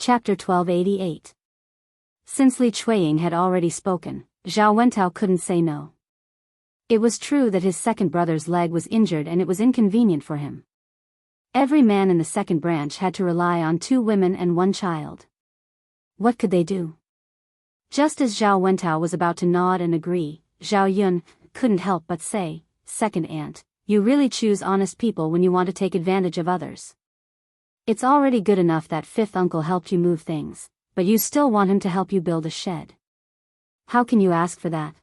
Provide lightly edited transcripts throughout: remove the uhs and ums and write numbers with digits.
Chapter 1288. Since Li Chuiying had already spoken, Zhao Wentao couldn't say no. It was true that his second brother's leg was injured and it was inconvenient for him. Every man in the second branch had to rely on 2 women and 1 child. What could they do? Just as Zhao Wentao was about to nod and agree, Zhao Yun couldn't help but say, "Second aunt, you really choose honest people when you want to take advantage of others. It's already good enough that fifth uncle helped you move things, but you still want him to help you build a shed. How can you ask for that?"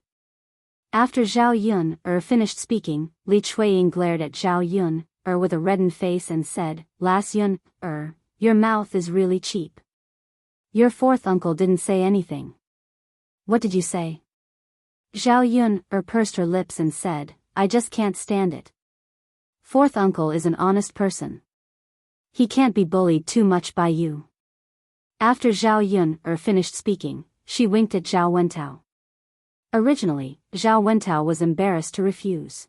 After Zhao Yun finished speaking, Li Chuiying glared at Zhao Yun with a reddened face and said, "Las Yun, your mouth is really cheap. Your fourth uncle didn't say anything. What did you say?" Zhao Yun pursed her lips and said, "I just can't stand it. Fourth uncle is an honest person. He can't be bullied too much by you." After Zhao Yun finished speaking, she winked at Zhao Wentao. Originally, Zhao Wentao was embarrassed to refuse.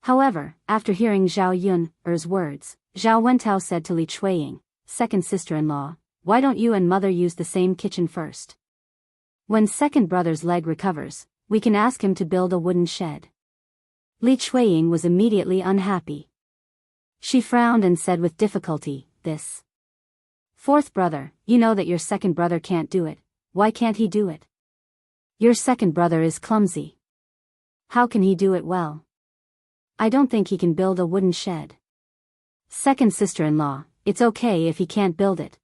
However, after hearing Zhao Yun's words, Zhao Wentao said to Li Chuiying, "Second sister-in-law, why don't you and mother use the same kitchen first? When second brother's leg recovers, we can ask him to build a wooden shed." Li Chuiying was immediately unhappy. She frowned and said with difficulty, "This fourth brother, you know that your second brother can't do it. Why can't he do it? Your second brother is clumsy. How can he do it well? I don't think he can build a wooden shed. Second sister-in-law, it's okay if he can't build it.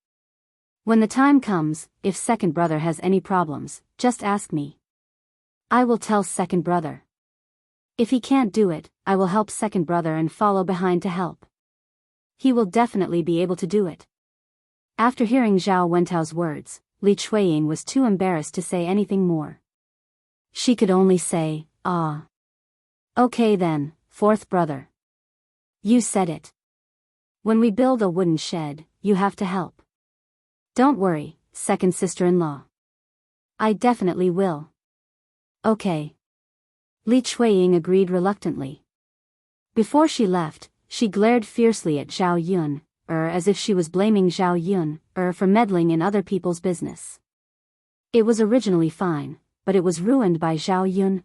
When the time comes, if second brother has any problems, just ask me. I will tell second brother. If he can't do it, I will help second brother and follow behind to help. He will definitely be able to do it." After hearing Zhao Wentao's words, Li Chuiying was too embarrassed to say anything more. She could only say, "Ah. Okay then, fourth brother. You said it. When we build a wooden shed, you have to help. Don't worry, second sister-in-law. I definitely will." "Okay." Li Chuiying agreed reluctantly. Before she left, she glared fiercely at Zhao Yun, as if she was blaming Zhao Yun, for meddling in other people's business. It was originally fine, but it was ruined by Zhao Yun,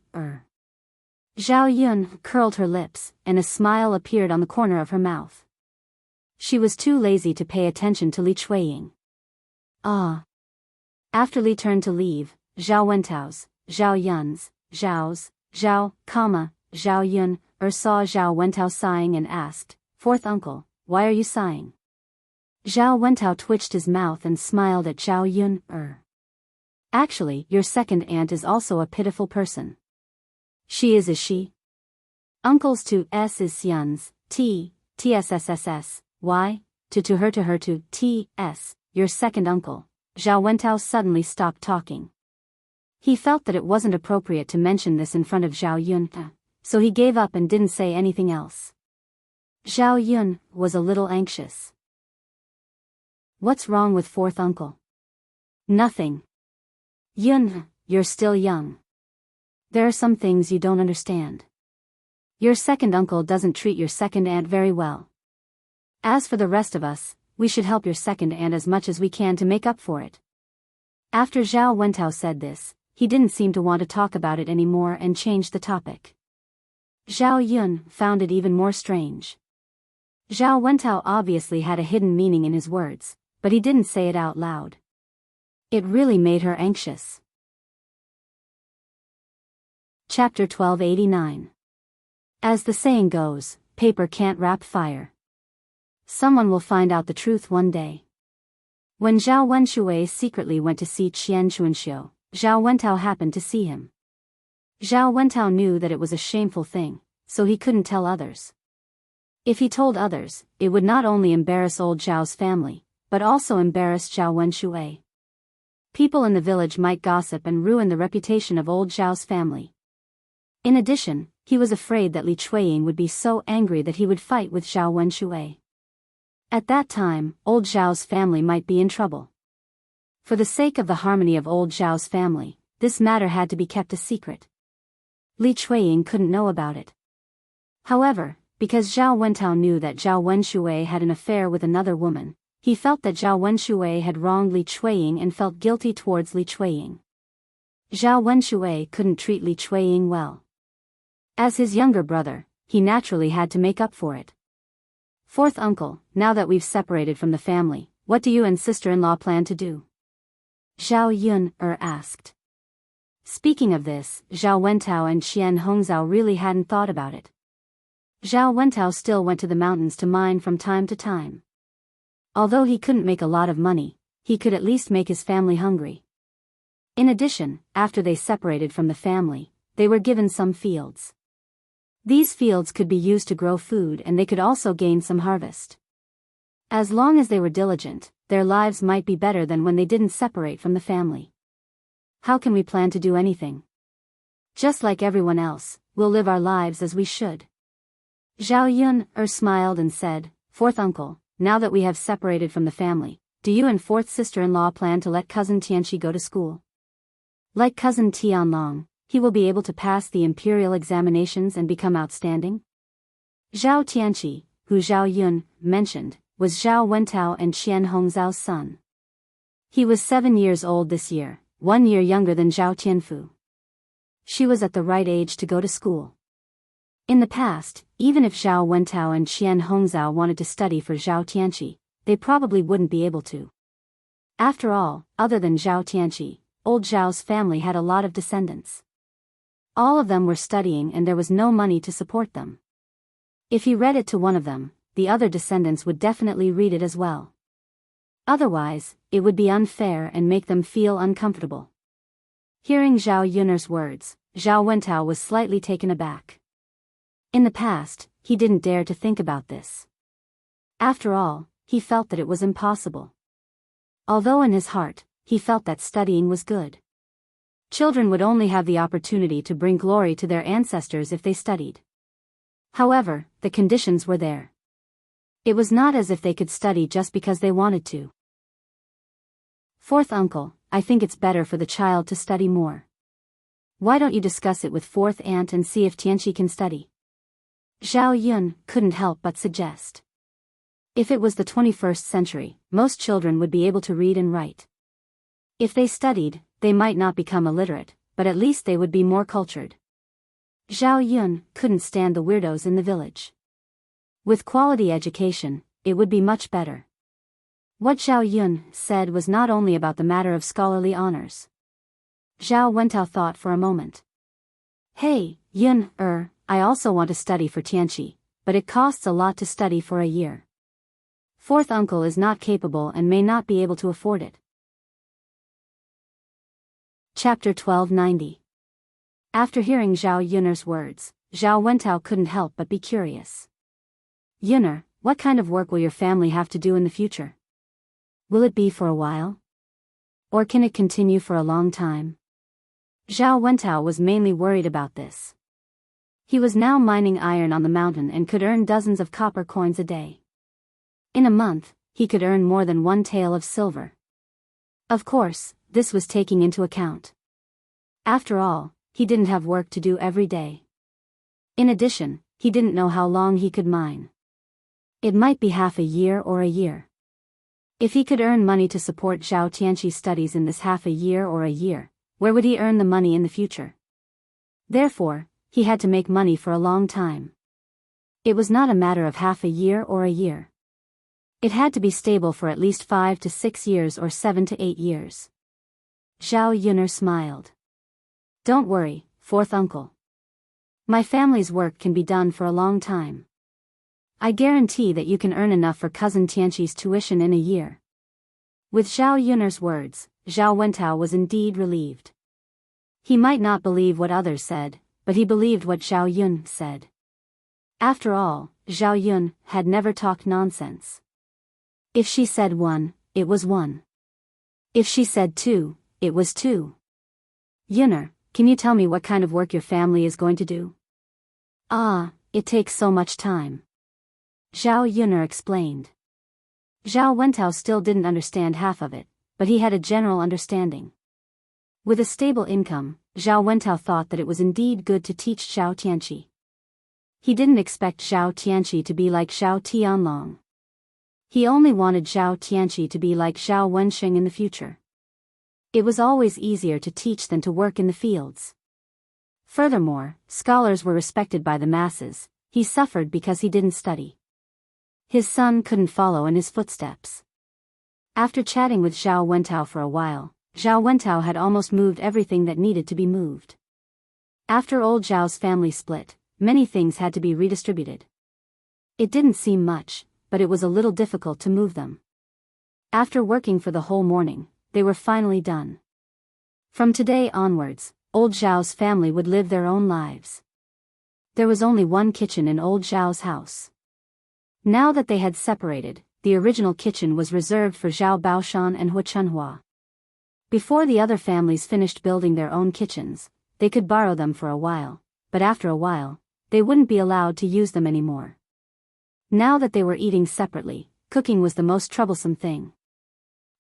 Zhao Yun curled her lips, and a smile appeared on the corner of her mouth. She was too lazy to pay attention to Li Chuiying. Ah. After Li turned to leave, Zhao Wentao's, Zhao Yun's, Zhao's, Zhao, Zhao Yun, saw Zhao Wentao sighing and asked, "Fourth uncle, why are you sighing?" Zhao Wentao twitched his mouth and smiled at Zhao Yun, "Actually, your second aunt is also a pitiful person." "She is she? Uncle's to S is Sion's, TSSSS, why, to her to TS, your second uncle." Zhao Wentao suddenly stopped talking. He felt that it wasn't appropriate to mention this in front of Zhao Yun, so he gave up and didn't say anything else. Zhao Yun was a little anxious. "What's wrong with fourth uncle?" "Nothing. Yun, you're still young. There are some things you don't understand. Your second uncle doesn't treat your second aunt very well. As for the rest of us, we should help your second aunt as much as we can to make up for it." After Zhao Wentao said this, he didn't seem to want to talk about it anymore and changed the topic. Zhao Yun found it even more strange. Zhao Wentao obviously had a hidden meaning in his words, but he didn't say it out loud. It really made her anxious. Chapter 1289. As the saying goes, paper can't wrap fire. Someone will find out the truth one day. When Zhao Wenshui secretly went to see Qian Chuanxiu, Zhao Wentao happened to see him. Zhao Wentao knew that it was a shameful thing, so he couldn't tell others. If he told others, it would not only embarrass old Zhao's family, but also embarrass Zhao Wenshui. People in the village might gossip and ruin the reputation of old Zhao's family. In addition, he was afraid that Li Chuiying would be so angry that he would fight with Zhao Wenshui. At that time, old Zhao's family might be in trouble. For the sake of the harmony of old Zhao's family, this matter had to be kept a secret. Li Chuiying couldn't know about it. However, because Zhao Wentao knew that Zhao Wenshui had an affair with another woman, He felt that Zhao Wenshui had wronged Li Chuiying and felt guilty towards Li Chuiying. Zhao Wenshui couldn't treat Li Chuiying well. As his younger brother, he naturally had to make up for it. Fourth uncle, now that we've separated from the family, what do you and sister-in-law plan to do? Zhao Yun asked. Speaking of this, Zhao Wentao and Qian Hongzhao really hadn't thought about it. Zhao Wentao still went to the mountains to mine from time to time. Although he couldn't make a lot of money, he could at least make his family hungry. In addition, after they separated from the family, they were given some fields. These fields could be used to grow food and they could also gain some harvest. As long as they were diligent, their lives might be better than when they didn't separate from the family. How can we plan to do anything? Just like everyone else, we'll live our lives as we should. Zhao Yun smiled and said, Fourth uncle, now that we have separated from the family, do you and fourth sister-in-law plan to let cousin Tianqi go to school? Like cousin Tianlong, he will be able to pass the imperial examinations and become outstanding? Zhao Tianqi, who Zhao Yun mentioned, was Zhao Wentao and Qian Hongzhao's son. He was 7 years old this year, 1 year younger than Zhao Tianfu. She was at the right age to go to school. In the past, even if Zhao Wentao and Qian Hongzhao wanted to study for Zhao Tianqi, they probably wouldn't be able to. After all, other than Zhao Tianqi, old Zhao's family had a lot of descendants. All of them were studying and there was no money to support them. If he read it to one of them, the other descendants would definitely read it as well. Otherwise, it would be unfair and make them feel uncomfortable. Hearing Zhao Yun's words, Zhao Wentao was slightly taken aback. In the past, he didn't dare to think about this. After all, he felt that it was impossible. Although in his heart, he felt that studying was good. Children would only have the opportunity to bring glory to their ancestors if they studied. However, the conditions were there. It was not as if they could study just because they wanted to. Fourth uncle, I think it's better for the child to study more. Why don't you discuss it with fourth aunt and see if Tianqi can study? Zhao Yun couldn't help but suggest. If it was the 21st century, most children would be able to read and write. If they studied, they might not become illiterate, but at least they would be more cultured. Zhao Yun couldn't stand the weirdos in the village. With quality education, it would be much better. What Zhao Yun said was not only about the matter of scholarly honors. Zhao Wentao thought for a moment. Hey, Yun, I also want to study for Tianqi, but it costs a lot to study for a year. Fourth uncle is not capable and may not be able to afford it. Chapter 1290. After hearing Zhao Yun's words, Zhao Wentao couldn't help but be curious. Yun, what kind of work will your family have to do in the future? Will it be for a while? Or can it continue for a long time? Zhao Wentao was mainly worried about this. He was now mining iron on the mountain and could earn dozens of copper coins a day. In a month, he could earn more than 1 tael of silver. Of course, this was taking into account. After all, he didn't have work to do every day. In addition, he didn't know how long he could mine. It might be half a year or a year. If he could earn money to support Zhao Tianqi's studies in this half a year or a year, where would he earn the money in the future? Therefore, he had to make money for a long time. It was not a matter of half a year or a year. It had to be stable for at least 5 to 6 years or 7 to 8 years. Zhao Yun smiled. Don't worry, fourth uncle. My family's work can be done for a long time. I guarantee that you can earn enough for cousin Tianqi's tuition in a year. With Zhao Yun's words, Zhao Wentao was indeed relieved. He might not believe what others said, but he believed what Zhao Yun said. After all, Zhao Yun had never talked nonsense. If she said 1, it was 1. If she said 2, it was 2. Yun, can you tell me what kind of work your family is going to do? It takes so much time. Zhao Yun explained. Zhao Wentao still didn't understand half of it, but he had a general understanding. With a stable income, Zhao Wentao thought that it was indeed good to teach Zhao Tianqi. He didn't expect Zhao Tianqi to be like Zhao Tianlong. He only wanted Zhao Tianqi to be like Zhao Wensheng in the future. It was always easier to teach than to work in the fields. Furthermore, scholars were respected by the masses. He suffered because he didn't study. His son couldn't follow in his footsteps. After chatting with Zhao Wentao for a while, Zhao Wentao had almost moved everything that needed to be moved. After old Zhao's family split, many things had to be redistributed. It didn't seem much, but it was a little difficult to move them. After working for the whole morning, they were finally done. From today onwards, old Zhao's family would live their own lives. There was only one kitchen in old Zhao's house. Now that they had separated, the original kitchen was reserved for Zhao Baoshan and Hu Chunhua. Before the other families finished building their own kitchens, they could borrow them for a while, but after a while, they wouldn't be allowed to use them anymore. Now that they were eating separately, cooking was the most troublesome thing.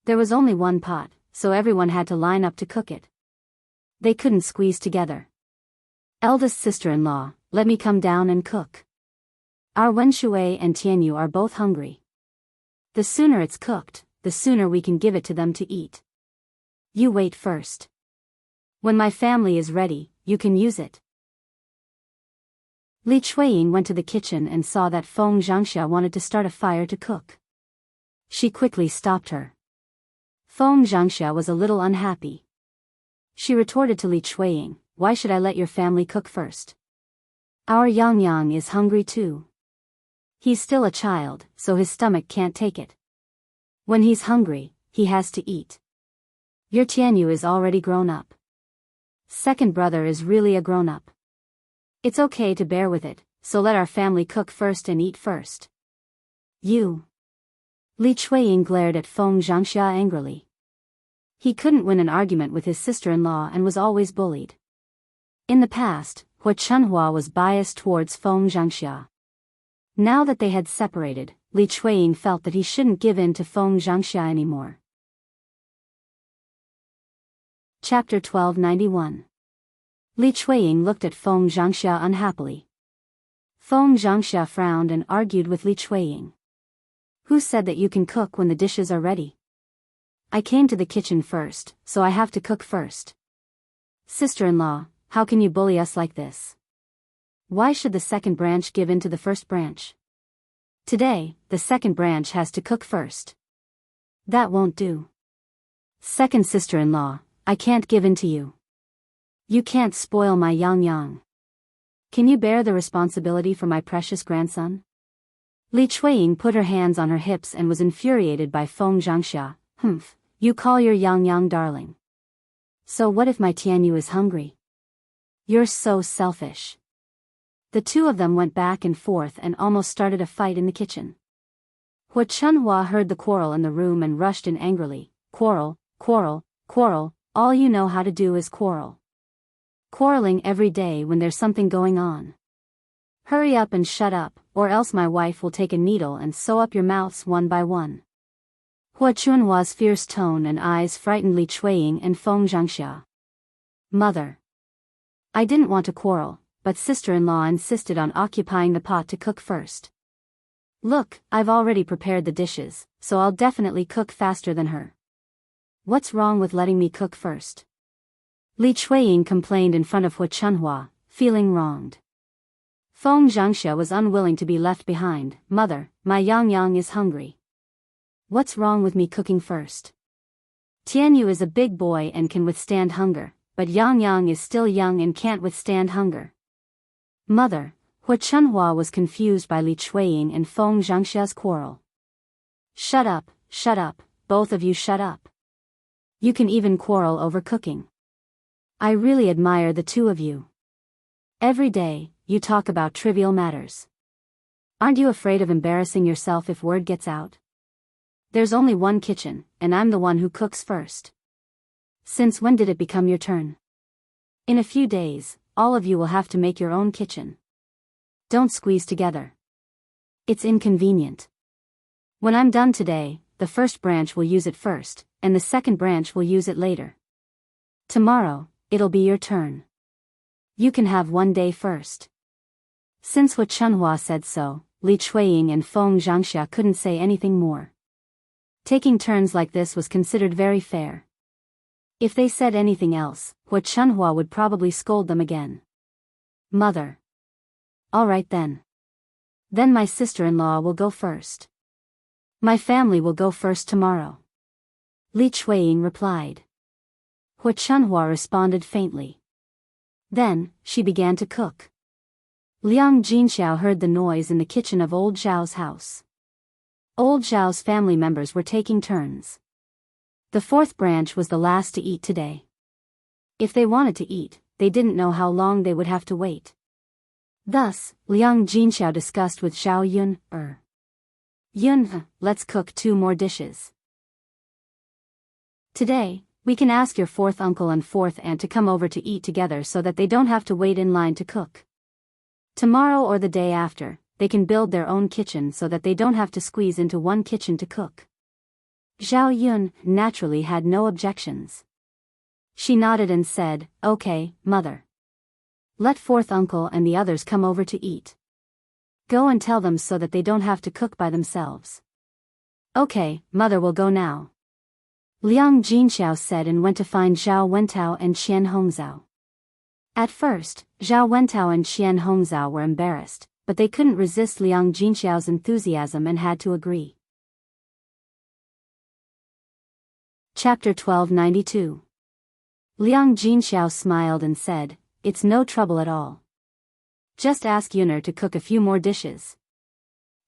There was only one pot, so everyone had to line up to cook it. They couldn't squeeze together. Eldest sister-in-law, let me come down and cook. Our Wenshui and Tianyu are both hungry. The sooner it's cooked, the sooner we can give it to them to eat. You wait first. When my family is ready, you can use it. Li Chuiying went to the kitchen and saw that Feng Zhangxia wanted to start a fire to cook. She quickly stopped her. Feng Zhangxia was a little unhappy. She retorted to Li Chuiying, why should I let your family cook first? Our Yang Yang is hungry too. He's still a child, so his stomach can't take it. When he's hungry, he has to eat. Your Tianyu is already grown up. Second brother is really a grown-up. It's okay to bear with it, so let our family cook first and eat first. You. Li Chuiying glared at Feng Zhangxia angrily. He couldn't win an argument with his sister-in-law and was always bullied. In the past, Hu Chunhua was biased towards Feng Zhangxia. Now that they had separated, Li Chuiying felt that he shouldn't give in to Feng Zhangxia anymore. Chapter 1291. Li Chuiying looked at Feng Zhangxia unhappily. Feng Zhangxia frowned and argued with Li Chuiying. Who said that you can cook when the dishes are ready? I came to the kitchen first, so I have to cook first. Sister-in-law, how can you bully us like this? Why should the second branch give in to the first branch? Today, the second branch has to cook first. That won't do. Second sister-in-law, I can't give in to you. You can't spoil my Yang Yang. Can you bear the responsibility for my precious grandson? Li Chuiying put her hands on her hips and was infuriated by Feng Zhangxia. Humph, you call your Yang Yang darling. So what if my Tianyu is hungry? You're so selfish. The two of them went back and forth and almost started a fight in the kitchen. Hu Chunhua heard the quarrel in the room and rushed in angrily. Quarrel, quarrel, quarrel. All you know how to do is quarrel. Quarreling every day when there's something going on. Hurry up and shut up, or else my wife will take a needle and sew up your mouths one by one. Hu Chunhua's fierce tone and eyes frightened Li Chuiying and Feng Zhangxia. Mother. I didn't want to quarrel, but sister-in-law insisted on occupying the pot to cook first. Look, I've already prepared the dishes, so I'll definitely cook faster than her. What's wrong with letting me cook first? Li Chuiying complained in front of Hu Chunhua, feeling wronged. Feng Zhangxia was unwilling to be left behind. Mother, my Yang Yang is hungry. What's wrong with me cooking first? Tianyu is a big boy and can withstand hunger, but Yang Yang is still young and can't withstand hunger. Mother, Hu Chunhua was confused by Li Chuiying and Feng Zhangxia's quarrel. Shut up, both of you shut up. You can even quarrel over cooking. I really admire the two of you. Every day, you talk about trivial matters. Aren't you afraid of embarrassing yourself if word gets out? There's only one kitchen, and I'm the one who cooks first. Since when did it become your turn? In a few days, all of you will have to make your own kitchen. Don't squeeze together. It's inconvenient. When I'm done today, the first branch will use it first, and the second branch will use it later. Tomorrow, it'll be your turn. You can have one day first. Since Hu Chunhua said so, Li Chuiying and Feng Zhangxia couldn't say anything more. Taking turns like this was considered very fair. If they said anything else, Hua Chunhua would probably scold them again. Mother. All right then. Then my sister-in-law will go first. My family will go first tomorrow. Li Chuiying replied. Hua Chunhua responded faintly. Then, she began to cook. Liang Jinxiao heard the noise in the kitchen of old Zhao's house. Old Zhao's family members were taking turns. The fourth branch was the last to eat today. If they wanted to eat, they didn't know how long they would have to wait. Thus, Liang Jinxiao discussed with Zhao Yun, Yun, let's cook 2 more dishes. Today, we can ask your fourth uncle and fourth aunt to come over to eat together so that they don't have to wait in line to cook. Tomorrow or the day after, they can build their own kitchen so that they don't have to squeeze into one kitchen to cook. Zhao Yun, naturally, had no objections. She nodded and said, Okay, mother. Let fourth uncle and the others come over to eat. Go and tell them so that they don't have to cook by themselves. Okay, mother will go now. Liang Jinxiao said and went to find Zhao Wentao and Qian Hongzhao. At first, Zhao Wentao and Qian Hongzhao were embarrassed, but they couldn't resist Liang Jinxiao's enthusiasm and had to agree. Chapter 1292. Liang Jinxiao smiled and said, It's no trouble at all. Just ask Yuner to cook a few more dishes.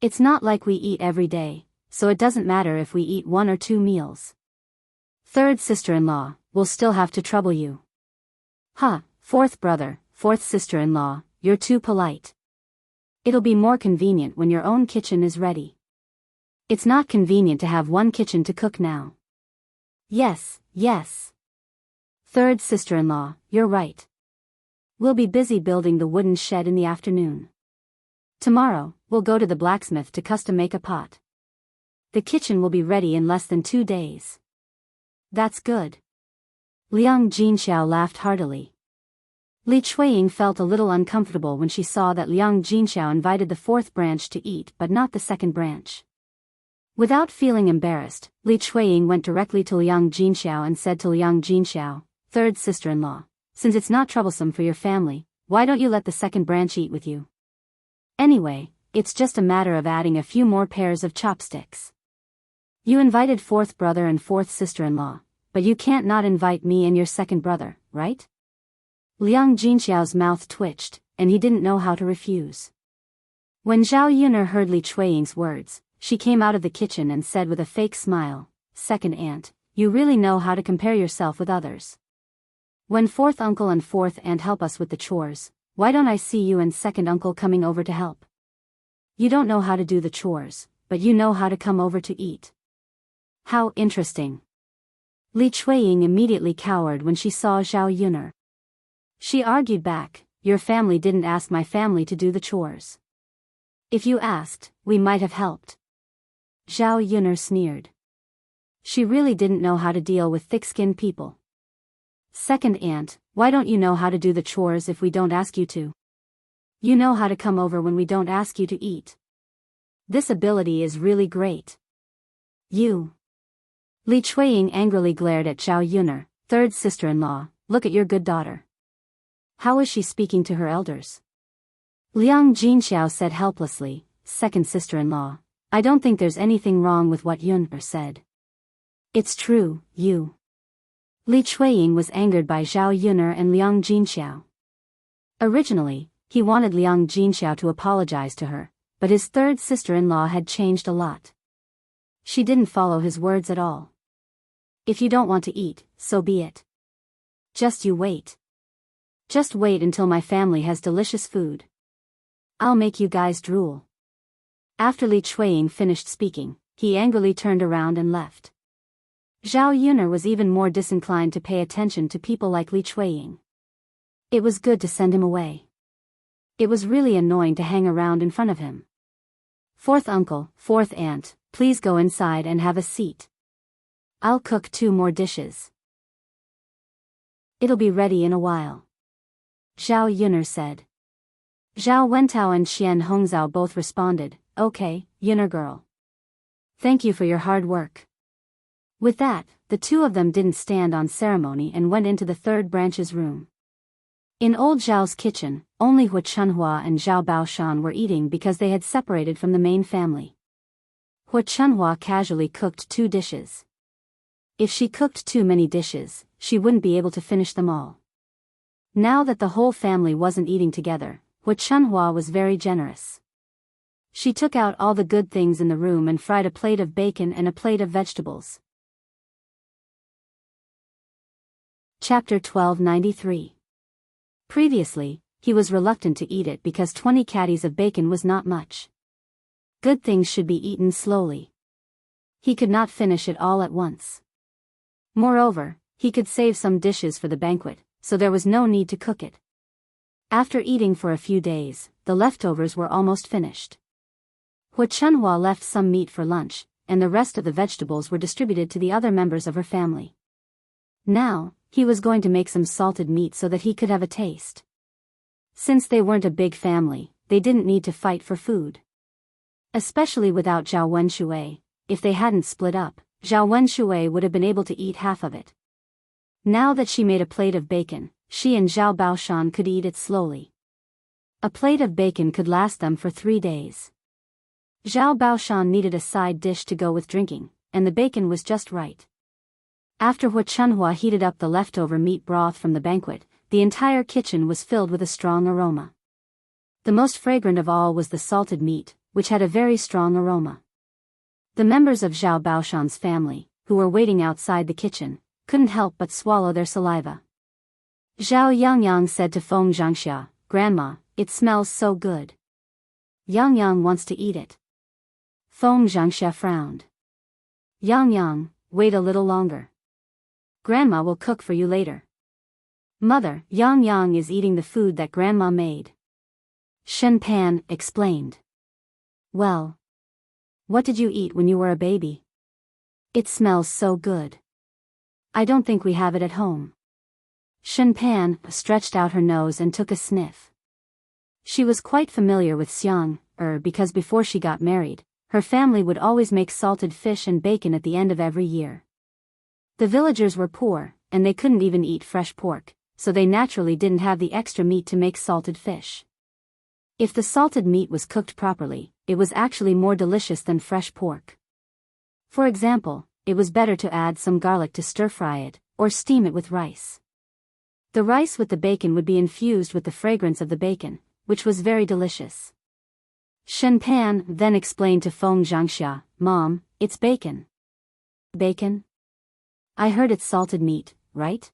It's not like we eat every day, so it doesn't matter if we eat 1 or 2 meals. Third sister-in-law, will still have to trouble you. Ha, fourth brother, fourth sister-in-law, you're too polite. It'll be more convenient when your own kitchen is ready. It's not convenient to have one kitchen to cook now. Yes, yes. Third sister-in-law, you're right. We'll be busy building the wooden shed in the afternoon. Tomorrow, we'll go to the blacksmith to custom make a pot. The kitchen will be ready in less than 2 days. That's good. Liang Jinxiao laughed heartily. Li Chuiying felt a little uncomfortable when she saw that Liang Jinxiao invited the fourth branch to eat but not the second branch. Without feeling embarrassed, Li Chuiying went directly to Liang Jinxiao and said to Liang Jinxiao, Third sister-in-law, since it's not troublesome for your family, why don't you let the second branch eat with you? Anyway, it's just a matter of adding a few more pairs of chopsticks. You invited fourth brother and fourth sister-in-law, but you can't not invite me and your second brother, right? Liang Jinxiao's mouth twitched, and he didn't know how to refuse. When Zhao Yuner heard Li Chuiying's words, she came out of the kitchen and said with a fake smile, Second aunt, you really know how to compare yourself with others. When fourth uncle and fourth aunt help us with the chores, why don't I see you and second uncle coming over to help? You don't know how to do the chores, but you know how to come over to eat. How interesting. Li Chuiying immediately cowered when she saw Zhao Yuner. She argued back, Your family didn't ask my family to do the chores. If you asked, we might have helped. Zhao Yuner sneered. She really didn't know how to deal with thick-skinned people. Second aunt, why don't you know how to do the chores if we don't ask you to? You know how to come over when we don't ask you to eat. This ability is really great. You. Li Chuiying angrily glared at Zhao Yuner, third sister-in-law, look at your good daughter. How is she speaking to her elders? Liang Jinxiao said helplessly, second sister-in-law, I don't think there's anything wrong with what Yuner said. It's true, you. Li Chuiying was angered by Zhao Yuner and Liang Jinxiao. Originally, he wanted Liang Jinxiao to apologize to her, but his third sister-in-law had changed a lot. She didn't follow his words at all. If you don't want to eat, so be it. Just you wait. Just wait until my family has delicious food. I'll make you guys drool. After Li Chuiying finished speaking, he angrily turned around and left. Zhao Yuner was even more disinclined to pay attention to people like Li Chuiying. It was good to send him away. It was really annoying to hang around in front of him. Fourth uncle, fourth aunt, please go inside and have a seat. I'll cook 2 more dishes. It'll be ready in a while. Zhao Yuner said. Zhao Wentao and Qian Hongzhao both responded, "Okay, Yinner girl. Thank you for your hard work." With that, the two of them didn't stand on ceremony and went into the third branch's room. In old Zhao's kitchen, only Hu Chunhua and Zhao Baoshan were eating because they had separated from the main family. Hu Chunhua casually cooked 2 dishes. If she cooked too many dishes, she wouldn't be able to finish them all. Now that the whole family wasn't eating together, Hu Chunhua was very generous. She took out all the good things in the room and fried a plate of bacon and a plate of vegetables. Chapter 1293. Previously, he was reluctant to eat it because 20 caddies of bacon was not much. Good things should be eaten slowly. He could not finish it all at once. Moreover, he could save some dishes for the banquet, so there was no need to cook it. After eating for a few days, the leftovers were almost finished. Hu Chunhua left some meat for lunch, and the rest of the vegetables were distributed to the other members of her family. Now, he was going to make some salted meat so that he could have a taste. Since they weren't a big family, they didn't need to fight for food. Especially without Zhao Wenshui, if they hadn't split up, Zhao Wenshui would have been able to eat half of it. Now that she made a plate of bacon, she and Zhao Baoshan could eat it slowly. A plate of bacon could last them for 3 days. Zhao Baoshan needed a side dish to go with drinking, and the bacon was just right. After Hu Chunhua heated up the leftover meat broth from the banquet, the entire kitchen was filled with a strong aroma. The most fragrant of all was the salted meat, which had a very strong aroma. The members of Zhao Baoshan's family, who were waiting outside the kitchen, couldn't help but swallow their saliva. Zhao Yangyang said to Feng Zhangxia, "Grandma, it smells so good. Yangyang wants to eat it." Feng Zhangxia frowned. "Yangyang, wait a little longer. Grandma will cook for you later." "Mother, Yangyang is eating the food that Grandma made." Shen Pan explained. "Well, what did you eat when you were a baby? It smells so good. I don't think we have it at home." Shen Pan stretched out her nose and took a sniff. She was quite familiar with Xiang, because before she got married, her family would always make salted fish and bacon at the end of every year. The villagers were poor, and they couldn't even eat fresh pork, so they naturally didn't have the extra meat to make salted fish. If the salted meat was cooked properly, it was actually more delicious than fresh pork. For example, it was better to add some garlic to stir-fry it, or steam it with rice. The rice with the bacon would be infused with the fragrance of the bacon, which was very delicious. Shen Pan then explained to Feng Zhangxia, "Mom, it's bacon." "Bacon? I heard it's salted meat, right?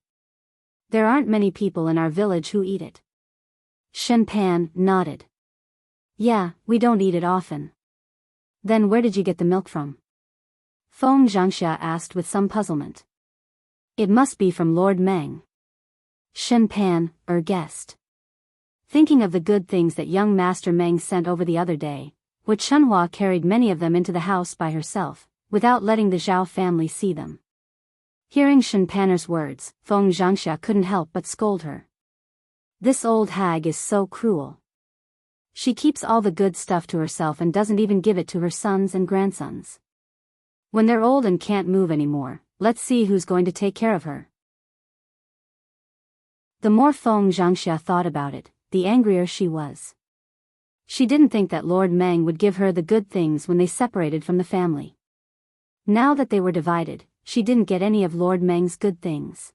There aren't many people in our village who eat it." Shen Pan nodded. "Yeah, we don't eat it often." "Then where did you get the milk from?" Feng Zhangxia asked with some puzzlement. "It must be from Lord Meng." Shen Pan guessed. Thinking of the good things that young Master Meng sent over the other day, Hu Chunhua carried many of them into the house by herself, without letting the Zhao family see them. Hearing Shen Pan's words, Feng Zhangxia couldn't help but scold her. "This old hag is so cruel. She keeps all the good stuff to herself and doesn't even give it to her sons and grandsons. When they're old and can't move anymore, let's see who's going to take care of her." The more Feng Zhangxia thought about it, the angrier she was. She didn't think that Lord Meng would give her the good things when they separated from the family. Now that they were divided, she didn't get any of Lord Meng's good things.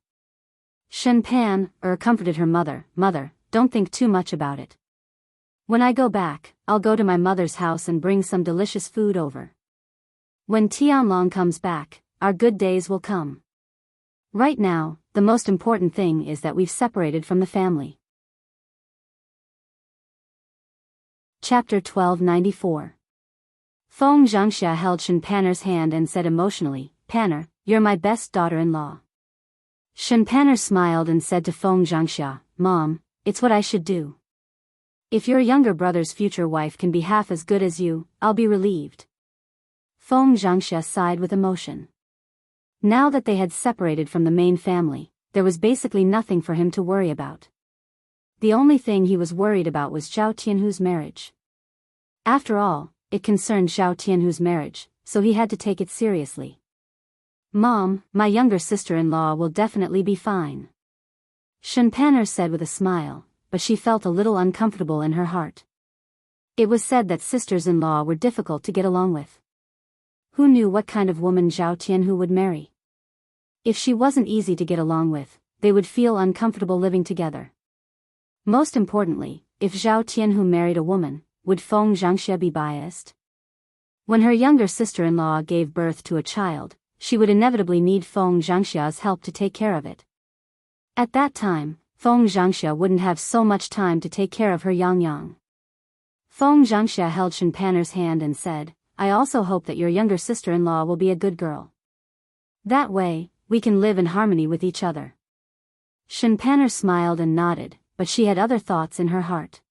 Shen Pan comforted her mother, "Mother, don't think too much about it. When I go back, I'll go to my mother's house and bring some delicious food over. When Tianlong comes back, our good days will come. Right now, the most important thing is that we've separated from the family." Chapter 1294. Feng Zhangxia held Shen Pan's hand and said emotionally, "Panner, you're my best daughter-in-law." Shen Panner smiled and said to Feng Zhangxia, "Mom, it's what I should do. If your younger brother's future wife can be half as good as you, I'll be relieved." Feng Zhangxia sighed with emotion. Now that they had separated from the main family, there was basically nothing for him to worry about. The only thing he was worried about was Zhao Tianhu's marriage. After all, it concerned Zhao Tianhu's marriage, so he had to take it seriously. "Mom, my younger sister-in-law will definitely be fine," Shen Panner said with a smile, but she felt a little uncomfortable in her heart. It was said that sisters-in-law were difficult to get along with. Who knew what kind of woman Zhao Tianhu would marry? If she wasn't easy to get along with, they would feel uncomfortable living together. Most importantly, if Zhao Tianhu married a woman, would Feng Zhangxia be biased? When her younger sister-in-law gave birth to a child, she would inevitably need Feng Zhangxia's help to take care of it. At that time, Feng Zhangxia wouldn't have so much time to take care of her Yang. Feng Zhangxia held Shen Panner's hand and said, "I also hope that your younger sister-in-law will be a good girl. That way, we can live in harmony with each other." Shen Panner smiled and nodded, but she had other thoughts in her heart.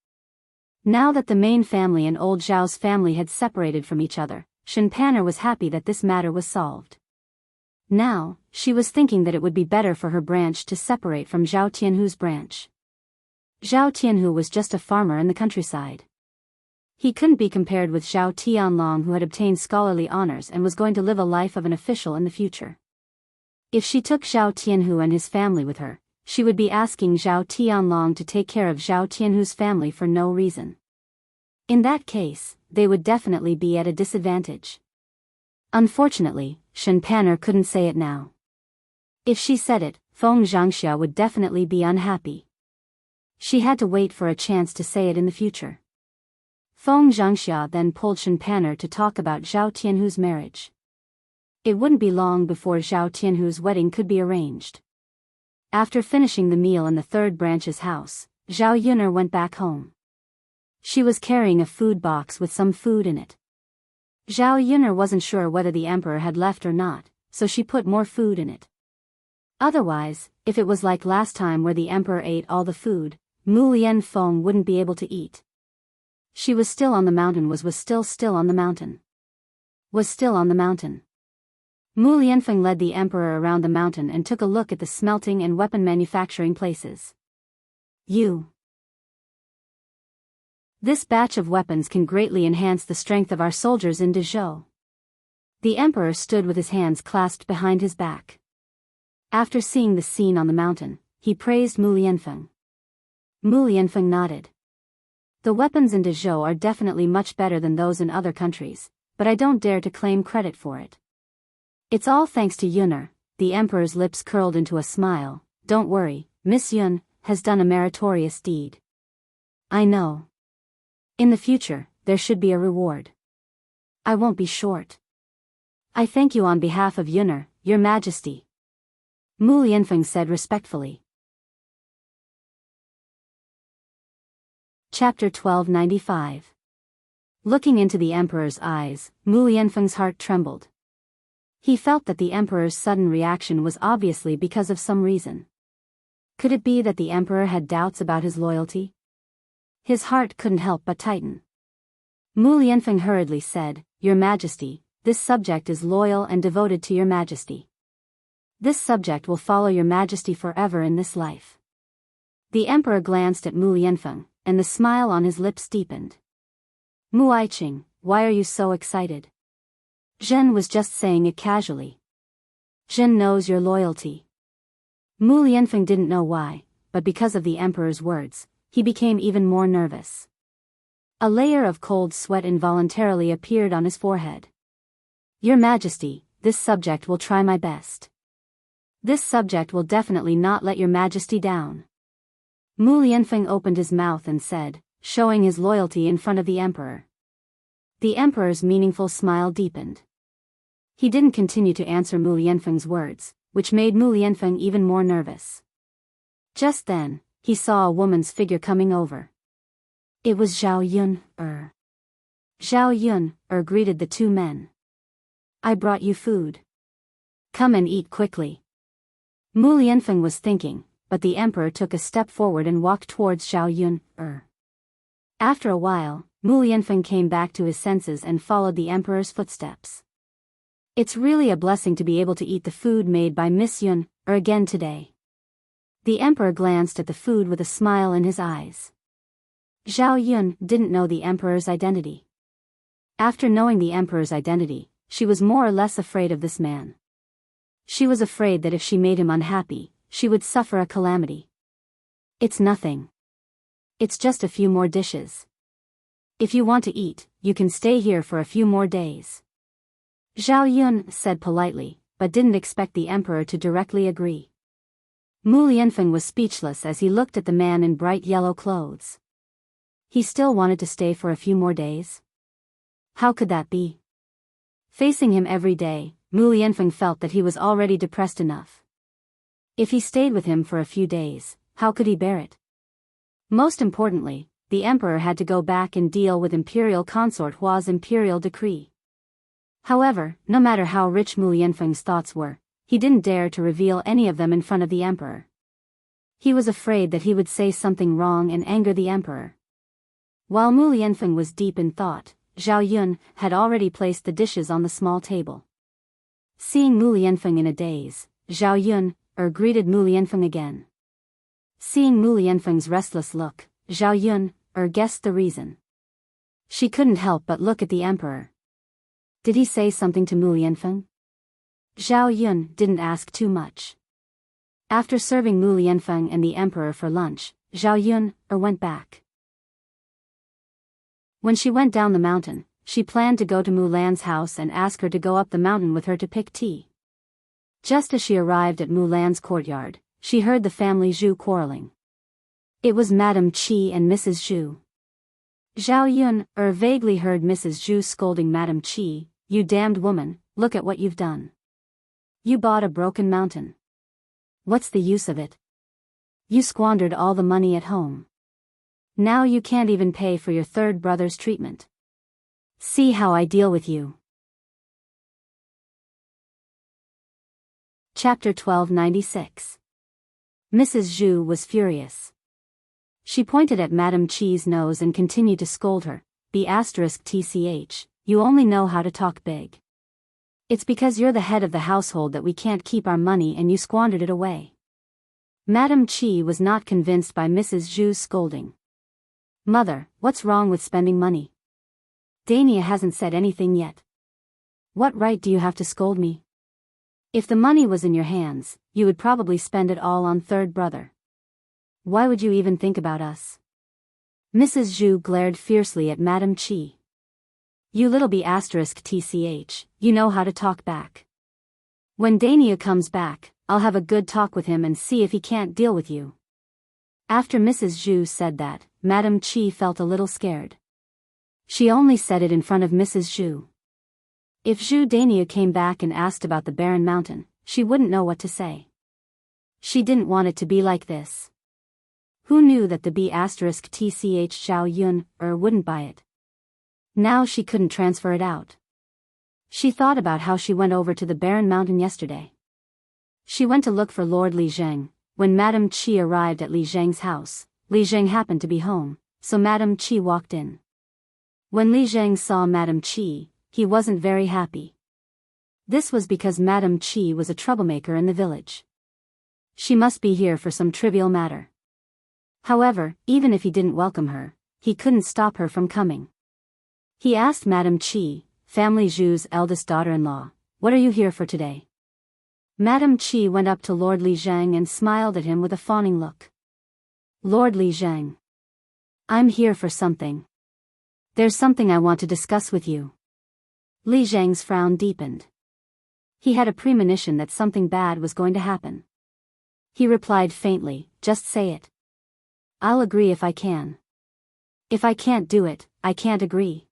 Now that the main family and old Zhao's family had separated from each other, Shen Panner was happy that this matter was solved. Now, she was thinking that it would be better for her branch to separate from Zhao Tianhu's branch. Zhao Tianhu was just a farmer in the countryside. He couldn't be compared with Zhao Tianlong, who had obtained scholarly honors and was going to live a life of an official in the future. If she took Zhao Tianhu and his family with her, she would be asking Zhao Tianlong to take care of Zhao Tianhu's family for no reason. In that case, they would definitely be at a disadvantage. Unfortunately, Shen Panner couldn't say it now. If she said it, Feng Zhangxia would definitely be unhappy. She had to wait for a chance to say it in the future. Feng Zhangxia then pulled Shen Panner to talk about Zhao Tianhu's marriage. It wouldn't be long before Zhao Tianhu's wedding could be arranged. After finishing the meal in the third branch's house, Zhao Yuner went back home. She was carrying a food box with some food in it. Zhao Yuner wasn't sure whether the emperor had left or not, so she put more food in it. Otherwise, if it was like last time where the emperor ate all the food, Mu Lianfeng wouldn't be able to eat. She was still on the mountain was still on the mountain. Was still on the mountain. Mu Lianfeng led the emperor around the mountain and took a look at the smelting and weapon manufacturing places. This batch of weapons can greatly enhance the strength of our soldiers in Dezhou. The emperor stood with his hands clasped behind his back. After seeing the scene on the mountain, he praised Mu Lianfeng. Mu Lianfeng nodded. The weapons in Dezhou are definitely much better than those in other countries, but I don't dare to claim credit for it. It's all thanks to Yuner. The emperor's lips curled into a smile. Don't worry, Miss Yun has done a meritorious deed. I know. In the future, there should be a reward. I won't be short. I thank you on behalf of Yuner, Your Majesty. Mu Lianfeng said respectfully. Chapter 1295. Looking into the emperor's eyes, Mu Lianfeng's heart trembled. He felt that the emperor's sudden reaction was obviously because of some reason. Could it be that the emperor had doubts about his loyalty? His heart couldn't help but tighten. Mu Lianfeng hurriedly said, Your Majesty, this subject is loyal and devoted to Your Majesty. This subject will follow Your Majesty forever in this life. The emperor glanced at Mu Lianfeng, and the smile on his lips deepened. Mu Aiqing, why are you so excited? Zhen was just saying it casually. Zhen knows your loyalty. Mu Lianfeng didn't know why, but because of the emperor's words, he became even more nervous. A layer of cold sweat involuntarily appeared on his forehead. Your Majesty, this subject will try my best. This subject will definitely not let Your Majesty down. Mu Lianfeng opened his mouth and said, showing his loyalty in front of the emperor. The emperor's meaningful smile deepened. He didn't continue to answer Mu Lianfeng's words, which made Mu Lianfeng even more nervous. Just then, he saw a woman's figure coming over. It was Zhao Yun. Zhao Yun greeted the two men. I brought you food. Come and eat quickly. Mu Lianfeng was thinking, but the emperor took a step forward and walked towards Zhao Yun. After a while, Mu Lianfeng came back to his senses and followed the emperor's footsteps. It's really a blessing to be able to eat the food made by Miss Yun again today. The emperor glanced at the food with a smile in his eyes. Zhao Yun didn't know the emperor's identity. After knowing the emperor's identity, she was more or less afraid of this man. She was afraid that if she made him unhappy, she would suffer a calamity. It's nothing. It's just a few more dishes. If you want to eat, you can stay here for a few more days. Zhao Yun said politely, but didn't expect the emperor to directly agree. Mu Lianfeng was speechless as he looked at the man in bright yellow clothes. He still wanted to stay for a few more days? How could that be? Facing him every day, Mu Lianfeng felt that he was already depressed enough. If he stayed with him for a few days, how could he bear it? Most importantly, the emperor had to go back and deal with imperial consort Hua's imperial decree. However, no matter how rich Mu Lianfeng's thoughts were, he didn't dare to reveal any of them in front of the emperor. He was afraid that he would say something wrong and anger the emperor. While Mu Lianfeng was deep in thought, Zhao Yun had already placed the dishes on the small table. Seeing Mu Lianfeng in a daze, Zhao Yun greeted Mu Lianfeng again. Seeing Mu Lianfeng's restless look, Zhao Yun guessed the reason. She couldn't help but look at the emperor. Did he say something to Mu Lianfeng? Zhao Yun didn't ask too much. After serving Mu Lianfeng and the emperor for lunch, Zhao Yun went back. When she went down the mountain, she planned to go to Mu Lan's house and ask her to go up the mountain with her to pick tea. Just as she arrived at Mu Lan's courtyard, she heard the family Zhu quarreling. It was Madame Qi and Mrs. Zhu. Zhao Yun vaguely heard Mrs. Zhu scolding Madame Qi, "You damned woman, look at what you've done. You bought a broken mountain. What's the use of it? You squandered all the money at home. Now you can't even pay for your third brother's treatment. See how I deal with you." Chapter 1296. Mrs. Zhu was furious. She pointed at Madame Qi's nose and continued to scold her, "B*tch, you only know how to talk big. It's because you're the head of the household that we can't keep our money and you squandered it away." Madame Qi was not convinced by Mrs. Zhu's scolding. "Mother, what's wrong with spending money? Dania hasn't said anything yet. What right do you have to scold me? If the money was in your hands, you would probably spend it all on third brother. Why would you even think about us?" Mrs. Zhu glared fiercely at Madame Qi. "You little B*tch, you know how to talk back. When Dania comes back, I'll have a good talk with him and see if he can't deal with you." After Mrs. Zhu said that, Madame Qi felt a little scared. She only said it in front of Mrs. Zhu. If Zhu Dania came back and asked about the barren mountain, she wouldn't know what to say. She didn't want it to be like this. Who knew that the B*tch Zhao Yun wouldn't buy it? Now she couldn't transfer it out. She thought about how she went over to the barren mountain yesterday. She went to look for Lord Li Zheng. When Madame Qi arrived at Li Zheng's house, Li Zheng happened to be home, so Madame Qi walked in. When Li Zheng saw Madame Qi, he wasn't very happy. This was because Madame Qi was a troublemaker in the village. She must be here for some trivial matter. However, even if he didn't welcome her, he couldn't stop her from coming. He asked Madame Qi, family Zhu's eldest daughter-in-law, "What are you here for today?" Madame Qi went up to Lord Li Zheng and smiled at him with a fawning look. "Lord Li Zheng. I'm here for something. There's something I want to discuss with you." Li Zheng's frown deepened. He had a premonition that something bad was going to happen. He replied faintly, "Just say it. I'll agree if I can. If I can't do it, I can't agree.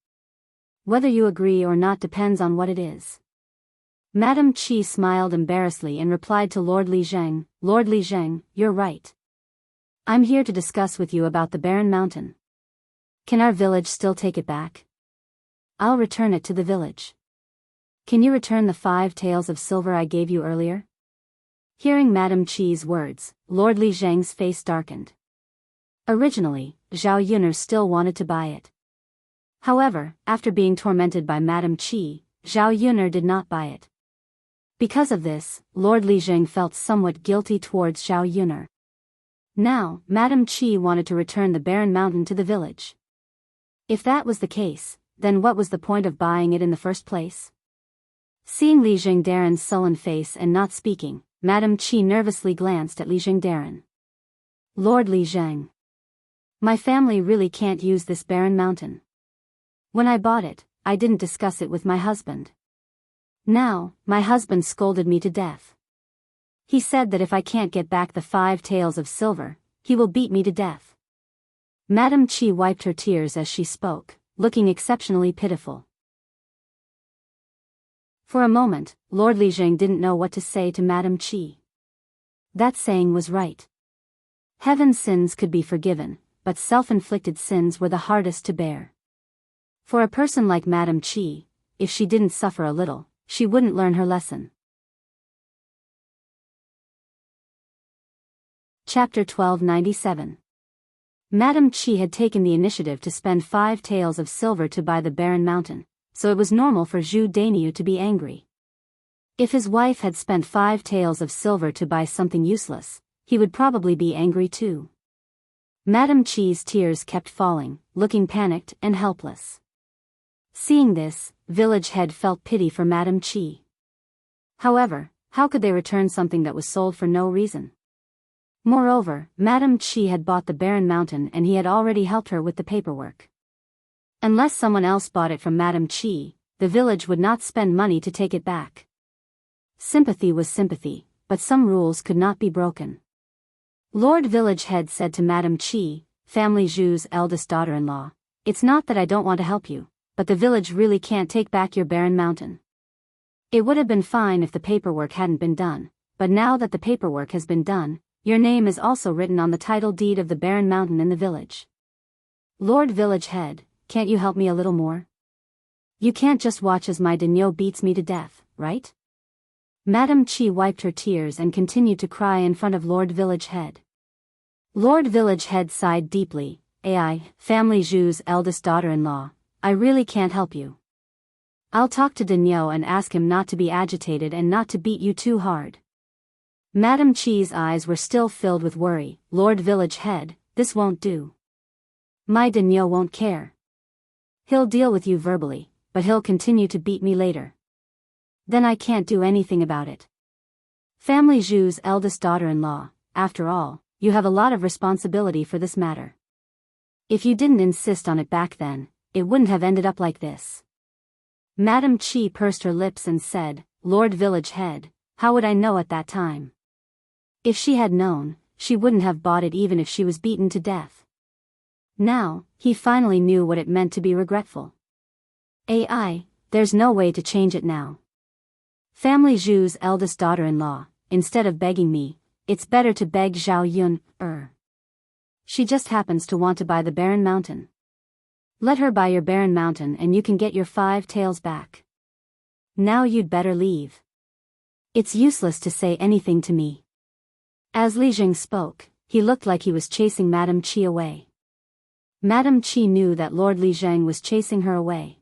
Whether you agree or not depends on what it is." Madame Qi smiled embarrassedly and replied to Lord Li Zheng, "Lord Li Zheng, you're right. I'm here to discuss with you about the barren mountain. Can our village still take it back? I'll return it to the village. Can you return the 5 taels of silver I gave you earlier?" Hearing Madame Qi's words, Lord Li Zheng's face darkened. Originally, Zhao Yun'er still wanted to buy it. However, after being tormented by Madame Qi, Zhao Yun'er did not buy it. Because of this, Lord Li Zheng felt somewhat guilty towards Zhao Yun'er. Now, Madame Qi wanted to return the barren mountain to the village. If that was the case, then what was the point of buying it in the first place? Seeing Li Jingdaren's sullen face and not speaking, Madame Qi nervously glanced at Li Jingdaren. Lord Li Zheng. My family really can't use this barren mountain. When I bought it, I didn't discuss it with my husband. Now, my husband scolded me to death. He said that if I can't get back the 5 taels of silver, he will beat me to death. Madame Qi wiped her tears as she spoke, looking exceptionally pitiful. For a moment, Lord Li Zheng didn't know what to say to Madame Qi. That saying was right. Heaven's sins could be forgiven, but self-inflicted sins were the hardest to bear. For a person like Madame Qi, if she didn't suffer a little, she wouldn't learn her lesson. Chapter 1297. Madame Qi had taken the initiative to spend 5 taels of silver to buy the barren mountain, so it was normal for Zhu Dainiu to be angry. If his wife had spent 5 taels of silver to buy something useless, he would probably be angry too. Madame Qi's tears kept falling, looking panicked and helpless. Seeing this, village head felt pity for Madame Qi. However, how could they return something that was sold for no reason? Moreover, Madame Qi had bought the barren mountain and he had already helped her with the paperwork. Unless someone else bought it from Madame Qi, the village would not spend money to take it back. Sympathy was sympathy, but some rules could not be broken. Lord Village Head said to Madame Qi, family Zhu's eldest daughter-in-law, "It's not that I don't want to help you, but the village really can't take back your barren mountain. It would have been fine if the paperwork hadn't been done, but now that the paperwork has been done, your name is also written on the title deed of the barren mountain in the village. Lord Village Head, can't you help me a little more? You can't just watch as my daimyo beats me to death, right?" Madame Qi wiped her tears and continued to cry in front of Lord Village Head. Lord Village Head sighed deeply, "Ai, family Zhu's eldest daughter-in-law, I really can't help you. I'll talk to daimyo and ask him not to be agitated and not to beat you too hard." Madame Qi's eyes were still filled with worry. "Lord Village Head, this won't do. My daimyo won't care. He'll deal with you verbally, but he'll continue to beat me later. Then I can't do anything about it. Family Zhu's eldest daughter-in-law, after all, you have a lot of responsibility for this matter. If you didn't insist on it back then, it wouldn't have ended up like this." Madame Qi pursed her lips and said, "Lord Village Head, how would I know at that time? If she had known, she wouldn't have bought it even if she was beaten to death." Now, he finally knew what it meant to be regretful. "Ai, there's no way to change it now. Family Zhu's eldest daughter-in-law, instead of begging me, it's better to beg Zhao Yun. She just happens to want to buy the barren mountain. Let her buy your barren mountain and you can get your 5 taels back. Now you'd better leave. It's useless to say anything to me." As Li Jing spoke, he looked like he was chasing Madame Qi away. Madame Qi knew that Lord Li Zheng was chasing her away.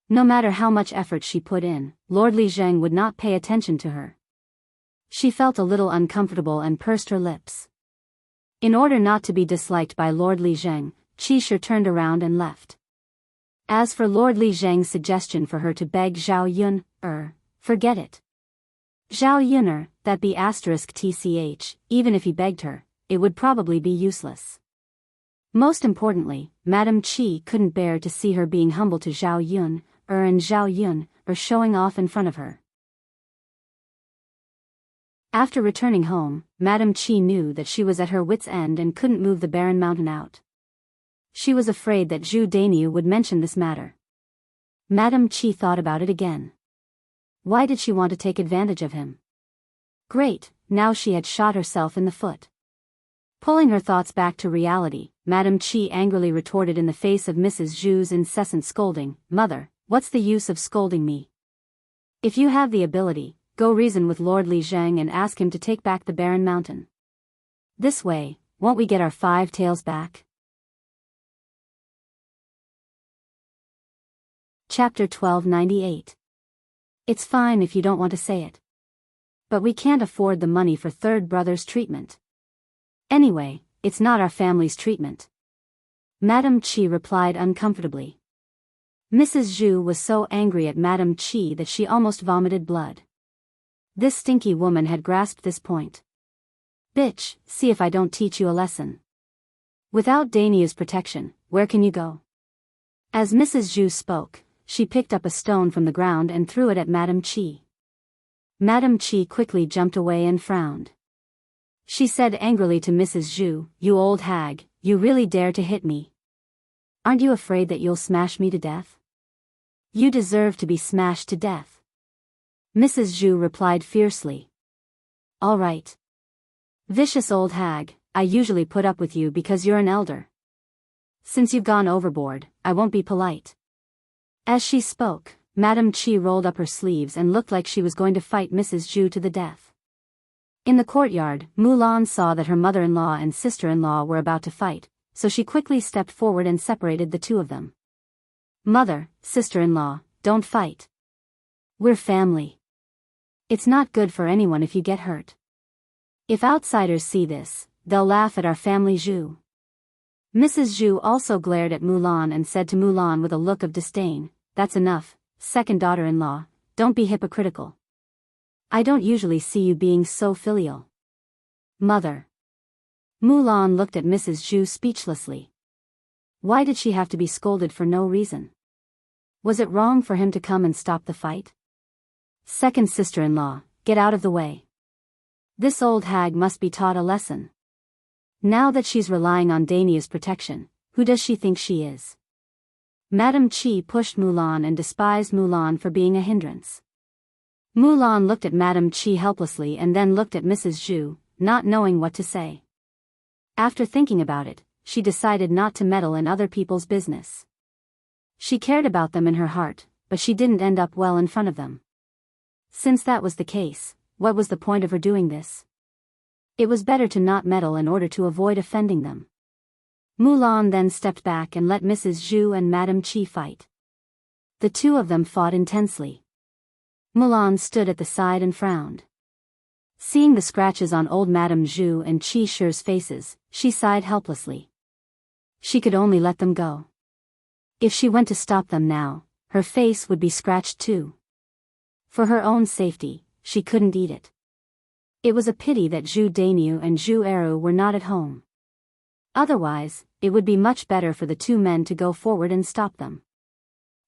No matter how much effort she put in, Lord Li Zheng would not pay attention to her. She felt a little uncomfortable and pursed her lips. In order not to be disliked by Lord Li Zheng, Qi Shi turned around and left. As for Lord Li Zheng's suggestion for her to beg Zhao Yun, forget it. Zhao Yuner, that be *tch, even if he begged her, it would probably be useless. Most importantly, Madame Qi couldn't bear to see her being humble to Zhao Yun, and Zhao Yun, showing off in front of her. After returning home, Madame Qi knew that she was at her wit's end and couldn't move the barren mountain out. She was afraid that Zhu Dainiu would mention this matter. Madame Qi thought about it again. Why did she want to take advantage of him? Great, now she had shot herself in the foot. Pulling her thoughts back to reality, Madame Qi angrily retorted in the face of Mrs. Zhu's incessant scolding, "Mother, what's the use of scolding me? If you have the ability, go reason with Lord Li Zheng and ask him to take back the barren mountain. This way, won't we get our 5 taels back?" Chapter 1298. It's fine if you don't want to say it. But we can't afford the money for third brother's treatment. Anyway, it's not our family's treatment. Madame Qi replied uncomfortably. Mrs. Zhu was so angry at Madame Qi that she almost vomited blood. This stinky woman had grasped this point. Bitch, see if I don't teach you a lesson. Without Dania's protection, where can you go? As Mrs. Zhu spoke, she picked up a stone from the ground and threw it at Madame Qi. Madame Qi quickly jumped away and frowned. She said angrily to Mrs. Zhu, "You old hag, you really dare to hit me? Aren't you afraid that you'll smash me to death? You deserve to be smashed to death." Mrs. Zhu replied fiercely. "All right. Vicious old hag, I usually put up with you because you're an elder. Since you've gone overboard, I won't be polite." As she spoke, Madame Qi rolled up her sleeves and looked like she was going to fight Mrs. Zhu to the death. In the courtyard, Mulan saw that her mother-in-law and sister-in-law were about to fight, so she quickly stepped forward and separated the two of them. "Mother, sister-in-law, don't fight. We're family. It's not good for anyone if you get hurt. If outsiders see this, they'll laugh at our family Zhu." Mrs. Zhu also glared at Mulan and said to Mulan with a look of disdain, "That's enough, second daughter-in-law, don't be hypocritical. I don't usually see you being so filial." "Mother." Mulan looked at Mrs. Zhu speechlessly. Why did she have to be scolded for no reason? Was it wrong for him to come and stop the fight? "Second sister-in-law, get out of the way. This old hag must be taught a lesson. Now that she's relying on Dania's protection, who does she think she is?" Madame Qi pushed Mulan and despised Mulan for being a hindrance. Mulan looked at Madame Qi helplessly and then looked at Mrs. Zhu, not knowing what to say. After thinking about it, she decided not to meddle in other people's business. She cared about them in her heart, but she didn't end up well in front of them. Since that was the case, what was the point of her doing this? It was better to not meddle in order to avoid offending them. Mulan then stepped back and let Mrs. Zhu and Madame Qi fight. The two of them fought intensely. Mulan stood at the side and frowned. Seeing the scratches on old Madame Zhu and Qi Shi's faces, she sighed helplessly. She could only let them go. If she went to stop them now, her face would be scratched too. For her own safety, she couldn't eat it. It was a pity that Zhu Dainyu and Zhu Eru were not at home. Otherwise, it would be much better for the two men to go forward and stop them.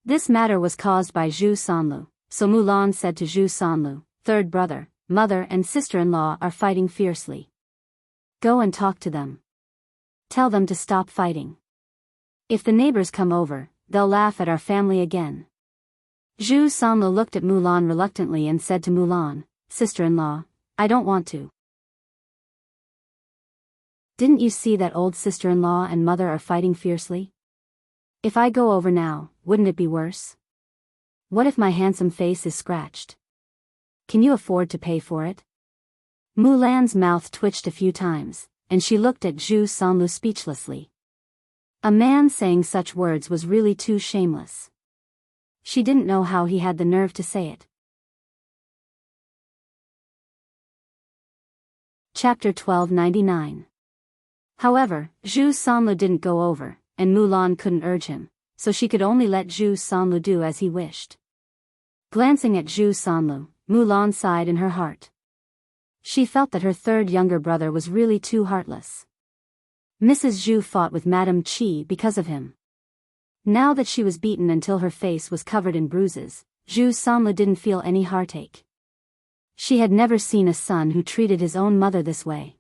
This matter was caused by Zhu Sanlu, so Mulan said to Zhu Sanlu, "Third brother, mother and sister-in-law are fighting fiercely. Go and talk to them. Tell them to stop fighting. If the neighbors come over, they'll laugh at our family again." Zhu Sanlu looked at Mulan reluctantly and said to Mulan, "Sister-in-law, I don't want to. Didn't you see that old sister-in-law and mother are fighting fiercely? If I go over now, wouldn't it be worse? What if my handsome face is scratched? Can you afford to pay for it?" Mulan's mouth twitched a few times, and she looked at Zhu Sanlu speechlessly. A man saying such words was really too shameless. She didn't know how he had the nerve to say it. Chapter 1299. However, Zhu Sanlu didn't go over, and Mulan couldn't urge him, so she could only let Zhu Sanlu do as he wished. Glancing at Zhu Sanlu, Mulan sighed in her heart. She felt that her third younger brother was really too heartless. Mrs. Zhu fought with Madame Qi because of him. Now that she was beaten until her face was covered in bruises, Zhu Sanlu didn't feel any heartache. She had never seen a son who treated his own mother this way.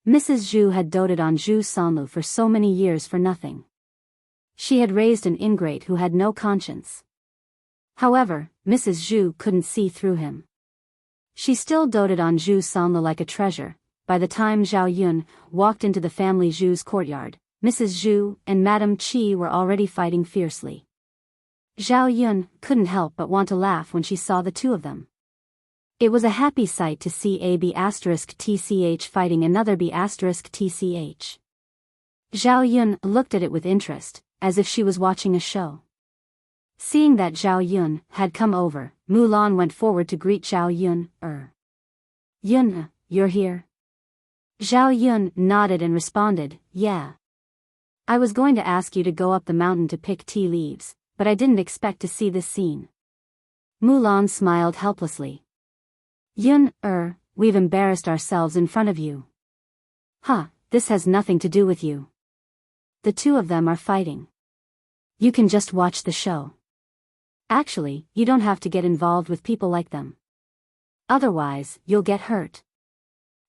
Mrs. Zhu had doted on Zhu Sanlu for so many years for nothing. She had raised an ingrate who had no conscience. However, Mrs. Zhu couldn't see through him. She still doted on Zhu Sanlu like a treasure. By the time Zhao Yun walked into the family Zhu's courtyard, Mrs. Zhu and Madame Qi were already fighting fiercely. Zhao Yun couldn't help but want to laugh when she saw the two of them. It was a happy sight to see a B*TCH fighting another B*TCH. Zhao Yun looked at it with interest, as if she was watching a show. Seeing that Zhao Yun had come over, Mulan went forward to greet Zhao Yun. Yun, you're here? Zhao Yun nodded and responded, yeah. I was going to ask you to go up the mountain to pick tea leaves, but I didn't expect to see this scene. Mulan smiled helplessly. Yun, we've embarrassed ourselves in front of you. Huh, this has nothing to do with you. The two of them are fighting. You can just watch the show. Actually, you don't have to get involved with people like them. Otherwise, you'll get hurt.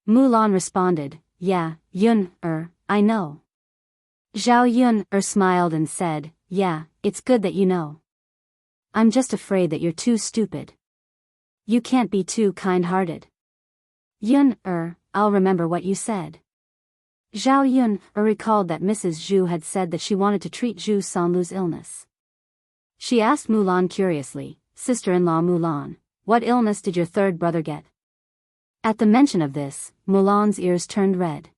Mulan responded, yeah, Yun, I know. Zhao Yun, smiled and said, yeah, it's good that you know. I'm just afraid that you're too stupid. You can't be too kind-hearted. Yun, I'll remember what you said. Zhao Yun, recalled that Mrs. Zhu had said that she wanted to treat Zhu Sanlu's illness. She asked Mulan curiously, sister-in-law Mulan, what illness did your third brother get? At the mention of this, Mulan's ears turned red.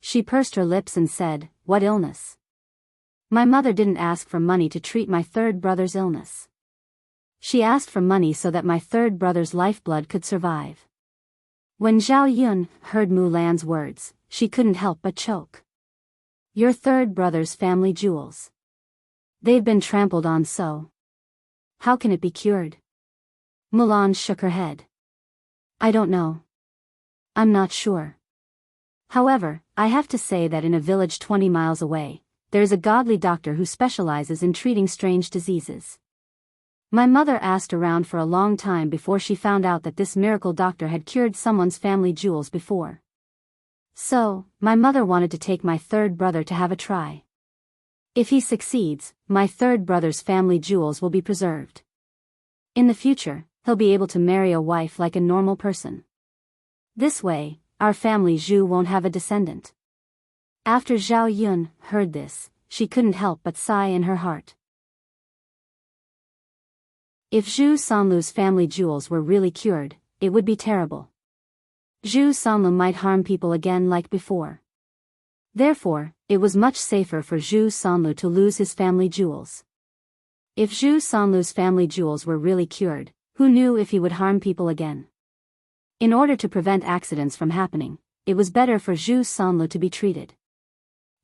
She pursed her lips and said, what illness? My mother didn't ask for money to treat my third brother's illness. She asked for money so that my third brother's lifeblood could survive. When Zhao Yun heard Mulan's words, she couldn't help but choke. Your third brother's family jewels. They've been trampled on so. How can it be cured? Mulan shook her head. I don't know. I'm not sure. However, I have to say that in a village 20 miles away, there is a godly doctor who specializes in treating strange diseases. My mother asked around for a long time before she found out that this miracle doctor had cured someone's family jewels before. So, my mother wanted to take my third brother to have a try. If he succeeds, my third brother's family jewels will be preserved. In the future, he'll be able to marry a wife like a normal person. This way, our family Zhu won't have a descendant. After Zhao Yun heard this, she couldn't help but sigh in her heart. If Zhu Sanlu's family jewels were really cured, it would be terrible. Zhu Sanlu might harm people again like before. Therefore, it was much safer for Zhu Sanlu to lose his family jewels. If Zhu Sanlu's family jewels were really cured, who knew if he would harm people again? In order to prevent accidents from happening, it was better for Zhu Sanlu to be treated.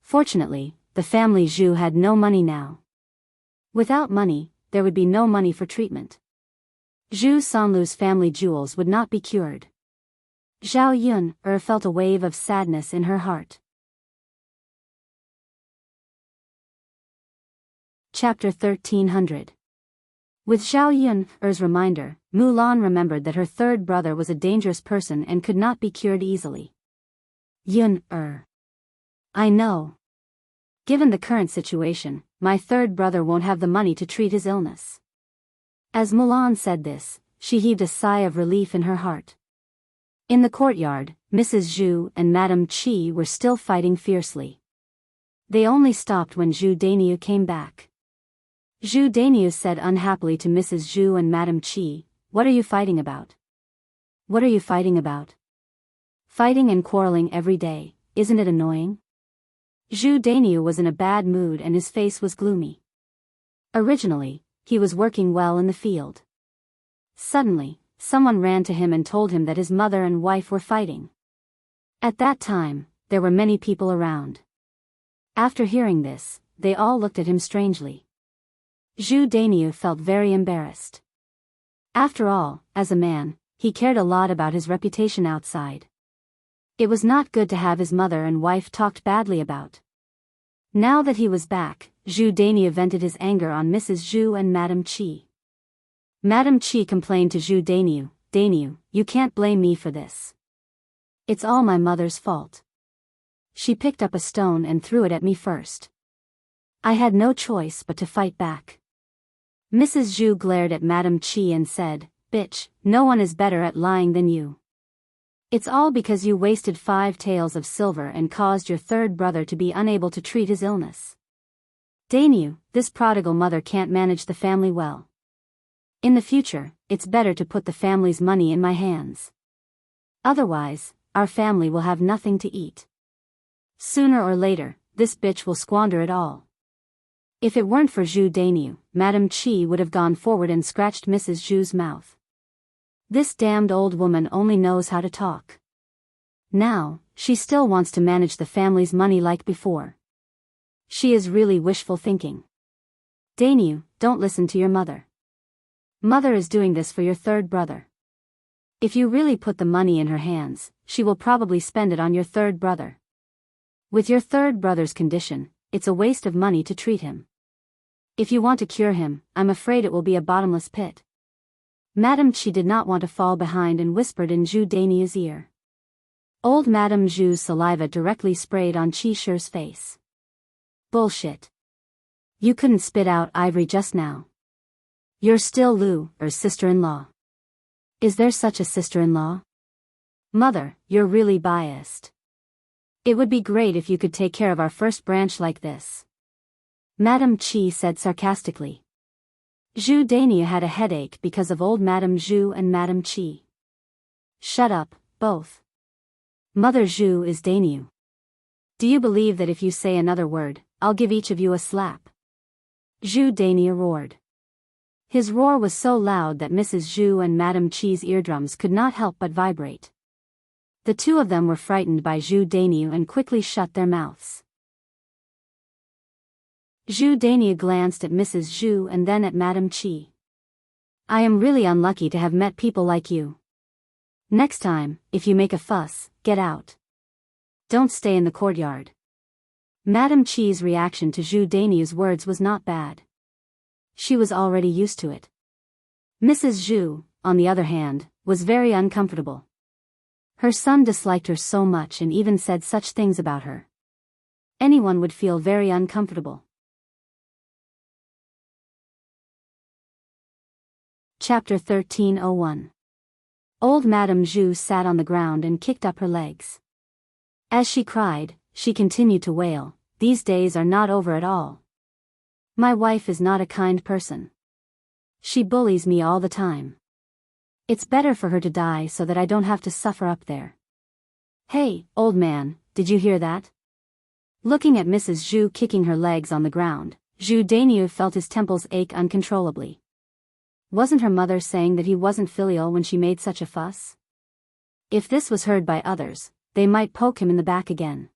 Fortunately, the family Zhu had no money now. Without money, there would be no money for treatment. Zhu Sanlu's family jewels would not be cured. Zhao Yun felt a wave of sadness in her heart. Chapter 1300. With Zhao Yun's reminder, Mulan remembered that her third brother was a dangerous person and could not be cured easily. I know. Given the current situation, my third brother won't have the money to treat his illness. As Mulan said this, she heaved a sigh of relief in her heart. In the courtyard, Mrs. Zhu and Madame Qi were still fighting fiercely. They only stopped when Zhu Dainiu came back. Zhu Dainiu said unhappily to Mrs. Zhu and Madame Qi, what are you fighting about? What are you fighting about? Fighting and quarreling every day, isn't it annoying? Zhu Dainiu was in a bad mood and his face was gloomy. Originally, he was working well in the field. Suddenly, someone ran to him and told him that his mother and wife were fighting. At that time, there were many people around. After hearing this, they all looked at him strangely. Zhu Dainiu felt very embarrassed. After all, as a man, he cared a lot about his reputation outside. It was not good to have his mother and wife talked badly about. Now that he was back, Zhu Dainiu vented his anger on Mrs. Zhu and Madame Qi. Madame Qi complained to Zhu Dainiu, Dainiu, you can't blame me for this. It's all my mother's fault. She picked up a stone and threw it at me first. I had no choice but to fight back. Mrs. Zhu glared at Madame Qi and said, bitch, no one is better at lying than you. It's all because you wasted 5 taels of silver and caused your third brother to be unable to treat his illness. Dainiu, this prodigal mother can't manage the family well. In the future, it's better to put the family's money in my hands. Otherwise, our family will have nothing to eat. Sooner or later, this bitch will squander it all. If it weren't for Zhu Dainiu, Madame Qi would have gone forward and scratched Mrs. Zhu's mouth. This damned old woman only knows how to talk. Now, she still wants to manage the family's money like before. She is really wishful thinking. Dainyu, don't listen to your mother. Mother is doing this for your third brother. If you really put the money in her hands, she will probably spend it on your third brother. With your third brother's condition, it's a waste of money to treat him. If you want to cure him, I'm afraid it will be a bottomless pit. Madame Chi did not want to fall behind and whispered in Zhu Dainyu's ear. Old Madame Zhu's saliva directly sprayed on Qi Shi's face. Bullshit. You couldn't spit out ivory just now. You're still Lu's sister-in-law. Is there such a sister-in-law? Mother, you're really biased. It would be great if you could take care of our first branch like this. Madame Chi said sarcastically. Zhu Dainyu had a headache because of old Madame Zhu and Madame Chi. Shut up, both. Mother Zhu is Dainyu. Do you believe that if you say another word, I'll give each of you a slap? Zhu Dainyu roared. His roar was so loud that Mrs. Zhu and Madame Chi's eardrums could not help but vibrate. The two of them were frightened by Zhu Dainyu and quickly shut their mouths. Zhu Dainyu glanced at Mrs. Zhu and then at Madame Chi. I am really unlucky to have met people like you. Next time, if you make a fuss, get out. Don't stay in the courtyard. Madame Chi's reaction to Zhu Dainyu's words was not bad. She was already used to it. Mrs. Zhu, on the other hand, was very uncomfortable. Her son disliked her so much and even said such things about her. Anyone would feel very uncomfortable. Chapter 1301. Old Madame Zhu sat on the ground and kicked up her legs. As she cried, she continued to wail, "These days are not over at all. My wife is not a kind person. She bullies me all the time. It's better for her to die so that I don't have to suffer up there." Hey, old man, did you hear that? Looking at Mrs. Zhu kicking her legs on the ground, Zhu Dainyu felt his temples ache uncontrollably. Wasn't her mother saying that he wasn't filial when she made such a fuss? If this was heard by others, they might poke him in the back again.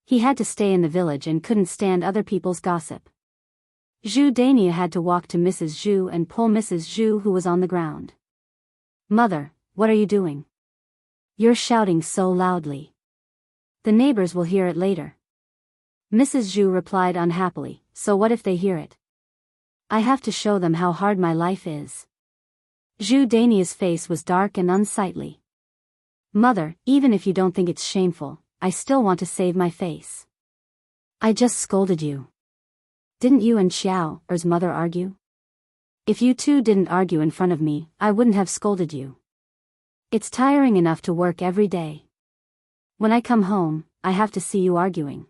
He had to stay in the village and couldn't stand other people's gossip. Zhu Dainyu had to walk to Mrs. Zhu and pull Mrs. Zhu, who was on the ground. Mother, what are you doing? You're shouting so loudly. The neighbors will hear it later. Mrs. Zhu replied unhappily, so what if they hear it? I have to show them how hard my life is. Zhu Dainyu's face was dark and unsightly. Mother, even if you don't think it's shameful, I still want to save my face. I just scolded you. Didn't you and Xiao's mother argue? If you two didn't argue in front of me, I wouldn't have scolded you. It's tiring enough to work every day. When I come home, I have to see you arguing.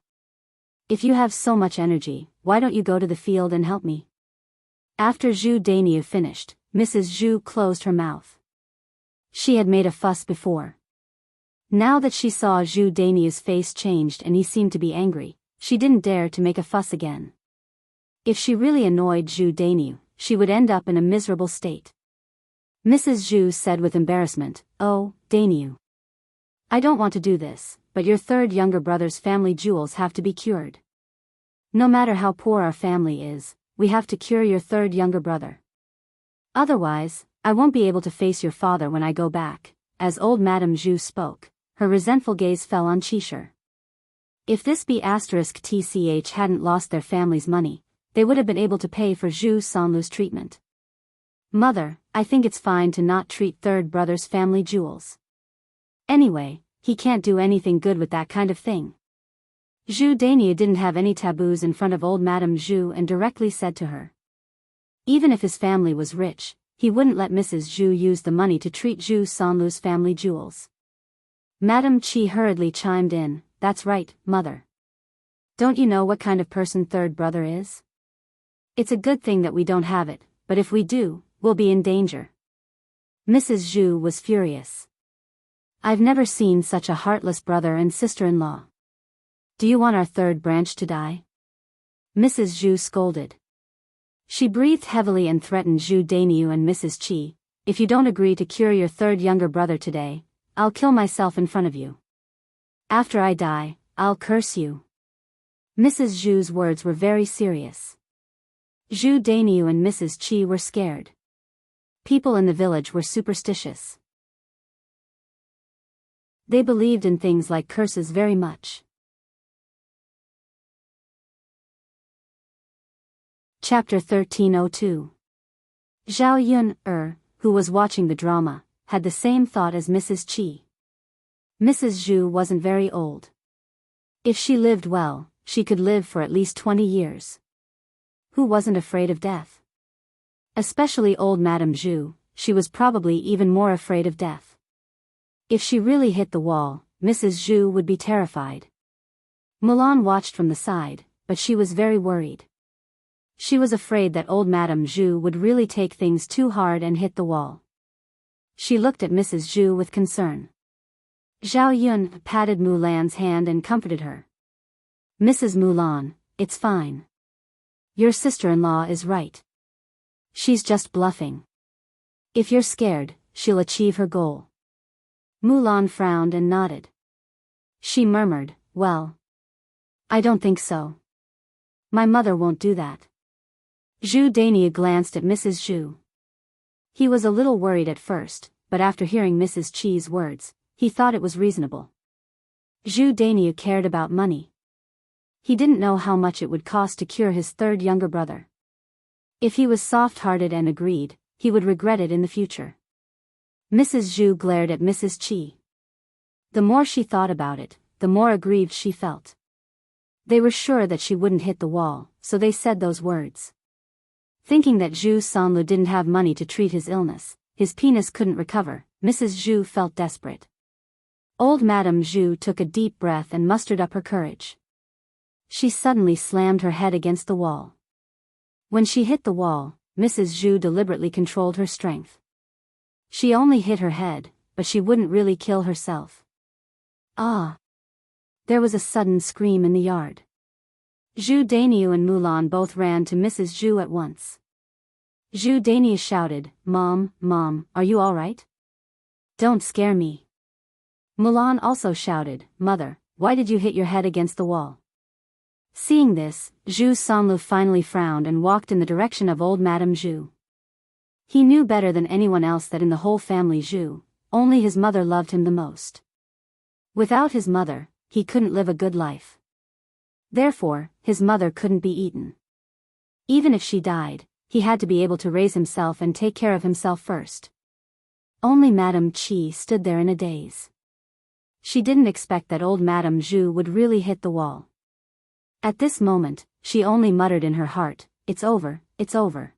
If you have so much energy, why don't you go to the field and help me? After Zhu Dainyu finished, Mrs. Zhu closed her mouth. She had made a fuss before. Now that she saw Zhu Dainyu's face changed and he seemed to be angry, she didn't dare to make a fuss again. If she really annoyed Zhu Dainyu, she would end up in a miserable state. Mrs. Zhu said with embarrassment, "Oh, Dainyu. I don't want to do this, but your third younger brother's family jewels have to be cured. No matter how poor our family is, we have to cure your third younger brother. Otherwise, I won't be able to face your father when I go back." As old Madame Zhu spoke, her resentful gaze fell on Qi Shi. If this B***TCH hadn't lost their family's money, they would have been able to pay for Zhu Sanlu's treatment. Mother, I think it's fine to not treat third brother's family jewels. Anyway, he can't do anything good with that kind of thing. Zhu Dainyu didn't have any taboos in front of old Madame Zhu and directly said to her. Even if his family was rich, he wouldn't let Mrs. Zhu use the money to treat Zhu Sanlu's family jewels. Madame Chi hurriedly chimed in, "That's right, mother. Don't you know what kind of person third brother is? It's a good thing that we don't have it, but if we do, we'll be in danger." Mrs. Zhu was furious. "I've never seen such a heartless brother and sister-in-law. Do you want our third branch to die?" Mrs. Zhu scolded. She breathed heavily and threatened Zhu Dainyu and Mrs. Chi, "If you don't agree to cure your third younger brother today, I'll kill myself in front of you." After I die, I'll curse you. Mrs. Zhu's words were very serious. Zhu Dainiu and Mrs. Qi were scared. People in the village were superstitious. They believed in things like curses very much. Chapter 1302. Zhao Yun, who was watching the drama, had the same thought as Mrs. Qi. Mrs. Zhu wasn't very old. If she lived well, she could live for at least 20 years. Who wasn't afraid of death? Especially old Madame Zhu, she was probably even more afraid of death. If she really hit the wall, Mrs. Zhu would be terrified. Mulan watched from the side, but she was very worried. She was afraid that old Madame Zhu would really take things too hard and hit the wall. She looked at Mrs. Zhu with concern. Zhao Yun patted Mulan's hand and comforted her. Mrs. Mulan, it's fine. Your sister-in-law is right. She's just bluffing. If you're scared, she'll achieve her goal. Mulan frowned and nodded. She murmured, well, I don't think so. My mother won't do that. Zhu Dainiu glanced at Mrs. Zhu. He was a little worried at first, but after hearing Mrs. Qi's words, he thought it was reasonable. Zhu Dainiu cared about money. He didn't know how much it would cost to cure his third younger brother. If he was soft-hearted and agreed, he would regret it in the future. Mrs. Zhu glared at Mrs. Qi. The more she thought about it, the more aggrieved she felt. They were sure that she wouldn't hit the wall, so they said those words. Thinking that Zhu Sanlu didn't have money to treat his illness, his penis couldn't recover, Mrs. Zhu felt desperate. Old Madame Zhu took a deep breath and mustered up her courage. She suddenly slammed her head against the wall. When she hit the wall, Mrs. Zhu deliberately controlled her strength. She only hit her head, but she wouldn't really kill herself. Ah! There was a sudden scream in the yard. Zhu Dainiu and Mulan both ran to Mrs. Zhu at once. Zhu Dainiu shouted, Mom, are you all right? Don't scare me. Mulan also shouted, Mother, why did you hit your head against the wall? Seeing this, Zhu Sanlu finally frowned and walked in the direction of old Madame Zhu. He knew better than anyone else that in the whole family Zhu, only his mother loved him the most. Without his mother, he couldn't live a good life. Therefore, his mother couldn't be eaten. Even if she died, he had to be able to raise himself and take care of himself first. Only Madame Qi stood there in a daze. She didn't expect that old Madame Zhu would really hit the wall. At this moment, she only muttered in her heart, it's over, it's over.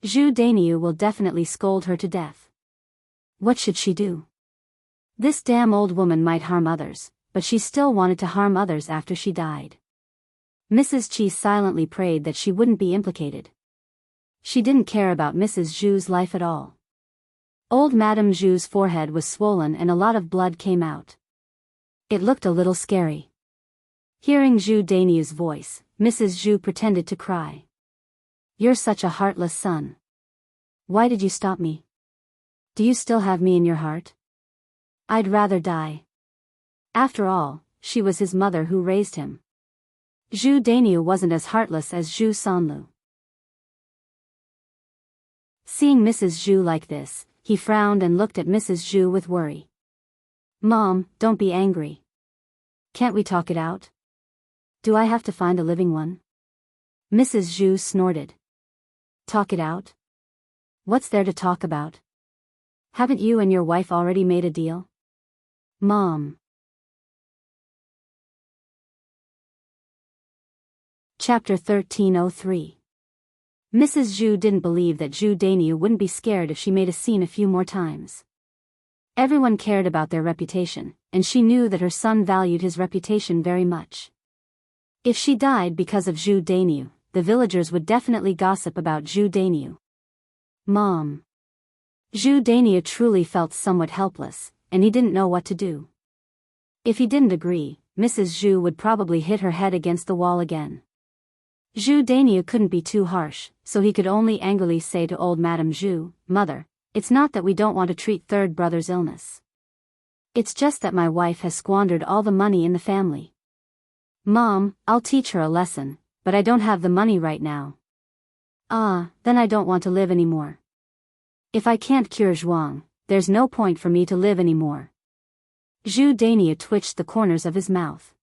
Zhu Dainiu will definitely scold her to death. What should she do? This damn old woman might harm others, but she still wanted to harm others after she died. Mrs. Qi silently prayed that she wouldn't be implicated. She didn't care about Mrs. Zhu's life at all. Old Madame Zhu's forehead was swollen and a lot of blood came out. It looked a little scary. Hearing Zhu Dainiu's voice, Mrs. Zhu pretended to cry. You're such a heartless son. Why did you stop me? Do you still have me in your heart? I'd rather die. After all, she was his mother who raised him. Zhu Dainiu wasn't as heartless as Zhu Sanlu. Seeing Mrs. Zhu like this, he frowned and looked at Mrs. Zhu with worry. Mom, don't be angry. Can't we talk it out? Do I have to find a living one? Mrs. Zhu snorted. Talk it out? What's there to talk about? Haven't you and your wife already made a deal? Mom. Chapter 1303. Mrs. Zhu didn't believe that Zhu Dainiu wouldn't be scared if she made a scene a few more times. Everyone cared about their reputation, and she knew that her son valued his reputation very much. If she died because of Zhu Dainiu, the villagers would definitely gossip about Zhu Dainiu. Mom. Zhu Dainiu truly felt somewhat helpless, and he didn't know what to do. If he didn't agree, Mrs. Zhu would probably hit her head against the wall again. Zhu Dainiu couldn't be too harsh, so he could only angrily say to old Madame Zhu, Mother, it's not that we don't want to treat third brother's illness. It's just that my wife has squandered all the money in the family. Mom, I'll teach her a lesson, but I don't have the money right now. Then I don't want to live anymore. If I can't cure Zhuang, there's no point for me to live anymore. Zhu Daniel twitched the corners of his mouth.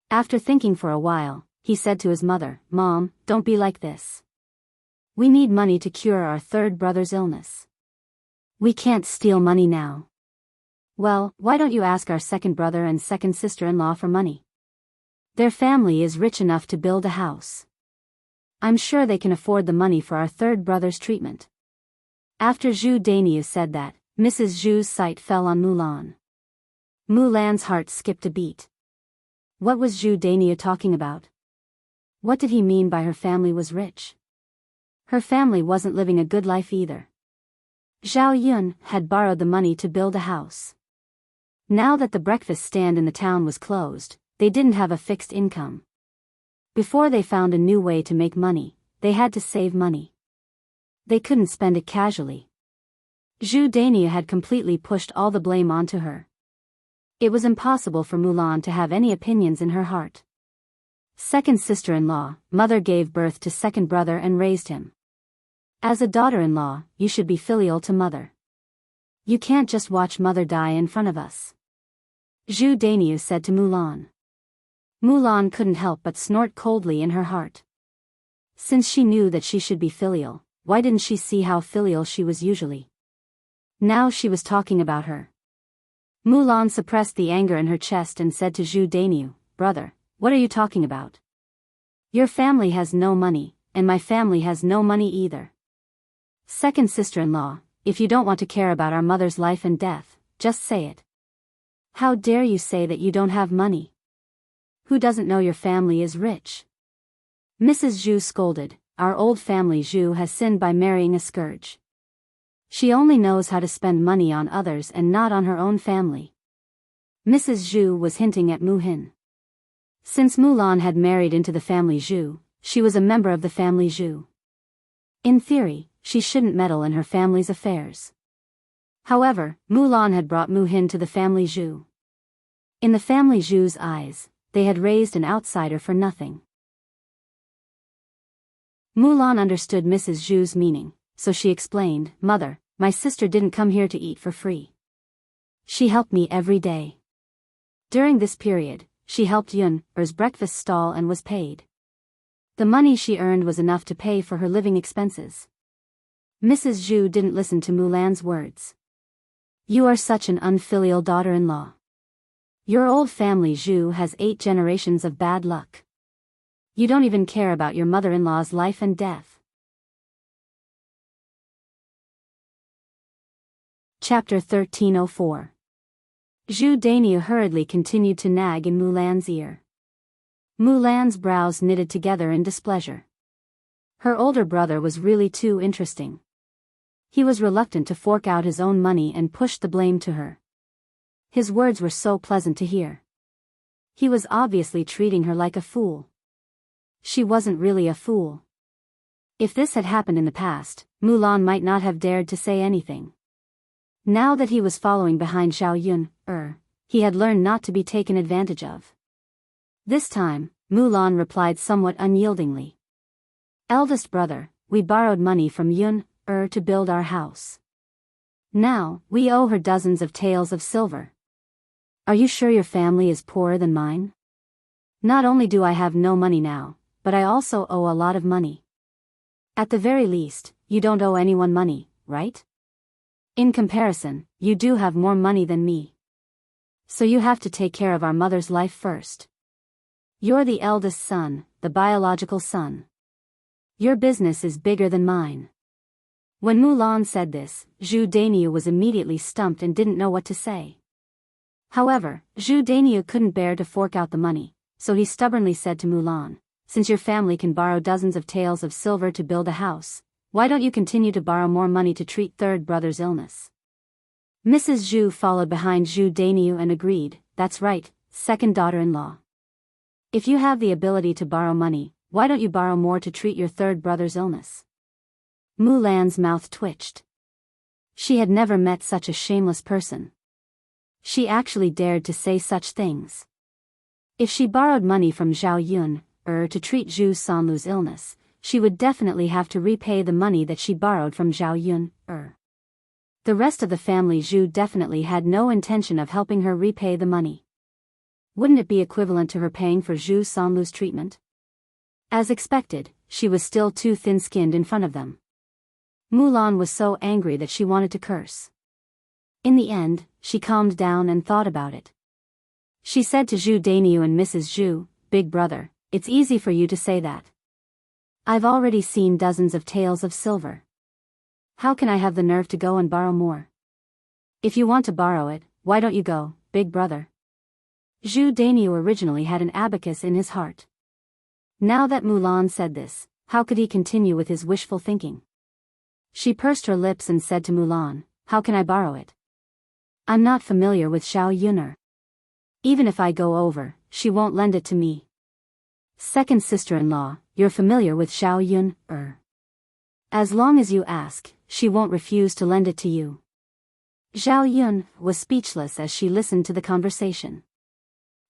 After thinking for a while, he said to his mother, Mom, don't be like this. We need money to cure our third brother's illness. We can't steal money now. Well, why don't you ask our second brother and second sister-in-law for money? Their family is rich enough to build a house. I'm sure they can afford the money for our third brother's treatment. After Zhu Daniel said that, Mrs. Zhu's sight fell on Mulan. Mulan's heart skipped a beat. What was Zhu Daniel talking about? What did he mean by her family was rich? Her family wasn't living a good life either. Zhao Yun had borrowed the money to build a house. Now that the breakfast stand in the town was closed, they didn't have a fixed income. Before they found a new way to make money, they had to save money. They couldn't spend it casually. Zhu Daniel had completely pushed all the blame onto her. It was impossible for Mulan to have any opinions in her heart. Second sister-in-law, mother gave birth to second brother and raised him. As a daughter-in-law, you should be filial to mother. You can't just watch mother die in front of us. Zhu Daniel said to Mulan. Mulan couldn't help but snort coldly in her heart. Since she knew that she should be filial, why didn't she see how filial she was usually? Now she was talking about her. Mulan suppressed the anger in her chest and said to Zhu Daniel, Brother, what are you talking about? Your family has no money, and my family has no money either. Second sister-in-law, if you don't want to care about our mother's life and death, just say it. How dare you say that you don't have money? Who doesn't know your family is rich? Mrs. Zhu scolded, Our old family Zhu has sinned by marrying a scourge. She only knows how to spend money on others and not on her own family. Mrs. Zhu was hinting at Mu Hin. Since Mulan had married into the family Zhu, she was a member of the family Zhu. In theory, she shouldn't meddle in her family's affairs. However, Mulan had brought Mu Hin to the family Zhu. In the family Zhu's eyes, they had raised an outsider for nothing. Mulan understood Mrs. Zhu's meaning, so she explained, Mother, my sister didn't come here to eat for free. She helped me every day. During this period, she helped Yun's breakfast stall and was paid. The money she earned was enough to pay for her living expenses. Mrs. Zhu didn't listen to Mulan's words. You are such an unfilial daughter-in-law. Your old family Zhu has 8 generations of bad luck. You don't even care about your mother-in-law's life and death. Chapter 1304. Zhu Daniel hurriedly continued to nag in Mulan's ear. Mulan's brows knitted together in displeasure. Her older brother was really too interesting. He was reluctant to fork out his own money and pushed the blame to her. His words were so pleasant to hear. He was obviously treating her like a fool. She wasn't really a fool. If this had happened in the past, Mulan might not have dared to say anything. Now that he was following behind Zhao Yun, he had learned not to be taken advantage of. This time, Mulan replied somewhat unyieldingly. Eldest brother, we borrowed money from Yun, to build our house. Now, we owe her dozens of taels of silver. Are you sure your family is poorer than mine? Not only do I have no money now, but I also owe a lot of money. At the very least, you don't owe anyone money, right? In comparison, you do have more money than me. So you have to take care of our mother's life first. You're the eldest son, the biological son. Your business is bigger than mine. When Mulan said this, Zhu Daniel was immediately stumped and didn't know what to say. However, Zhu Daniel couldn't bear to fork out the money, so he stubbornly said to Mulan, Since your family can borrow dozens of taels of silver to build a house, why don't you continue to borrow more money to treat third brother's illness? Mrs. Zhu followed behind Zhu Daniel and agreed, That's right, second daughter-in-law. If you have the ability to borrow money, why don't you borrow more to treat your third brother's illness? Mulan's mouth twitched. She had never met such a shameless person. She actually dared to say such things. If she borrowed money from Zhao Yun, to treat Zhu Sanlu's illness, she would definitely have to repay the money that she borrowed from Zhao Yun, The rest of the family Zhu definitely had no intention of helping her repay the money. Wouldn't it be equivalent to her paying for Zhu Sanlu's treatment? As expected, she was still too thin-skinned in front of them. Mulan was so angry that she wanted to curse. In the end, she calmed down and thought about it. She said to Zhu Dainiu and Mrs. Zhu, "Big brother, it's easy for you to say that. I've already seen dozens of taels of silver. How can I have the nerve to go and borrow more? If you want to borrow it, why don't you go, big brother?" Zhu Dainiu originally had an abacus in his heart. Now that Mulan said this, how could he continue with his wishful thinking? She pursed her lips and said to Mulan, "How can I borrow it? I'm not familiar with Zhao Yun. Even if I go over, she won't lend it to me." "Second sister-in-law, you're familiar with Zhao Yun. As long as you ask, she won't refuse to lend it to you." Zhao Yun was speechless as she listened to the conversation.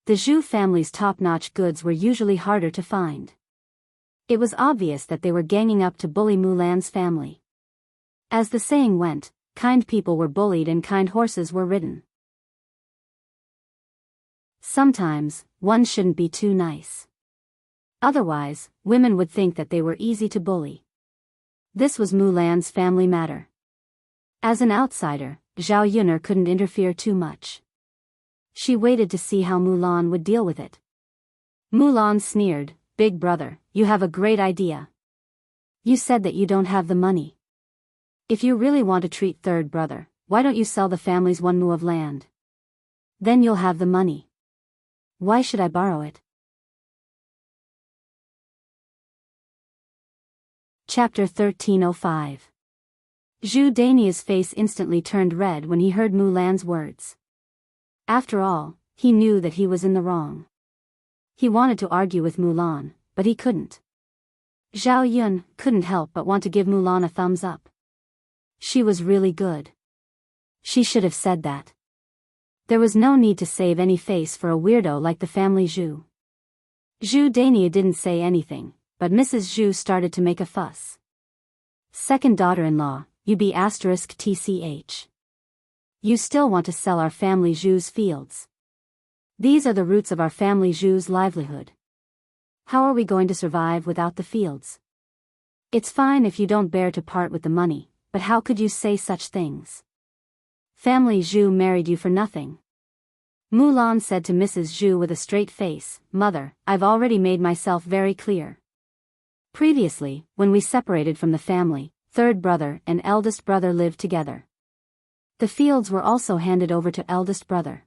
The Zhu family's top-notch goods were usually harder to find. It was obvious that they were ganging up to bully Mulan's family. As the saying went, kind people were bullied and kind horses were ridden. Sometimes, one shouldn't be too nice. Otherwise, women would think that they were easy to bully. This was Mulan's family matter. As an outsider, Zhao Yun'er couldn't interfere too much. She waited to see how Mulan would deal with it. Mulan sneered, "Big brother, you have a great idea. You said that you don't have the money. If you really want to treat third brother, why don't you sell the family's 1 mu of land? Then you'll have the money. Why should I borrow it?" Chapter 1305. Zhu Dainiu's face instantly turned red when he heard Mulan's words. After all, he knew that he was in the wrong. He wanted to argue with Mulan, but he couldn't. Zhao Yun couldn't help but want to give Mulan a thumbs up. She was really good. She should have said that. There was no need to save any face for a weirdo like the family Zhu. Zhu Dainiu didn't say anything, but Mrs. Zhu started to make a fuss. "Second daughter-in-law, you be *tch. You still want to sell our family Zhu's fields. These are the roots of our family Zhu's livelihood. How are we going to survive without the fields? It's fine if you don't bear to part with the money, but how could you say such things? Family Zhu married you for nothing." Mulan said to Mrs. Zhu with a straight face, "Mother, I've already made myself very clear. Previously, when we separated from the family, third brother and eldest brother lived together. The fields were also handed over to eldest brother.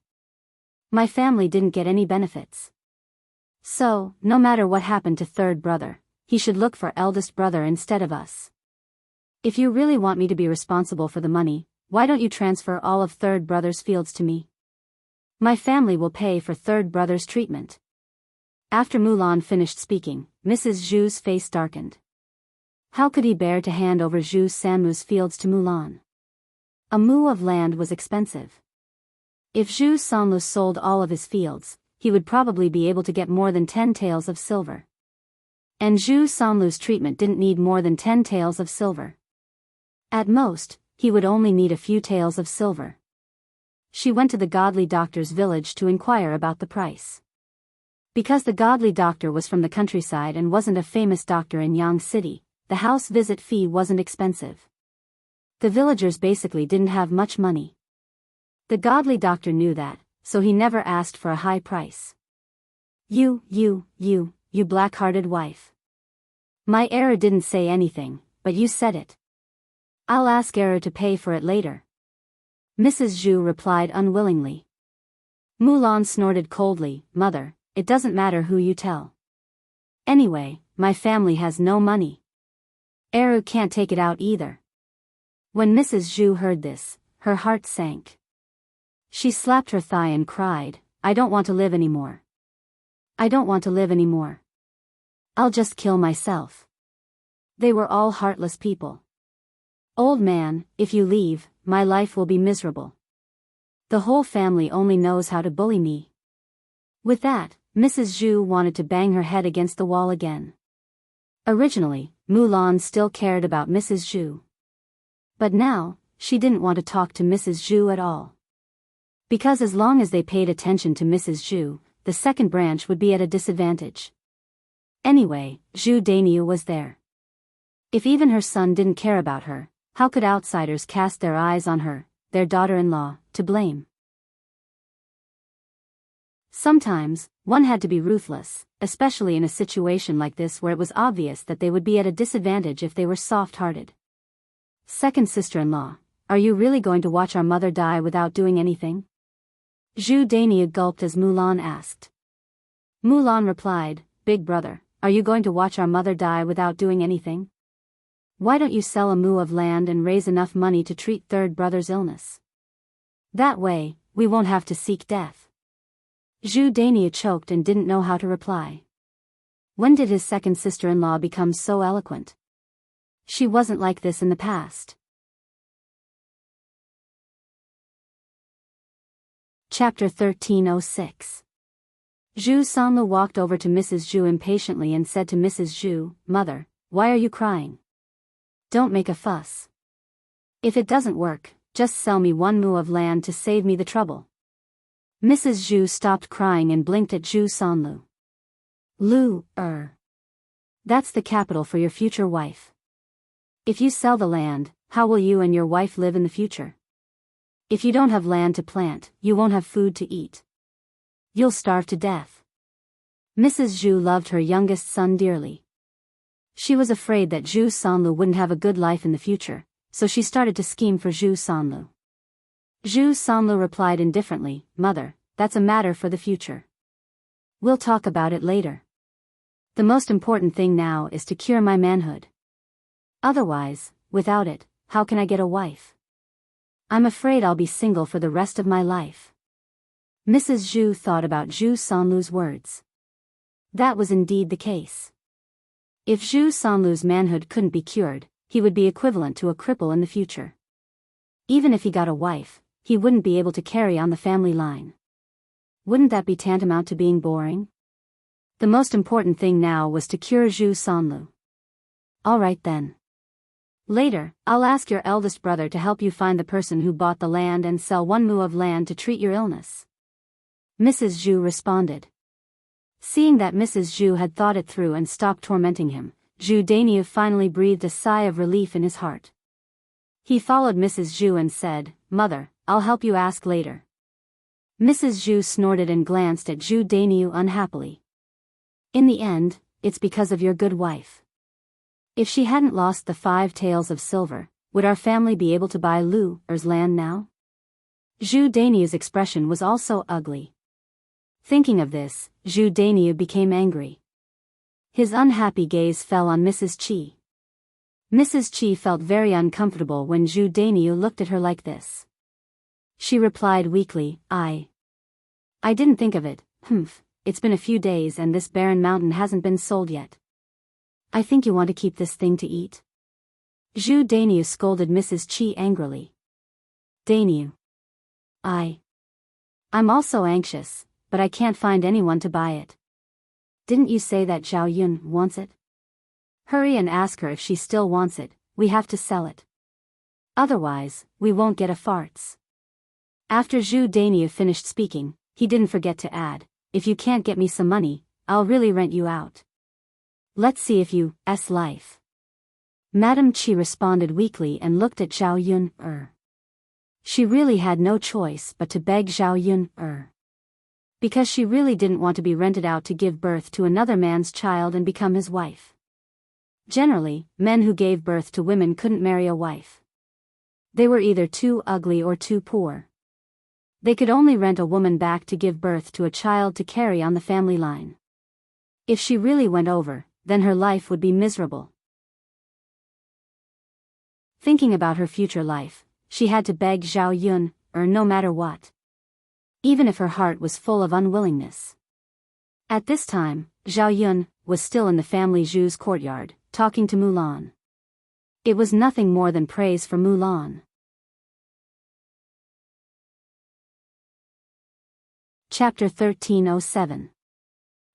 My family didn't get any benefits. So, no matter what happened to third brother, he should look for eldest brother instead of us. If you really want me to be responsible for the money, why don't you transfer all of third brother's fields to me? My family will pay for third brother's treatment." After Mulan finished speaking, Mrs. Zhu's face darkened. How could he bear to hand over Zhu Sanmu's fields to Mulan? A mu of land was expensive. If Zhu Sanlu sold all of his fields, he would probably be able to get more than 10 taels of silver. And Zhu Sanlu's treatment didn't need more than 10 taels of silver. At most, he would only need a few taels of silver. She went to the godly doctor's village to inquire about the price. Because the godly doctor was from the countryside and wasn't a famous doctor in Yang City, the house visit fee wasn't expensive. The villagers basically didn't have much money. The godly doctor knew that, so he never asked for a high price. You black-hearted wife. My heir didn't say anything, but you said it. I'll ask heir to pay for it later. Mrs. Zhu replied unwillingly. Mulan snorted coldly, "Mother, it doesn't matter who you tell. Anyway, my family has no money. Heir can't take it out either." When Mrs. Zhu heard this, her heart sank. She slapped her thigh and cried, "I don't want to live anymore. I don't want to live anymore. I'll just kill myself." They were all heartless people. "Old man, if you leave, my life will be miserable. The whole family only knows how to bully me. With that, Mrs. Zhu wanted to bang her head against the wall again. Originally, Mulan still cared about Mrs. Zhu. But now, she didn't want to talk to Mrs. Zhu at all. Because as long as they paid attention to Mrs. Zhu, the second branch would be at a disadvantage. Anyway, Zhu Dainiu was there. If even her son didn't care about her, how could outsiders cast their eyes on her, their daughter-in-law, to blame? Sometimes, one had to be ruthless, especially in a situation like this where it was obvious that they would be at a disadvantage if they were soft-hearted. Second sister-in-law, are you really going to watch our mother die without doing anything? Zhu Dainiu gulped as Mulan asked. Mulan replied, Big brother, are you going to watch our mother die without doing anything? Why don't you sell a mu of land and raise enough money to treat third brother's illness? That way, we won't have to seek death. Zhu Dainiu choked and didn't know how to reply. When did his second sister-in-law become so eloquent? She wasn't like this in the past. Chapter 1306. Zhu Sanlu walked over to Mrs. Zhu impatiently and said to Mrs. Zhu, Mother, why are you crying? Don't make a fuss. If it doesn't work, just sell me 1 mu of land to save me the trouble. Mrs. Zhu stopped crying and blinked at Zhu Sanlu. That's the capital for your future wife. If you sell the land, how will you and your wife live in the future? If you don't have land to plant, you won't have food to eat. You'll starve to death. Mrs. Zhu loved her youngest son dearly. She was afraid that Zhu Sanlu wouldn't have a good life in the future, so she started to scheme for Zhu Sanlu. Zhu Sanlu replied indifferently, Mother, that's a matter for the future. We'll talk about it later. The most important thing now is to cure my manhood. Otherwise, without it, how can I get a wife? I'm afraid I'll be single for the rest of my life. Mrs. Zhu thought about Zhu Sanlu's words. That was indeed the case. If Zhu Sanlu's manhood couldn't be cured, he would be equivalent to a cripple in the future. Even if he got a wife, he wouldn't be able to carry on the family line. Wouldn't that be tantamount to being boring? The most important thing now was to cure Zhu Sanlu. All right then. Later, I'll ask your eldest brother to help you find the person who bought the land and sell 1 mu of land to treat your illness. Mrs. Zhu responded. Seeing that Mrs. Zhu had thought it through and stopped tormenting him, Zhu Dainiu finally breathed a sigh of relief in his heart. He followed Mrs. Zhu and said, Mother, I'll help you ask later. Mrs. Zhu snorted and glanced at Zhu Dainiu unhappily. In the end, it's because of your good wife. If she hadn't lost the 5 taels of silver, would our family be able to buy Lu Er's land now? Zhu Dainiu's expression was also ugly. Thinking of this, Zhu Dainiu became angry. His unhappy gaze fell on Mrs. Qi. Mrs. Qi felt very uncomfortable when Zhu Dainiu looked at her like this. She replied weakly, I didn't think of it, it's been a few days and this barren mountain hasn't been sold yet. I think you want to keep this thing to eat. Zhu Dainiu scolded Mrs. Qi angrily. Dainiu. I'm also anxious, but I can't find anyone to buy it. Didn't you say that Zhao Yun wants it? Hurry and ask her if she still wants it, we have to sell it. Otherwise, we won't get a farts. After Zhu Dainiu finished speaking, he didn't forget to add, if you can't get me some money, I'll really rent you out. Let's see if you's life. Madame Qi responded weakly and looked at Zhao Yun. She really had no choice but to beg Zhao Yun. Because she really didn't want to be rented out to give birth to another man's child and become his wife. Generally, men who gave birth to women couldn't marry a wife. They were either too ugly or too poor. They could only rent a woman back to give birth to a child to carry on the family line. If she really went over, then her life would be miserable. Thinking about her future life, she had to beg Zhao Yun, no matter what. Even if her heart was full of unwillingness. At this time, Zhao Yun was still in the family Zhu's courtyard, talking to Mulan. It was nothing more than praise for Mulan. Chapter 1307.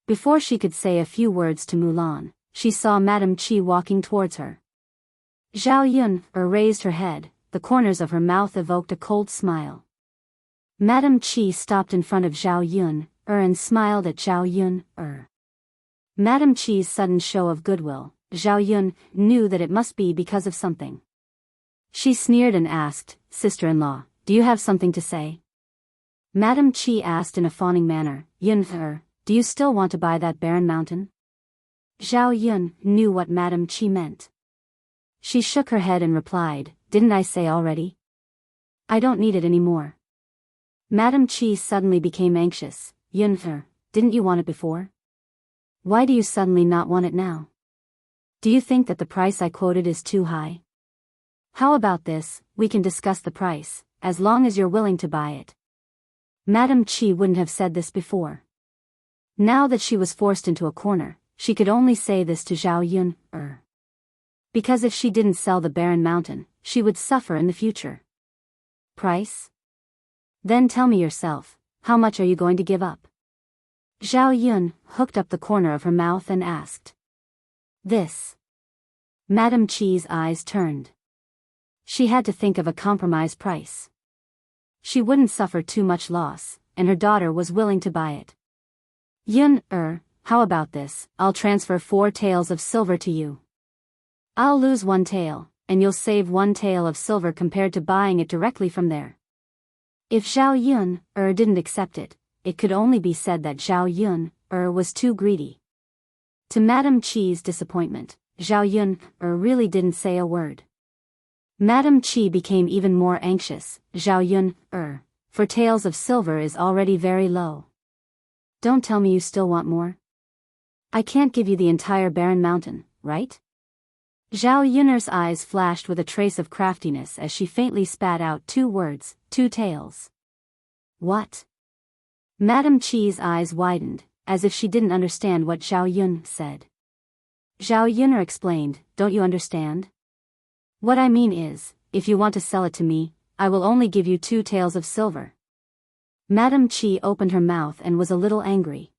Before she could say a few words to Mulan, she saw Madame Qi walking towards her. Zhao Yun raised her head, the corners of her mouth evoked a cold smile. Madame Qi stopped in front of Zhao Yun and smiled at Zhao Yun. Madame Qi's sudden show of goodwill, Zhao Yun knew that it must be because of something. She sneered and asked, "Sister-in-law, do you have something to say?" Madame Qi asked in a fawning manner, "Yun, do you still want to buy that barren mountain?" Zhao Yun knew what Madame Qi meant. She shook her head and replied, "Didn't I say already? I don't need it anymore." Madame Qi suddenly became anxious. "Yun, didn't you want it before? Why do you suddenly not want it now? Do you think that the price I quoted is too high? How about this, we can discuss the price, as long as you're willing to buy it." Madame Qi wouldn't have said this before. Now that she was forced into a corner, she could only say this to Zhao Yun. Because if she didn't sell the barren mountain, she would suffer in the future. Price? Then tell me yourself, how much are you going to give up? Zhao Yun hooked up the corner of her mouth and asked. This. Madame Qi's eyes turned. She had to think of a compromise price. She wouldn't suffer too much loss, and her daughter was willing to buy it. "Yun, how about this? I'll transfer 4 taels of silver to you. I'll lose 1 tael, and you'll save 1 tael of silver compared to buying it directly from there." If Zhao Yun didn't accept it, it could only be said that Zhao Yun was too greedy. To Madame Qi's disappointment, Zhao Yun really didn't say a word. Madame Qi became even more anxious. "Zhao Yun, 4 taels of silver is already very low. Don't tell me you still want more. I can't give you the entire barren mountain, right?" Zhao Yun's eyes flashed with a trace of craftiness as she faintly spat out 2 words, 2 taels. What? Madame Qi's eyes widened, as if she didn't understand what Zhao Yun said. Zhao Yun explained, "Don't you understand? What I mean is, if you want to sell it to me, I will only give you 2 taels of silver." Madame Qi opened her mouth and was a little angry.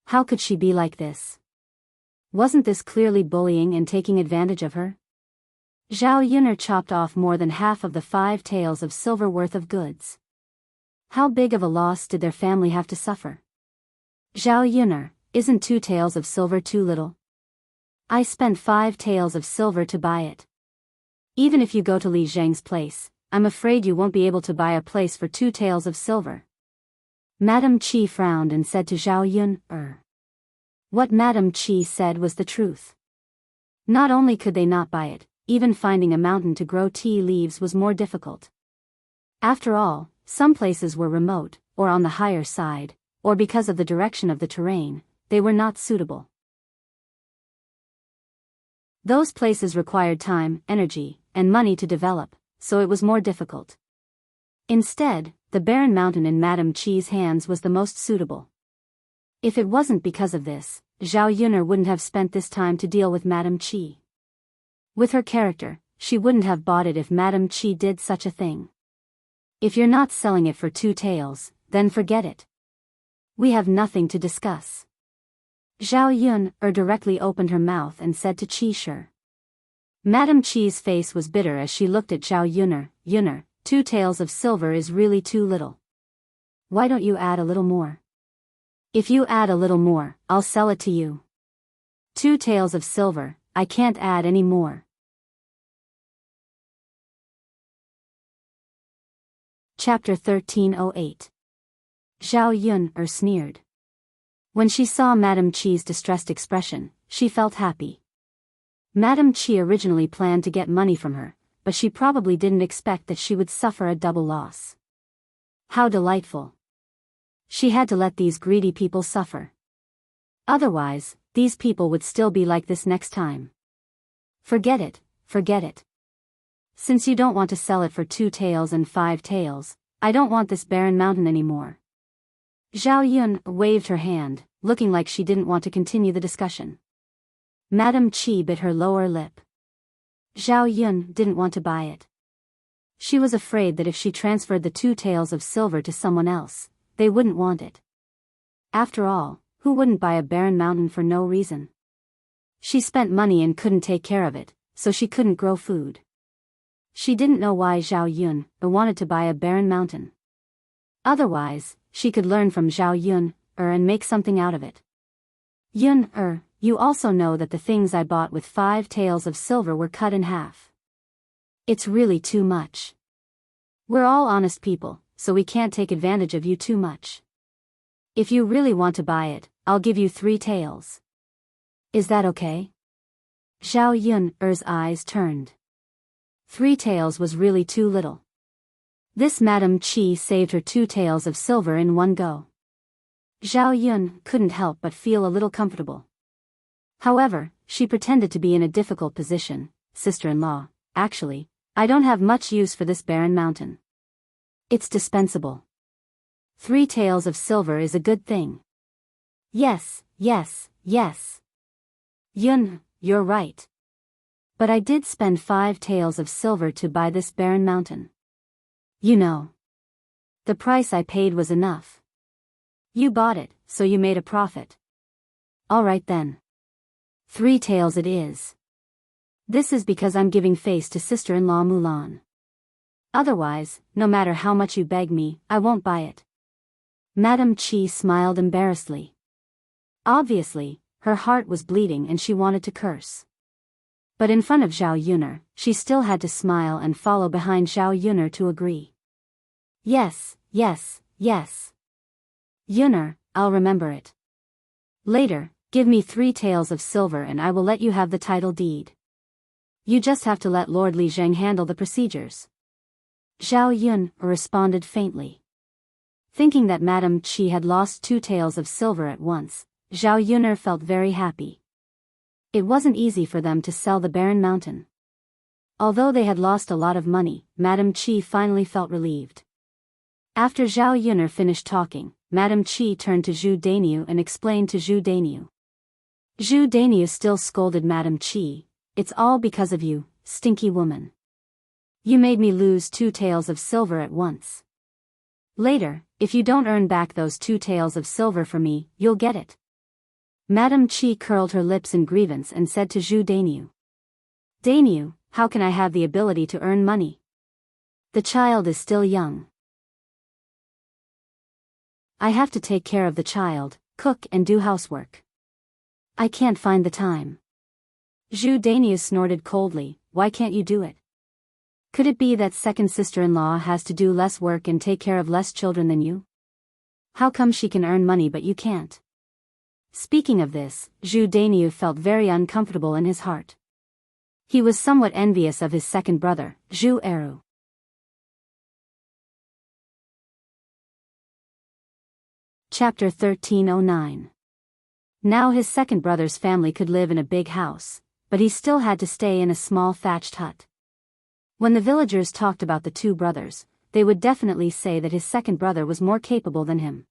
How could she be like this? Wasn't this clearly bullying and taking advantage of her? Zhao Yun chopped off more than half of the 5 taels of silver worth of goods. How big of a loss did their family have to suffer? "Zhao Yun, isn't 2 taels of silver too little? I spent 5 taels of silver to buy it. Even if you go to Li Zheng's place, I'm afraid you won't be able to buy a place for 2 taels of silver." Madame Qi frowned and said to Zhao Yun, What Madame Qi said was the truth. Not only could they not buy it, even finding a mountain to grow tea leaves was more difficult. After all, some places were remote, or on the higher side, or because of the direction of the terrain, they were not suitable. Those places required time, energy, and money to develop, so it was more difficult. Instead, the barren mountain in Madame Qi's hands was the most suitable. If it wasn't because of this, Zhao Yun wouldn't have spent this time to deal with Madame Qi. With her character, she wouldn't have bought it if Madame Qi did such a thing. "If you're not selling it for 2 taels, then forget it. We have nothing to discuss." Zhao Yun directly opened her mouth and said to Qi Shi. Madame Qi's face was bitter as she looked at Zhao Yun. "Yun, 2 taels of silver is really too little. Why don't you add a little more? If you add a little more, I'll sell it to you. 2 taels of silver, I can't add any more." Chapter 1308. Zhao Yun sneered. When she saw Madame Qi's distressed expression, she felt happy. Madame Qi originally planned to get money from her, but she probably didn't expect that she would suffer a double loss. How delightful. She had to let these greedy people suffer. Otherwise, these people would still be like this next time. Forget it, forget it. Since you don't want to sell it for 2 taels and 5 taels, I don't want this barren mountain anymore. Zhao Yun waved her hand, looking like she didn't want to continue the discussion. Madame Qi bit her lower lip. Zhao Yun didn't want to buy it. She was afraid that if she transferred the 2 taels of silver to someone else, they wouldn't want it. After all, who wouldn't buy a barren mountain for no reason? She spent money and couldn't take care of it, so she couldn't grow food. She didn't know why Zhao Yun wanted to buy a barren mountain. Otherwise, she could learn from Zhao Yun and make something out of it. Yun you also know that the things I bought with 5 taels of silver were cut in half. It's really too much. We're all honest people, so we can't take advantage of you too much. If you really want to buy it, I'll give you 3 taels. Is that okay? Zhao Yun's eyes turned. 3 taels was really too little. This Madame Qi saved her 2 taels of silver in one go. Zhao Yun couldn't help but feel a little comfortable. However, she pretended to be in a difficult position. Sister-in-law, actually, I don't have much use for this barren mountain. It's dispensable. 3 taels of silver is a good thing. Yes. Yun, you're right. But I did spend 5 taels of silver to buy this barren mountain. You know. The price I paid was enough. You bought it, so you made a profit. All right then. 3 taels it is. This is because I'm giving face to sister-in-law Mulan. Otherwise, no matter how much you beg me, I won't buy it. Madame Qi smiled embarrassedly. Obviously, her heart was bleeding and she wanted to curse. But in front of Zhao Yun'er, she still had to smile and follow behind Zhao Yun'er to agree. Yes. Yun'er, I'll remember it. Later, give me 3 taels of silver and I will let you have the title deed. You just have to let Lord Li Zheng handle the procedures. Zhao Yun responded faintly. Thinking that Madame Qi had lost 2 taels of silver at once, Zhao Yun'er felt very happy. It wasn't easy for them to sell the barren mountain. Although they had lost a lot of money, Madame Qi finally felt relieved. After Zhao Yun'er finished talking, Madame Qi turned to Zhu Dainyu and explained to Zhu Dainyu. Zhu Dainyu still scolded Madame Qi. It's all because of you, stinky woman. You made me lose 2 taels of silver at once. Later, if you don't earn back those 2 taels of silver for me, you'll get it. Madame Qi curled her lips in grievance and said to Zhu Dainyu. Dainyu, how can I have the ability to earn money? The child is still young. I have to take care of the child, cook and do housework. I can't find the time. Zhu Dainyu snorted coldly. Why can't you do it? Could it be that second sister-in-law has to do less work and take care of less children than you? How come she can earn money but you can't? Speaking of this, Zhu Dainyu felt very uncomfortable in his heart. He was somewhat envious of his second brother, Zhu Eru. Chapter 1309. Now his second brother's family could live in a big house, but he still had to stay in a small thatched hut. When the villagers talked about the 2 brothers, they would definitely say that his second brother was more capable than him.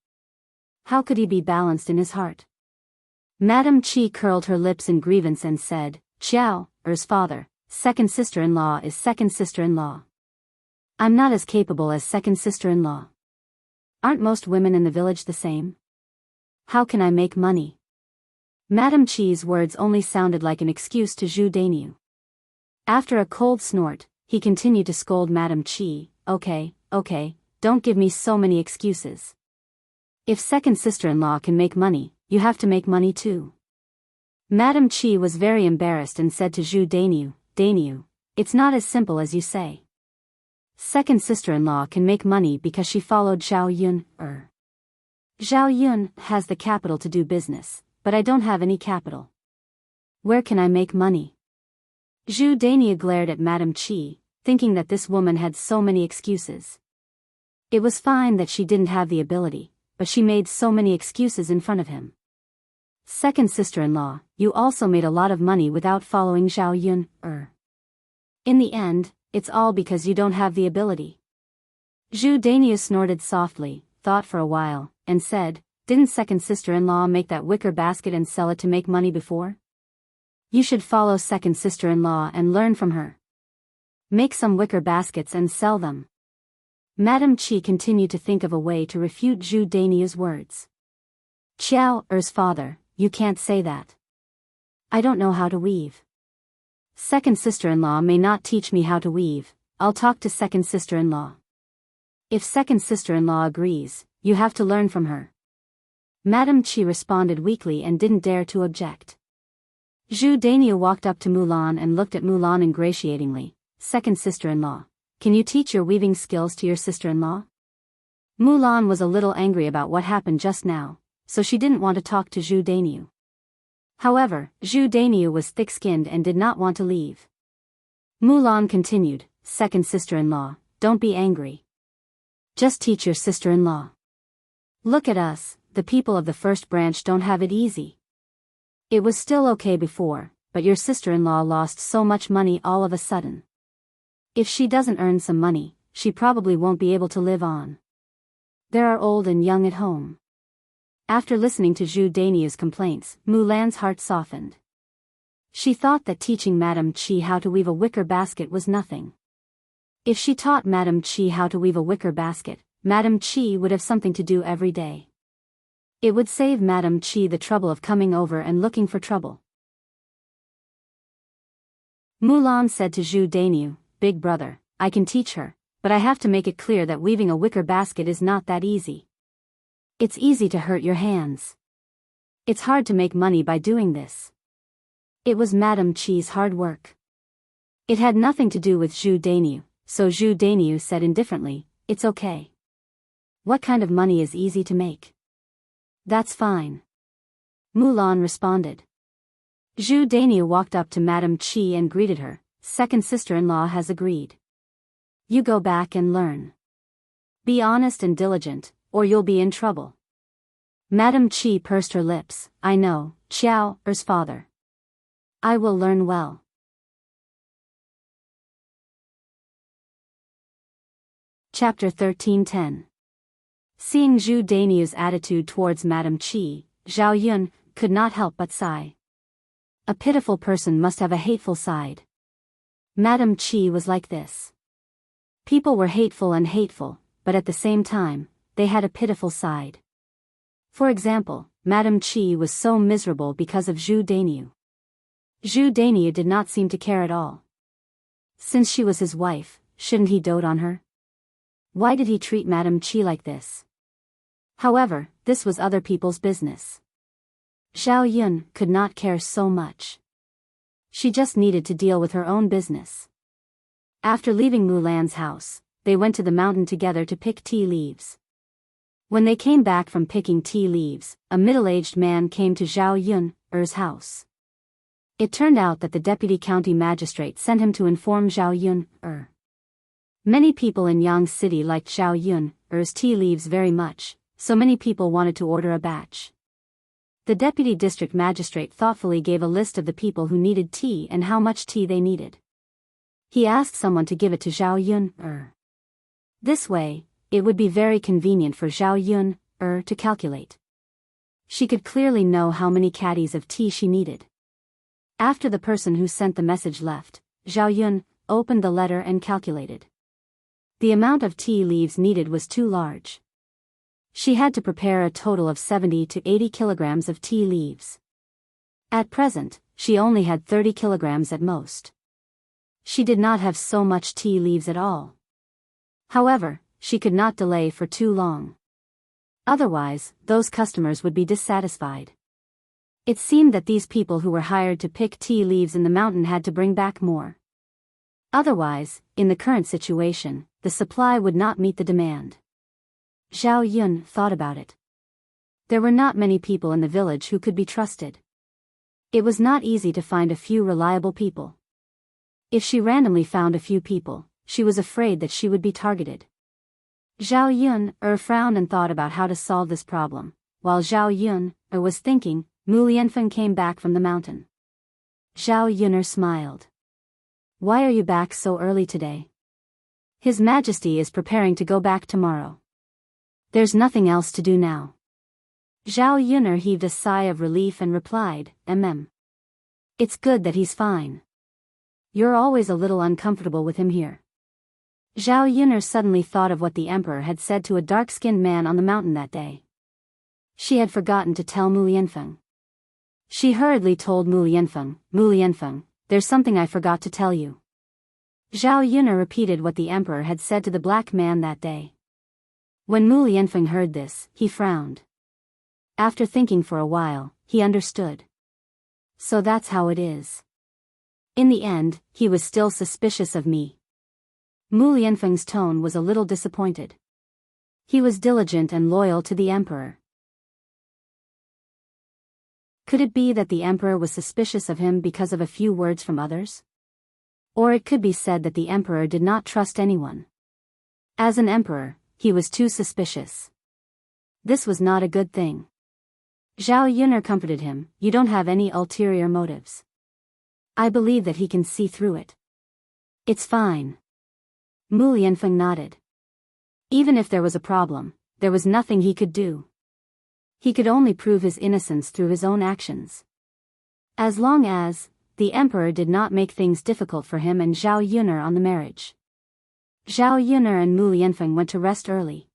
How could he be balanced in his heart? Madame Qi curled her lips in grievance and said, Xiao's father, second sister-in-law is second sister-in-law. I'm not as capable as second sister-in-law. Aren't most women in the village the same? How can I make money? Madame Qi's words only sounded like an excuse to Zhu Dainyu. After a cold snort, he continued to scold Madame Qi. Okay, don't give me so many excuses. If second sister-in-law can make money, you have to make money too. Madame Qi was very embarrassed and said to Zhu Dainyu, it's not as simple as you say. Second sister-in-law can make money because she followed Zhao Yun. Zhao Yun has the capital to do business, but I don't have any capital. Where can I make money? Zhu Dainyu glared at Madame Qi, thinking that this woman had so many excuses. It was fine that she didn't have the ability, but she made so many excuses in front of him. Second sister-in-law, you also made a lot of money without following Zhao Yun. In the end, it's all because you don't have the ability. Zhu Dainyu snorted softly, thought for a while, and said, didn't second sister-in-law make that wicker basket and sell it to make money before? You should follow second sister-in-law and learn from her. Make some wicker baskets and sell them. Madame Qi continued to think of a way to refute Zhu Dainiu's words. Qiao Er's father, you can't say that. I don't know how to weave. Second sister-in-law may not teach me how to weave. I'll talk to second sister-in-law. If second sister-in-law agrees, you have to learn from her. Madame Qi responded weakly and didn't dare to object. Zhu Dainiu walked up to Mulan and looked at Mulan ingratiatingly. Second sister-in-law, can you teach your weaving skills to your sister-in-law? Mulan was a little angry about what happened just now, so she didn't want to talk to Zhu Dainiu. However, Zhu Dainiu was thick-skinned and did not want to leave. Mulan continued, second sister-in-law, don't be angry. Just teach your sister-in-law. Look at us, the people of the first branch don't have it easy. It was still okay before, but your sister-in-law lost so much money all of a sudden. If she doesn't earn some money, she probably won't be able to live on. There are old and young at home. After listening to Zhu Dainiu's complaints, Mulan's heart softened. She thought that teaching Madame Qi how to weave a wicker basket was nothing. If she taught Madame Qi how to weave a wicker basket, Madame Qi would have something to do every day. It would save Madame Qi the trouble of coming over and looking for trouble. Mulan said to Zhu Dainiu, Big brother, I can teach her, but I have to make it clear that weaving a wicker basket is not that easy. It's easy to hurt your hands. It's hard to make money by doing this. It was Madame Qi's hard work. It had nothing to do with Zhu Dainiu, so Zhu Dainiu said indifferently, it's okay. What kind of money is easy to make? That's fine. Mulan responded. Zhu Dainiu walked up to Madame Qi and greeted her. Second sister-in-law has agreed. You go back and learn. Be honest and diligent, or you'll be in trouble. Madame Qi pursed her lips. I know, Qiao Er's father. I will learn well. Chapter 13:10. Seeing Zhu Dainiu's attitude towards Madame Qi, Zhao Yun could not help but sigh. A pitiful person must have a hateful side. Madame Qi was like this. People were hateful, but at the same time, they had a pitiful side. For example, Madame Qi was so miserable because of Zhu Dainiu. Zhu Dainiu did not seem to care at all. Since she was his wife, shouldn't he dote on her? Why did he treat Madame Qi like this? However, this was other people's business. Zhao Yun could not care so much. She just needed to deal with her own business. After leaving Mulan's house, they went to the mountain together to pick tea leaves. When they came back from picking tea leaves, a middle-aged man came to Zhao Yun's house. It turned out that the deputy county magistrate sent him to inform Zhao Yun. Many people in Yang City liked Zhao Yun's tea leaves very much, so many people wanted to order a batch. The deputy district magistrate thoughtfully gave a list of the people who needed tea and how much tea they needed. He asked someone to give it to Zhao Yun. This way, it would be very convenient for Zhao Yun to calculate. She could clearly know how many caddies of tea she needed. After the person who sent the message left, Zhao Yun opened the letter and calculated. The amount of tea leaves needed was too large. She had to prepare a total of 70 to 80 kilograms of tea leaves. At present, she only had 30 kilograms at most. She did not have so much tea leaves at all. However, she could not delay for too long. Otherwise, those customers would be dissatisfied. It seemed that these people who were hired to pick tea leaves in the mountain had to bring back more. Otherwise, in the current situation, the supply would not meet the demand. Zhao Yun thought about it. There were not many people in the village who could be trusted. It was not easy to find a few reliable people. If she randomly found a few people, she was afraid that she would be targeted. Zhao Yun frowned and thought about how to solve this problem. While Zhao Yun was thinking, Mu Lianfeng came back from the mountain. Zhao Yun smiled. Why are you back so early today? His Majesty is preparing to go back tomorrow. There's nothing else to do now. Zhao Yun heaved a sigh of relief and replied, It's good that he's fine. You're always a little uncomfortable with him here. Zhao Yun'er suddenly thought of what the emperor had said to a dark-skinned man on the mountain that day. She had forgotten to tell Mu Lianfeng. She hurriedly told Mu Lianfeng, there's something I forgot to tell you. Zhao Yun'er repeated what the emperor had said to the black man that day. When Mu Lianfeng heard this, he frowned. After thinking for a while, he understood. So that's how it is. In the end, he was still suspicious of me. Mu Lianfeng's tone was a little disappointed. He was diligent and loyal to the emperor. Could it be that the emperor was suspicious of him because of a few words from others? Or it could be said that the emperor did not trust anyone. As an emperor, he was too suspicious. This was not a good thing. Zhao Yun'er comforted him, you don't have any ulterior motives. I believe that he can see through it. It's fine. Mu Lianfeng nodded. Even if there was a problem, there was nothing he could do. He could only prove his innocence through his own actions. As long as the emperor did not make things difficult for him and Zhao Yun'er on the marriage. Zhao Yun'er and Mu Lianfeng went to rest early.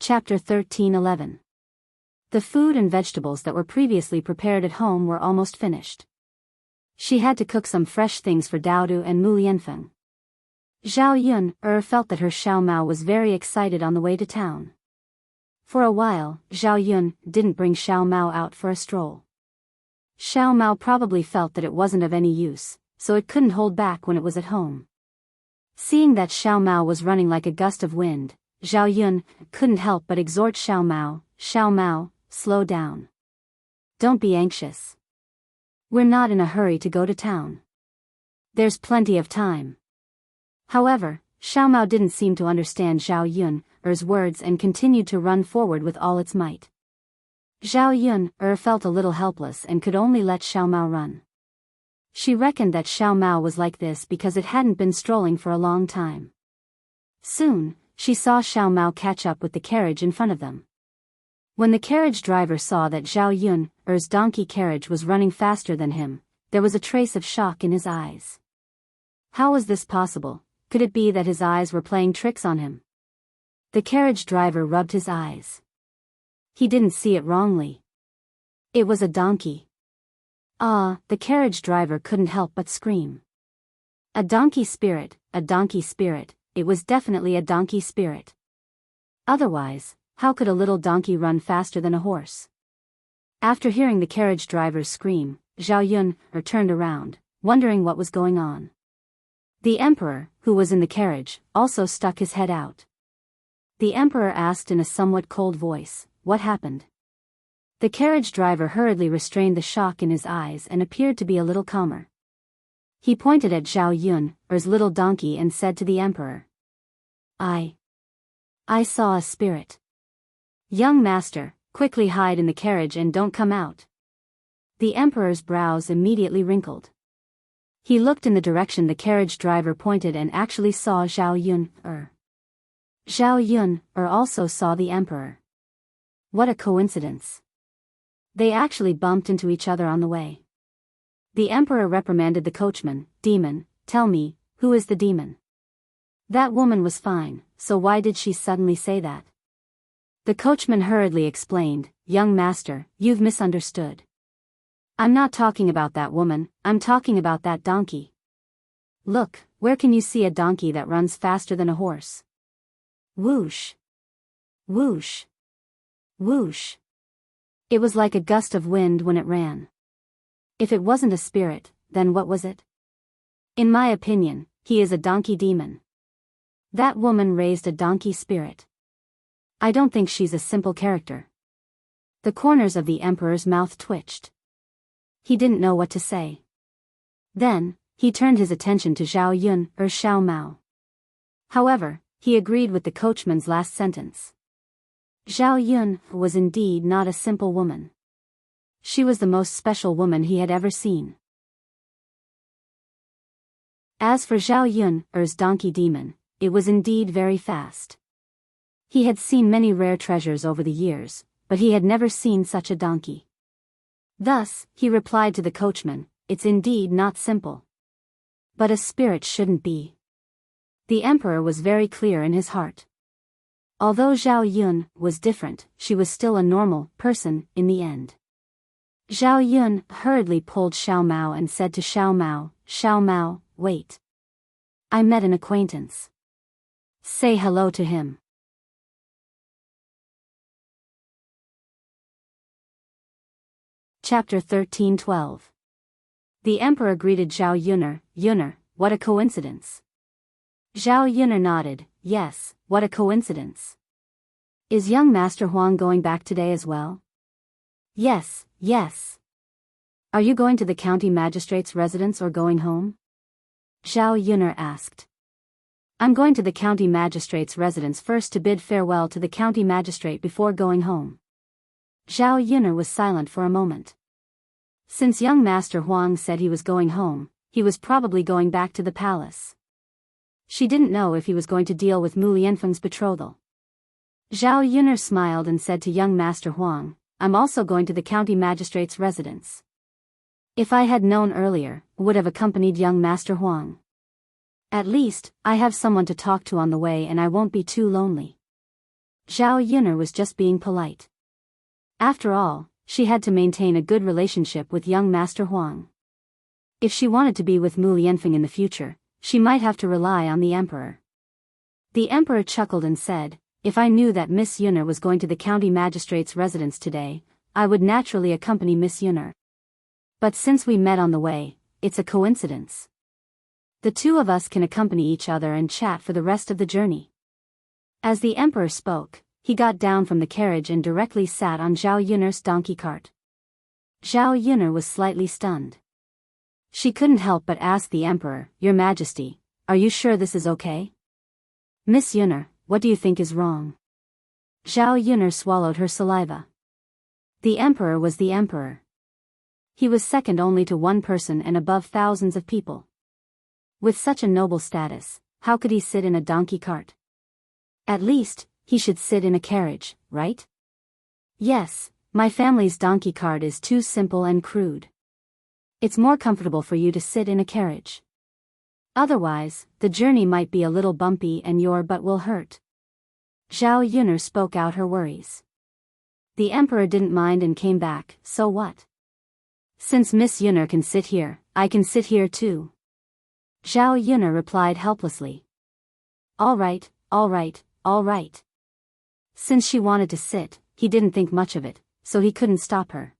Chapter 13:11. The food and vegetables that were previously prepared at home were almost finished. She had to cook some fresh things for Daodu and Mu Lianfeng. Zhao Yun'er felt that her Xiao Mao was very excited on the way to town. For a while, Zhao Yun didn't bring Xiao Mao out for a stroll. Xiao Mao probably felt that it wasn't of any use, so it couldn't hold back when it was at home. Seeing that Xiao Mao was running like a gust of wind, Zhao Yun couldn't help but exhort Xiao Mao, slow down. Don't be anxious. We're not in a hurry to go to town. There's plenty of time. However, Xiao Mao didn't seem to understand Zhao Yun'er's words and continued to run forward with all its might. Zhao Yun'er felt a little helpless and could only let Xiao Mao run. She reckoned that Xiao Mao was like this because it hadn't been strolling for a long time. Soon, she saw Xiao Mao catch up with the carriage in front of them. When the carriage driver saw that Zhao Yun'er's donkey carriage was running faster than him, there was a trace of shock in his eyes. How was this possible? Could it be that his eyes were playing tricks on him? The carriage driver rubbed his eyes. He didn't see it wrongly. It was a donkey. Ah, the carriage driver couldn't help but scream. A donkey spirit, it was definitely a donkey spirit. Otherwise, how could a little donkey run faster than a horse? After hearing the carriage driver's scream, Zhao Yun'er turned around, wondering what was going on. The emperor, who was in the carriage, also stuck his head out. The emperor asked in a somewhat cold voice, what happened? The carriage driver hurriedly restrained the shock in his eyes and appeared to be a little calmer. He pointed at Zhao Yun'er's little donkey and said to the emperor, I saw a spirit. Young master, quickly hide in the carriage and don't come out. The emperor's brows immediately wrinkled. He looked in the direction the carriage driver pointed and actually saw Zhao Yun'er. Zhao Yun'er also saw the emperor. What a coincidence. They actually bumped into each other on the way. The emperor reprimanded the coachman, Demon, tell me, who is the demon? That woman was fine, so why did she suddenly say that? The coachman hurriedly explained, young master, you've misunderstood. I'm not talking about that woman, I'm talking about that donkey. Look, where can you see a donkey that runs faster than a horse? Whoosh. Whoosh. Whoosh. It was like a gust of wind when it ran. If it wasn't a spirit, then what was it? In my opinion, he is a donkey demon. That woman raised a donkey spirit. I don't think she's a simple character. The corners of the emperor's mouth twitched. He didn't know what to say. Then, he turned his attention to Zhao Xiao Mao. However, he agreed with the coachman's last sentence. Zhao Yun was indeed not a simple woman. She was the most special woman he had ever seen. As for Zhao Yun'er's donkey demon, it was indeed very fast. He had seen many rare treasures over the years, but he had never seen such a donkey. Thus, he replied to the coachman, it's indeed not simple. But a spirit shouldn't be. The emperor was very clear in his heart. Although Zhao Yun was different, she was still a normal person in the end. Zhao Yun hurriedly pulled Xiao Mao and said to Xiao Mao, wait. I met an acquaintance. Say hello to him. Chapter 13:12. The emperor greeted Zhao Yunner, what a coincidence. Zhao Yunner nodded, yes, what a coincidence. Is young Master Huang going back today as well? Yes. Are you going to the county magistrate's residence or going home? Zhao Yunner asked. I'm going to the county magistrate's residence first to bid farewell to the county magistrate before going home. Zhao Yunner was silent for a moment. Since young Master Huang said he was going home, he was probably going back to the palace. She didn't know if he was going to deal with Mu Lianfeng's betrothal. Zhao Yunner smiled and said to young Master Huang, I'm also going to the county magistrate's residence. If I had known earlier, would have accompanied young Master Huang. At least, I have someone to talk to on the way and I won't be too lonely. Zhao Yunner was just being polite. After all, she had to maintain a good relationship with young Master Huang. If she wanted to be with Mu Lianfeng in the future, she might have to rely on the emperor. The emperor chuckled and said, if I knew that Miss Yunner was going to the county magistrate's residence today, I would naturally accompany Miss Yunner. But since we met on the way, it's a coincidence. The two of us can accompany each other and chat for the rest of the journey. As the emperor spoke, he got down from the carriage and directly sat on Zhao Yunner's donkey cart. Zhao Yunner was slightly stunned. She couldn't help but ask the emperor, Your Majesty, are you sure this is okay? Miss Yunner, what do you think is wrong? Zhao Yunner swallowed her saliva. The emperor was the emperor. He was second only to one person and above thousands of people. With such a noble status, how could he sit in a donkey cart? At least, he should sit in a carriage, right? Yes, my family's donkey cart is too simple and crude. It's more comfortable for you to sit in a carriage. Otherwise, the journey might be a little bumpy and your butt will hurt. Zhao Yunner spoke out her worries. The emperor didn't mind and came back, so what? Since Miss Yunner can sit here, I can sit here too. Zhao Yunner replied helplessly. All right. Since she wanted to sit, he didn't think much of it, so he couldn't stop her.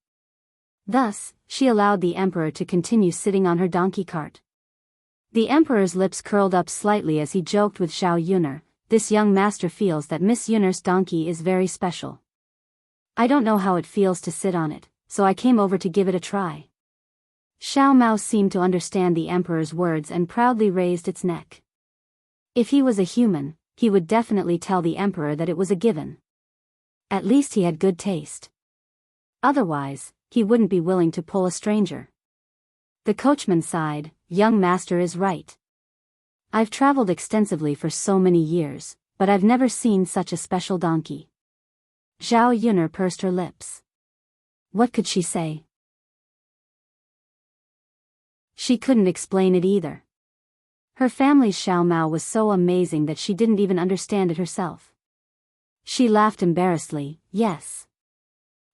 Thus, she allowed the emperor to continue sitting on her donkey cart. The emperor's lips curled up slightly as he joked with Zhao Yunner, this young master feels that Miss Yunner's donkey is very special. I don't know how it feels to sit on it, so I came over to give it a try. Xiao Mao seemed to understand the emperor's words and proudly raised its neck. If he was a human, he would definitely tell the emperor that it was a given. At least he had good taste. Otherwise, he wouldn't be willing to pull a stranger. The coachman sighed, young master is right. I've traveled extensively for so many years, but I've never seen such a special donkey. Zhao Yunner pursed her lips. What could she say? She couldn't explain it either. Her family's Xiao Mao was so amazing that she didn't even understand it herself. She laughed embarrassedly, yes.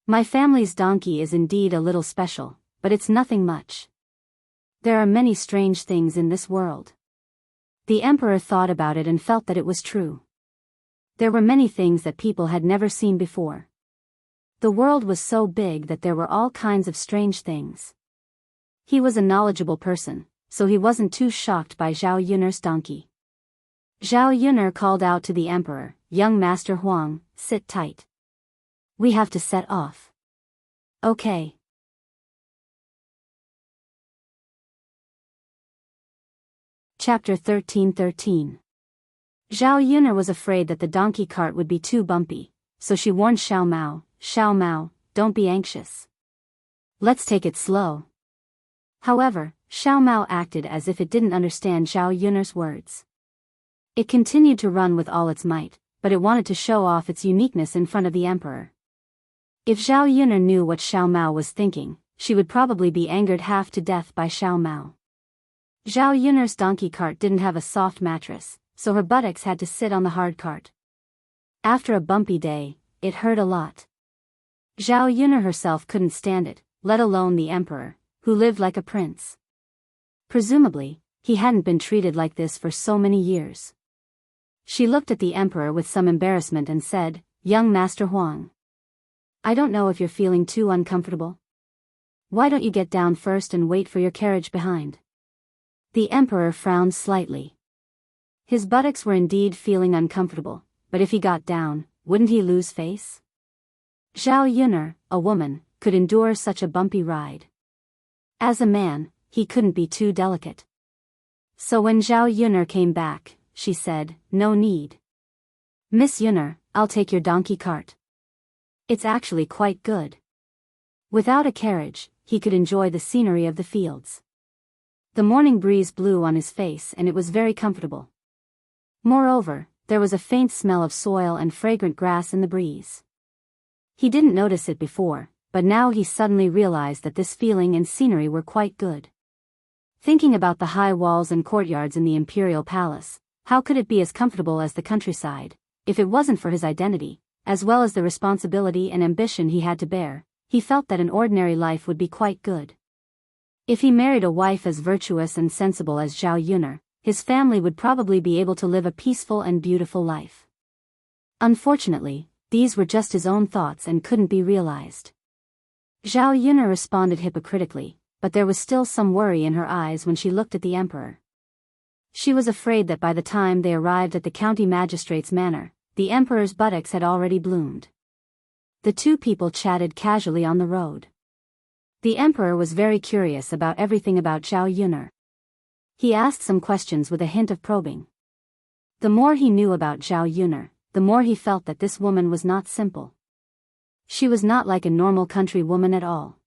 My family's donkey is indeed a little special, but it's nothing much. There are many strange things in this world. The emperor thought about it and felt that it was true. There were many things that people had never seen before. The world was so big that there were all kinds of strange things. He was a knowledgeable person, so he wasn't too shocked by Zhao Yunner's donkey. Zhao Yunner called out to the emperor, young Master Huang, sit tight. We have to set off. Okay. Chapter 13:13. Zhao Yunner was afraid that the donkey cart would be too bumpy, so she warned Xiao Mao, don't be anxious. Let's take it slow. However, Xiao Mao acted as if it didn't understand Zhao Yunner's words. It continued to run with all its might, but it wanted to show off its uniqueness in front of the emperor. If Zhao Yunner knew what Xiao Mao was thinking, she would probably be angered half to death by Xiao Mao. Zhao Yun'er's donkey cart didn't have a soft mattress, so her buttocks had to sit on the hard cart. After a bumpy day, it hurt a lot. Zhao Yun'er herself couldn't stand it, let alone the emperor, who lived like a prince. Presumably, he hadn't been treated like this for so many years. She looked at the emperor with some embarrassment and said, "Young Master Huang, I don't know if you're feeling too uncomfortable. Why don't you get down first and wait for your carriage behind?" The emperor frowned slightly. His buttocks were indeed feeling uncomfortable, but if he got down, wouldn't he lose face? Zhao Yun'er, a woman, could endure such a bumpy ride. As a man, he couldn't be too delicate. So when Zhao Yun'er came back, she said, "No need. Miss Yun'er, I'll take your donkey cart. It's actually quite good." Without a carriage, he could enjoy the scenery of the fields. The morning breeze blew on his face and it was very comfortable. Moreover, there was a faint smell of soil and fragrant grass in the breeze. He didn't notice it before, but now he suddenly realized that this feeling and scenery were quite good. Thinking about the high walls and courtyards in the imperial palace, how could it be as comfortable as the countryside, if it wasn't for his identity, as well as the responsibility and ambition he had to bear? He felt that an ordinary life would be quite good. If he married a wife as virtuous and sensible as Zhao Yun'er, his family would probably be able to live a peaceful and beautiful life. Unfortunately, these were just his own thoughts and couldn't be realized. Zhao Yun'er responded hypocritically, but there was still some worry in her eyes when she looked at the emperor. She was afraid that by the time they arrived at the county magistrate's manor, the emperor's buttocks had already bloomed. The two people chatted casually on the road. The emperor was very curious about everything about Zhao Yun'er. He asked some questions with a hint of probing. The more he knew about Zhao Yun'er, the more he felt that this woman was not simple. She was not like a normal country woman at all.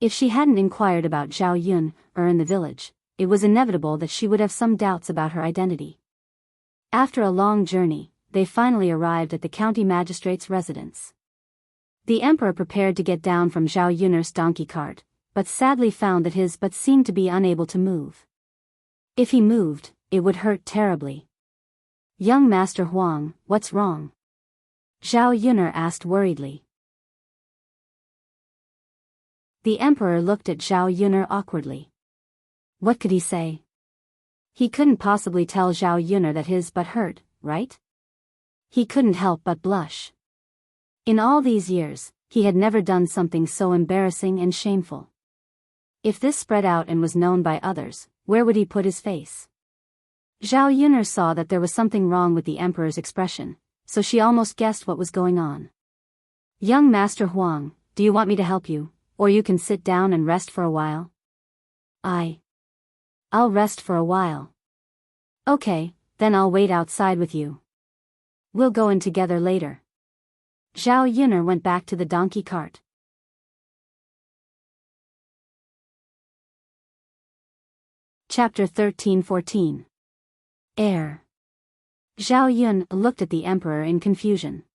If she hadn't inquired about Zhao Yun'er in the village, it was inevitable that she would have some doubts about her identity. After a long journey, they finally arrived at the county magistrate's residence. The emperor prepared to get down from Zhao Yun'er's donkey cart, but sadly found that his butt seemed to be unable to move. If he moved, it would hurt terribly. "Young Master Huang, what's wrong?" Zhao Yun'er asked worriedly. The emperor looked at Zhao Yun'er awkwardly. What could he say? He couldn't possibly tell Zhao Yun'er that his butt hurt, right? He couldn't help but blush. In all these years, he had never done something so embarrassing and shameful. If this spread out and was known by others, where would he put his face? Zhao Yun'er saw that there was something wrong with the emperor's expression, so she almost guessed what was going on. "Young Master Huang, do you want me to help you, or you can sit down and rest for a while?" I'll rest for a while." "Okay, then I'll wait outside with you. We'll go in together later." Zhao Yun'er went back to the donkey cart. Chapter 13-14. Heir. Zhao Yun looked at the emperor in confusion.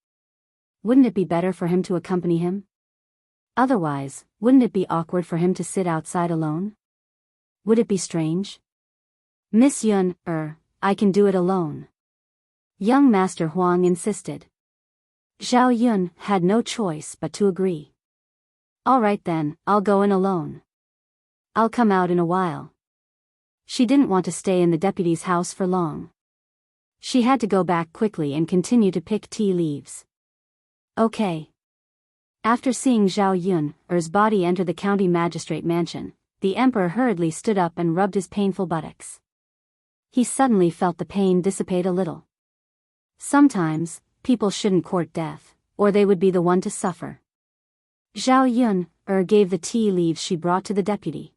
Wouldn't it be better for him to accompany him? Otherwise, wouldn't it be awkward for him to sit outside alone? Would it be strange? "Miss Yun, I can do it alone." Young Master Huang insisted. Zhao Yun had no choice but to agree. "All right then, I'll go in alone. I'll come out in a while." She didn't want to stay in the deputy's house for long. She had to go back quickly and continue to pick tea leaves. Okay. After seeing Zhao Yun'er's body enter the county magistrate mansion, the emperor hurriedly stood up and rubbed his painful buttocks. He suddenly felt the pain dissipate a little. Sometimes, people shouldn't court death, or they would be the one to suffer. Zhao Yun'er gave the tea leaves she brought to the deputy.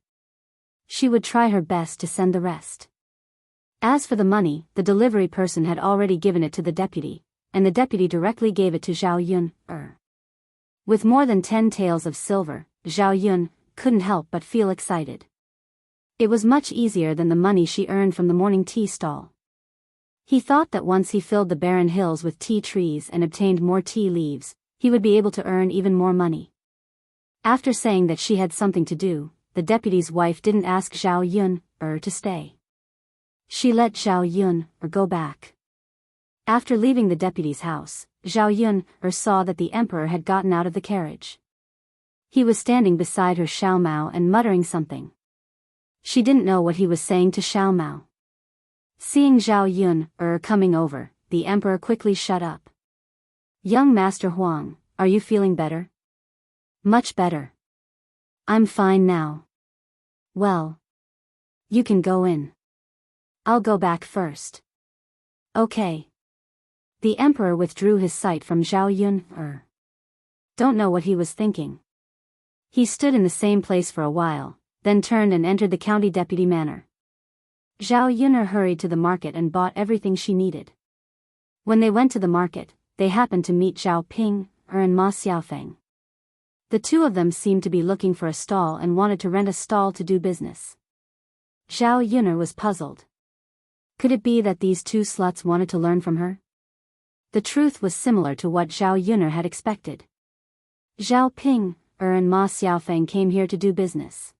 She would try her best to send the rest. As for the money, the delivery person had already given it to the deputy, and the deputy directly gave it to Zhao Yun'er. With more than 10 taels of silver, Zhao Yun couldn't help but feel excited. It was much easier than the money she earned from the morning tea stall. He thought that once he filled the barren hills with tea trees and obtained more tea leaves, he would be able to earn even more money. After saying that she had something to do, the deputy's wife didn't ask Zhao Yun to stay. She let Zhao Yun go back. After leaving the deputy's house, Zhao Yun saw that the emperor had gotten out of the carriage. He was standing beside her Xiao Mao and muttering something. She didn't know what he was saying to Xiao Mao. Seeing Zhao Yun coming over, the emperor quickly shut up. Young Master Huang, are you feeling better? Much better. I'm fine now. Well, you can go in. I'll go back first. Okay. The emperor withdrew his sight from Zhao Yun. Don't know what he was thinking. He stood in the same place for a while, then turned and entered the county deputy manor. Zhao Yun hurried to the market and bought everything she needed. When they went to the market, they happened to meet Zhao Ping and Ma Xiaofeng. The two of them seemed to be looking for a stall and wanted to rent a stall to do business. Zhao Yun was puzzled. Could it be that these two sluts wanted to learn from her? The truth was similar to what Zhao Yun had expected. Zhao Ping and Ma Xiaofeng came here to do business.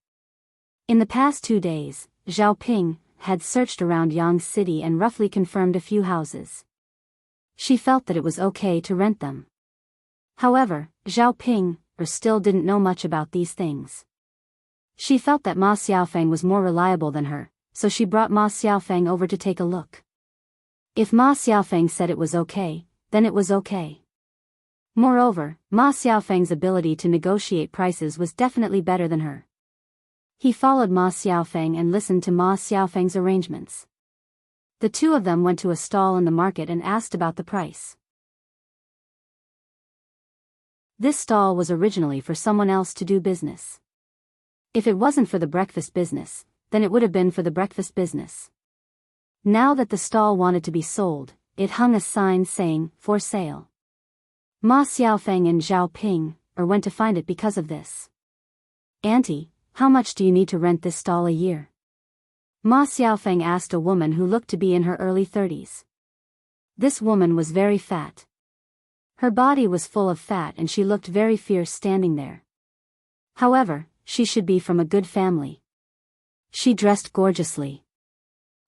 In the past 2 days, Zhao Ping had searched around Yang City and roughly confirmed a few houses. She felt that it was okay to rent them. However, Zhao Ping still didn't know much about these things. She felt that Ma Xiaofeng was more reliable than her, so she brought Ma Xiaofeng over to take a look. If Ma Xiaofeng said it was okay, then it was okay. Moreover, Ma Xiaofeng's ability to negotiate prices was definitely better than her. He followed Ma Xiaofeng and listened to Ma Xiaofeng's arrangements. The two of them went to a stall in the market and asked about the price. This stall was originally for someone else to do business. If it wasn't for the breakfast business, then it would have been for the breakfast business. Now that the stall wanted to be sold, it hung a sign saying, "For sale." Ma Xiaofeng and Zhao Ping went to find it because of this. "Auntie, how much do you need to rent this stall a year?" Ma Xiaofeng asked a woman who looked to be in her early 30s. This woman was very fat. Her body was full of fat and she looked very fierce standing there. However, she should be from a good family. She dressed gorgeously.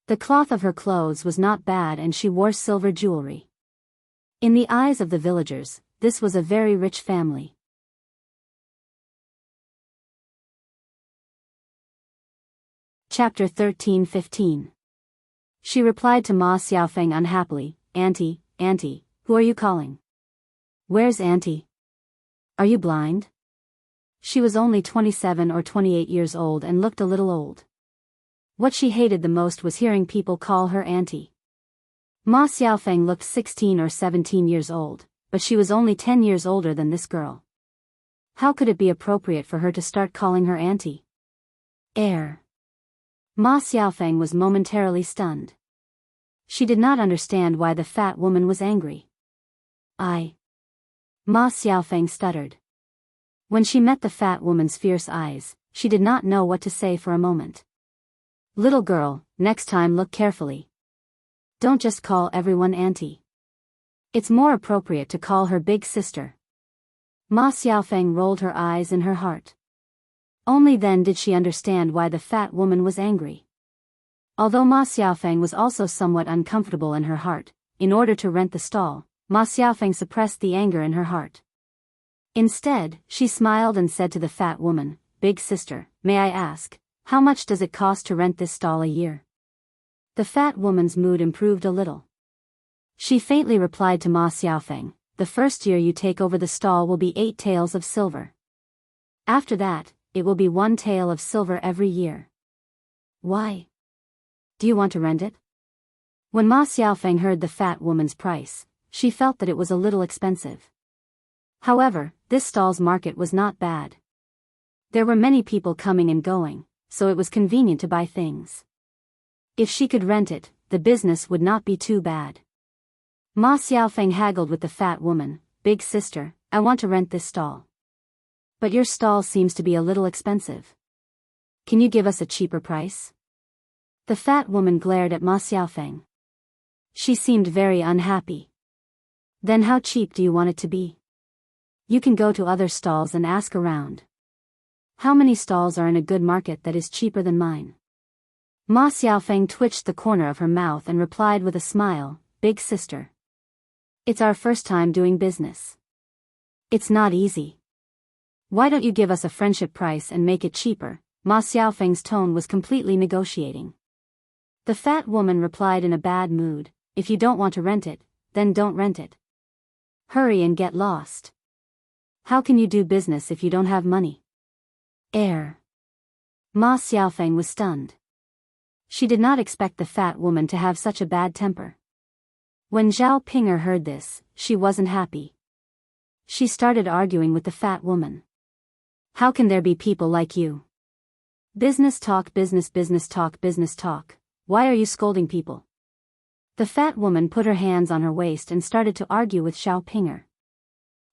The cloth of her clothes was not bad and she wore silver jewelry. In the eyes of the villagers, this was a very rich family. Chapter 13-15. She replied to Ma Xiaofeng unhappily, "Auntie, auntie, who are you calling? Where's auntie? Are you blind?" She was only 27 or 28 years old and looked a little old. What she hated the most was hearing people call her auntie. Ma Xiaofeng looked 16 or 17 years old, but she was only 10 years older than this girl. How could it be appropriate for her to start calling her auntie? Ma Xiaofeng was momentarily stunned. She did not understand why the fat woman was angry. Ma Xiaofeng stuttered. When she met the fat woman's fierce eyes, she did not know what to say for a moment. "Little girl, next time look carefully. Don't just call everyone auntie. It's more appropriate to call her big sister." Ma Xiaofeng rolled her eyes in her heart. Only then did she understand why the fat woman was angry. Although Ma Xiaofeng was also somewhat uncomfortable in her heart, in order to rent the stall, Ma Xiaofeng suppressed the anger in her heart. Instead, she smiled and said to the fat woman, "Big sister, may I ask, how much does it cost to rent this stall a year?" The fat woman's mood improved a little. She faintly replied to Ma Xiaofeng, "The first year you take over the stall will be 8 taels of silver. After that, it will be 1 tael of silver every year." "Why? Do you want to rent it?" When Ma Xiaofeng heard the fat woman's price, she felt that it was a little expensive. However, this stall's market was not bad. There were many people coming and going, so it was convenient to buy things. If she could rent it, the business would not be too bad. Ma Xiaofeng haggled with the fat woman, "Big sister, I want to rent this stall. But your stall seems to be a little expensive. Can you give us a cheaper price?" The fat woman glared at Ma Xiaofeng. She seemed very unhappy. "Then how cheap do you want it to be? You can go to other stalls and ask around. How many stalls are in a good market that is cheaper than mine? Ma Xiaofeng twitched the corner of her mouth and replied with a smile, Big sister. It's our first time doing business. It's not easy. Why don't you give us a friendship price and make it cheaper? Ma Xiaofeng's tone was completely negotiating. The fat woman replied in a bad mood, If you don't want to rent it, then don't rent it. Hurry and get lost. How can you do business if you don't have money? Ma Xiaofeng was stunned. She did not expect the fat woman to have such a bad temper. When Zhao Pinger heard this, she wasn't happy. She started arguing with the fat woman. How can there be people like you? Business talk, business talk, business talk. Why are you scolding people? The fat woman put her hands on her waist and started to argue with Zhao Pinger.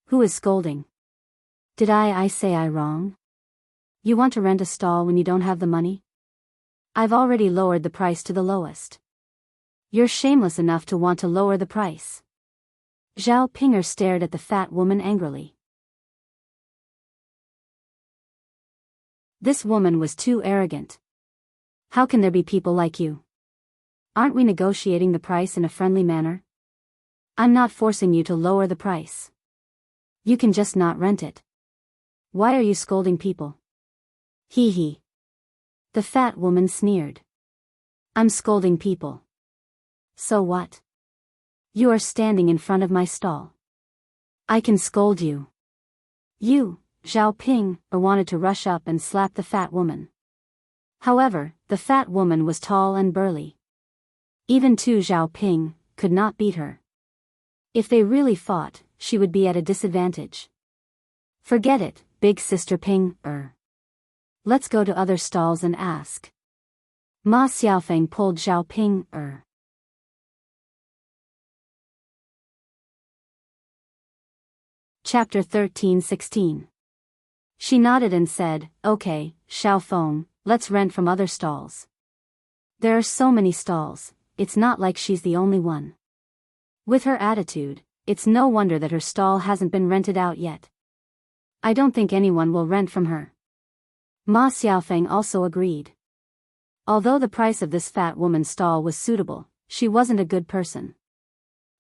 Who is scolding? Did I say I wrong? You want to rent a stall when you don't have the money? I've already lowered the price to the lowest. You're shameless enough to want to lower the price. Zhao Pinger stared at the fat woman angrily. This woman was too arrogant. How can there be people like you? Aren't we negotiating the price in a friendly manner? I'm not forcing you to lower the price. You can just not rent it. Why are you scolding people? Hee hee. The fat woman sneered. I'm scolding people. So what? You are standing in front of my stall. I can scold you. You, Zhao Ping, wanted to rush up and slap the fat woman. However, the fat woman was tall and burly. Even Zhao Ping could not beat her. If they really fought, she would be at a disadvantage. Forget it, big sister Ping. Let's go to other stalls and ask. Ma Xiaofeng pulled Zhao Ping. Chapter 13:16. She nodded and said, Okay, Xiaofeng, let's rent from other stalls. There are so many stalls, it's not like she's the only one. With her attitude, it's no wonder that her stall hasn't been rented out yet. I don't think anyone will rent from her. Ma Xiaofeng also agreed. Although the price of this fat woman's stall was suitable, she wasn't a good person.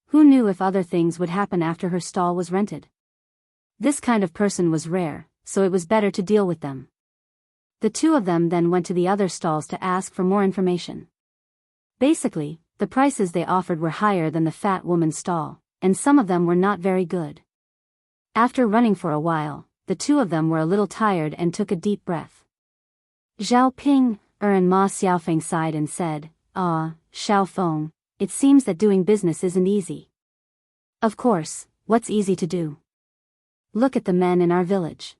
Who knew if other things would happen after her stall was rented? This kind of person was rare, so it was better to deal with them. The two of them then went to the other stalls to ask for more information. Basically, the prices they offered were higher than the fat woman's stall, and some of them were not very good. After running for a while, the two of them were a little tired and took a deep breath. Zhao Ping, and Ma Xiaofeng sighed and said, Xiaofeng, it seems that doing business isn't easy. Of course, what's easy to do? Look at the men in our village.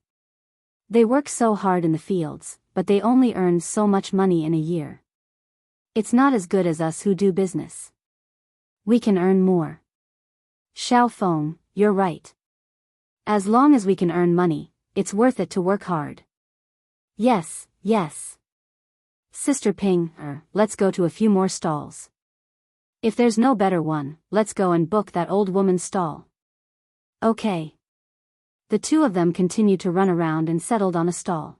They work so hard in the fields, but they only earn so much money in a year. It's not as good as us who do business. We can earn more. Xiaofeng, you're right. As long as we can earn money, it's worth it to work hard. Yes. Sister Ping, let's go to a few more stalls. If there's no better one, let's go and book that old woman's stall. Okay. The two of them continued to run around and settled on a stall.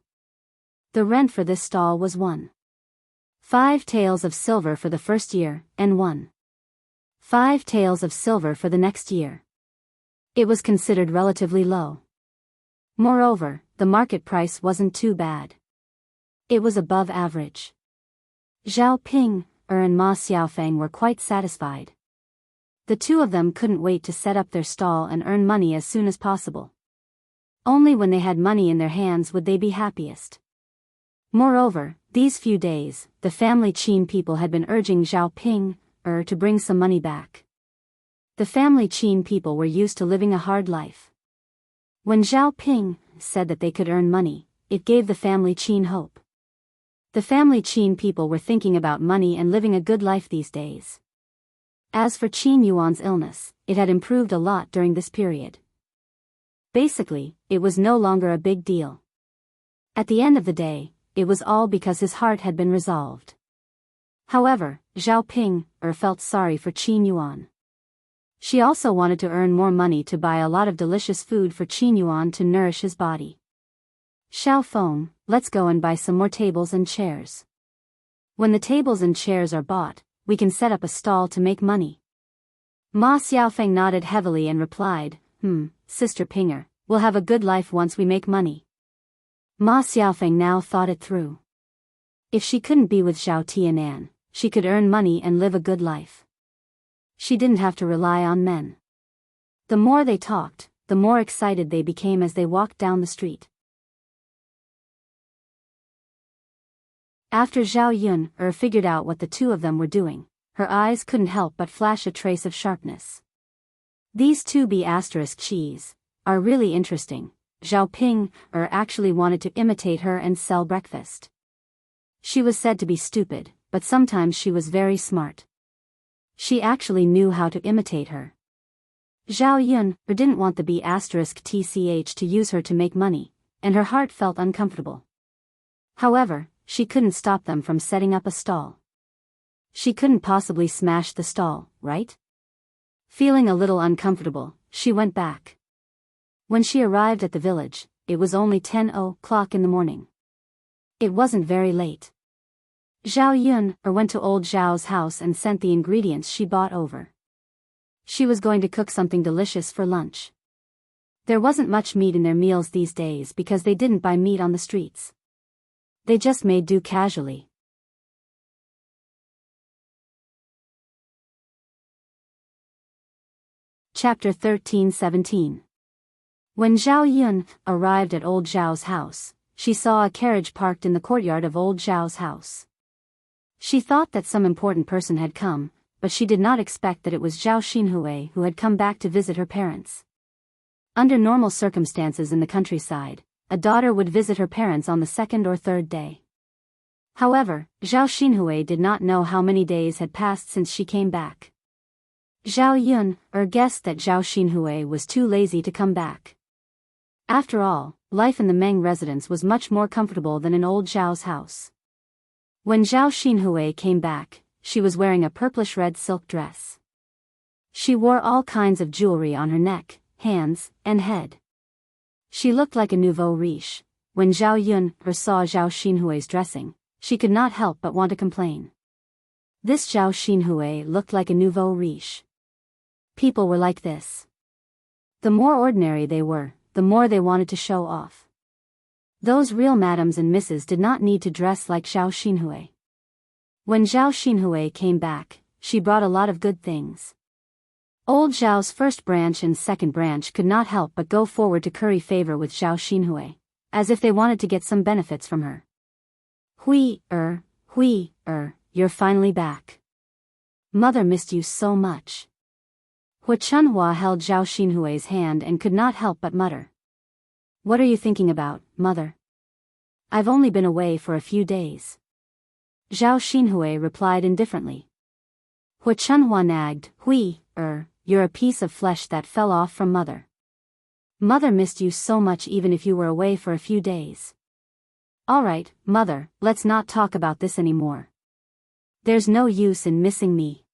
The rent for this stall was 1.5 taels of silver for the first year, and 1.5 taels of silver for the next year. It was considered relatively low. Moreover, the market price wasn't too bad. It was above average. Zhao Ping, and Ma Xiaofeng were quite satisfied. The two of them couldn't wait to set up their stall and earn money as soon as possible. Only when they had money in their hands would they be happiest. Moreover, these few days, the family Qin people had been urging Zhao Ping, to bring some money back. The family Qin people were used to living a hard life. When Zhao Ping said that they could earn money, it gave the family Qin hope. The family Qin people were thinking about money and living a good life these days. As for Qin Yuan's illness, it had improved a lot during this period. Basically, it was no longer a big deal. At the end of the day, it was all because his heart had been resolved. However, Zhao Ping, felt sorry for Qin Yuan. She also wanted to earn more money to buy a lot of delicious food for Qin Yuan to nourish his body. Xiaofeng, let's go and buy some more tables and chairs. When the tables and chairs are bought, we can set up a stall to make money. Ma Xiaofeng nodded heavily and replied, Sister Pinger, we'll have a good life once we make money. Ma Xiaofeng now thought it through. If she couldn't be with Zhao Tianan, she could earn money and live a good life. She didn't have to rely on men. The more they talked, the more excited they became as they walked down the street. After Zhao Yun figured out what the two of them were doing, her eyes couldn't help but flash a trace of sharpness. These two B***cheese are really interesting. Zhao Ping actually wanted to imitate her and sell breakfast. She was said to be stupid, but sometimes she was very smart. She actually knew how to imitate her. Zhao Yun didn't want the B***tch to use her to make money, and her heart felt uncomfortable. However, she couldn't stop them from setting up a stall. She couldn't possibly smash the stall, right? Feeling a little uncomfortable, she went back. When she arrived at the village, it was only 10 o'clock in the morning. It wasn't very late. Zhao Yun went to old Zhao's house and sent the ingredients she bought over. She was going to cook something delicious for lunch. There wasn't much meat in their meals these days because they didn't buy meat on the streets. They just made do casually. Chapter 13-17. When Zhao Yun arrived at old Zhao's house, she saw a carriage parked in the courtyard of old Zhao's house. She thought that some important person had come, but she did not expect that it was Zhao Xinhui who had come back to visit her parents. Under normal circumstances in the countryside, a daughter would visit her parents on the second or third day. However, Zhao Xinhui did not know how many days had passed since she came back. Zhao Yun guessed that Zhao Xinhui was too lazy to come back. After all, life in the Meng residence was much more comfortable than in old Zhao's house. When Zhao Xinhui came back, she was wearing a purplish-red silk dress. She wore all kinds of jewelry on her neck, hands, and head. She looked like a nouveau riche. When Zhao Yun saw Zhao Xinhui's dressing, she could not help but want to complain. This Zhao Xinhui looked like a nouveau riche. People were like this. The more ordinary they were, the more they wanted to show off. Those real madams and misses did not need to dress like Zhao Xinhui. When Zhao Xinhui came back, she brought a lot of good things. Old Zhao's first branch and second branch could not help but go forward to curry favor with Zhao Xinhui, as if they wanted to get some benefits from her. Hui, you're finally back. Mother missed you so much. Hu Chunhua held Zhao Xinhui's hand and could not help but mutter. What are you thinking about, mother? I've only been away for a few days. Zhao Xinhui replied indifferently. Hu Chunhua nagged, Hui, you're a piece of flesh that fell off from mother. Mother missed you so much even if you were away for a few days. Alright, mother, let's not talk about this anymore. There's no use in missing me.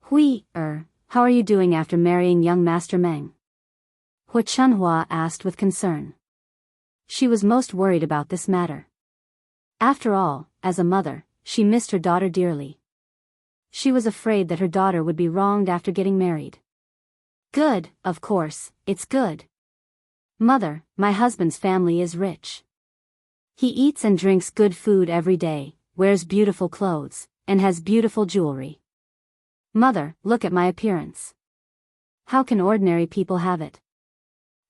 Hui, how are you doing after marrying young Master Meng? Hu Chunhua asked with concern. She was most worried about this matter. After all, as a mother, she missed her daughter dearly. She was afraid that her daughter would be wronged after getting married. Good, of course, it's good. Mother, my husband's family is rich. He eats and drinks good food every day, wears beautiful clothes, and has beautiful jewelry. Mother, look at my appearance. How can ordinary people have it?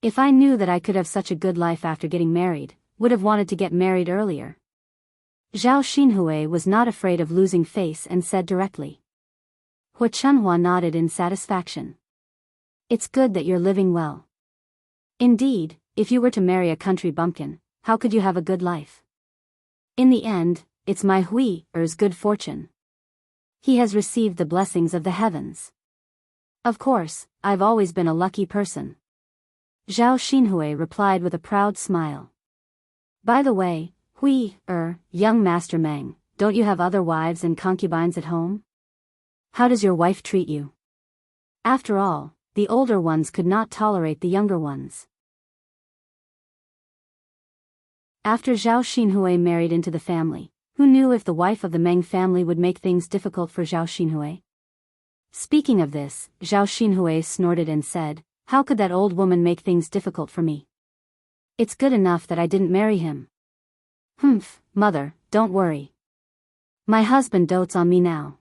If I knew that I could have such a good life after getting married, would have wanted to get married earlier. Zhao Xinhui was not afraid of losing face and said directly. Hu Chunhua nodded in satisfaction. It's good that you're living well. Indeed, if you were to marry a country bumpkin, how could you have a good life? In the end, it's my Hui's good fortune. He has received the blessings of the heavens. Of course, I've always been a lucky person. Zhao Xinhui replied with a proud smile. By the way, young Master Meng, don't you have other wives and concubines at home? How does your wife treat you? After all, the older ones could not tolerate the younger ones. After Zhao Xinhui married into the family, who knew if the wife of the Meng family would make things difficult for Zhao Xinhui? Speaking of this, Zhao Xinhui snorted and said, "How could that old woman make things difficult for me? It's good enough that I didn't marry him." "Humph, mother, don't worry. My husband dotes on me now.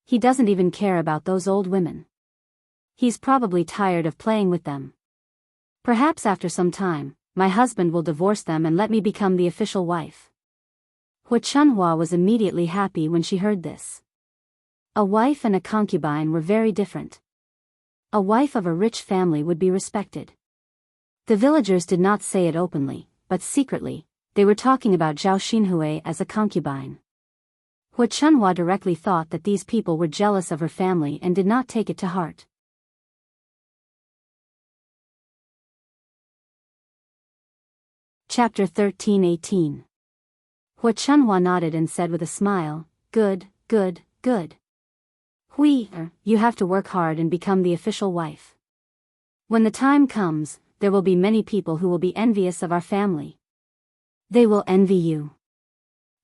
He doesn't even care about those old women. He's probably tired of playing with them. Perhaps after some time, my husband will divorce them and let me become the official wife." Hu Chunhua was immediately happy when she heard this. A wife and a concubine were very different. A wife of a rich family would be respected. The villagers did not say it openly, but secretly, they were talking about Zhao Xinhui as a concubine. Hu Chunhua directly thought that these people were jealous of her family and did not take it to heart. Chapter 13:18. Hu Chunhua nodded and said with a smile, "Good, good, good. You have to work hard and become the official wife. When the time comes, there will be many people who will be envious of our family. They will envy you.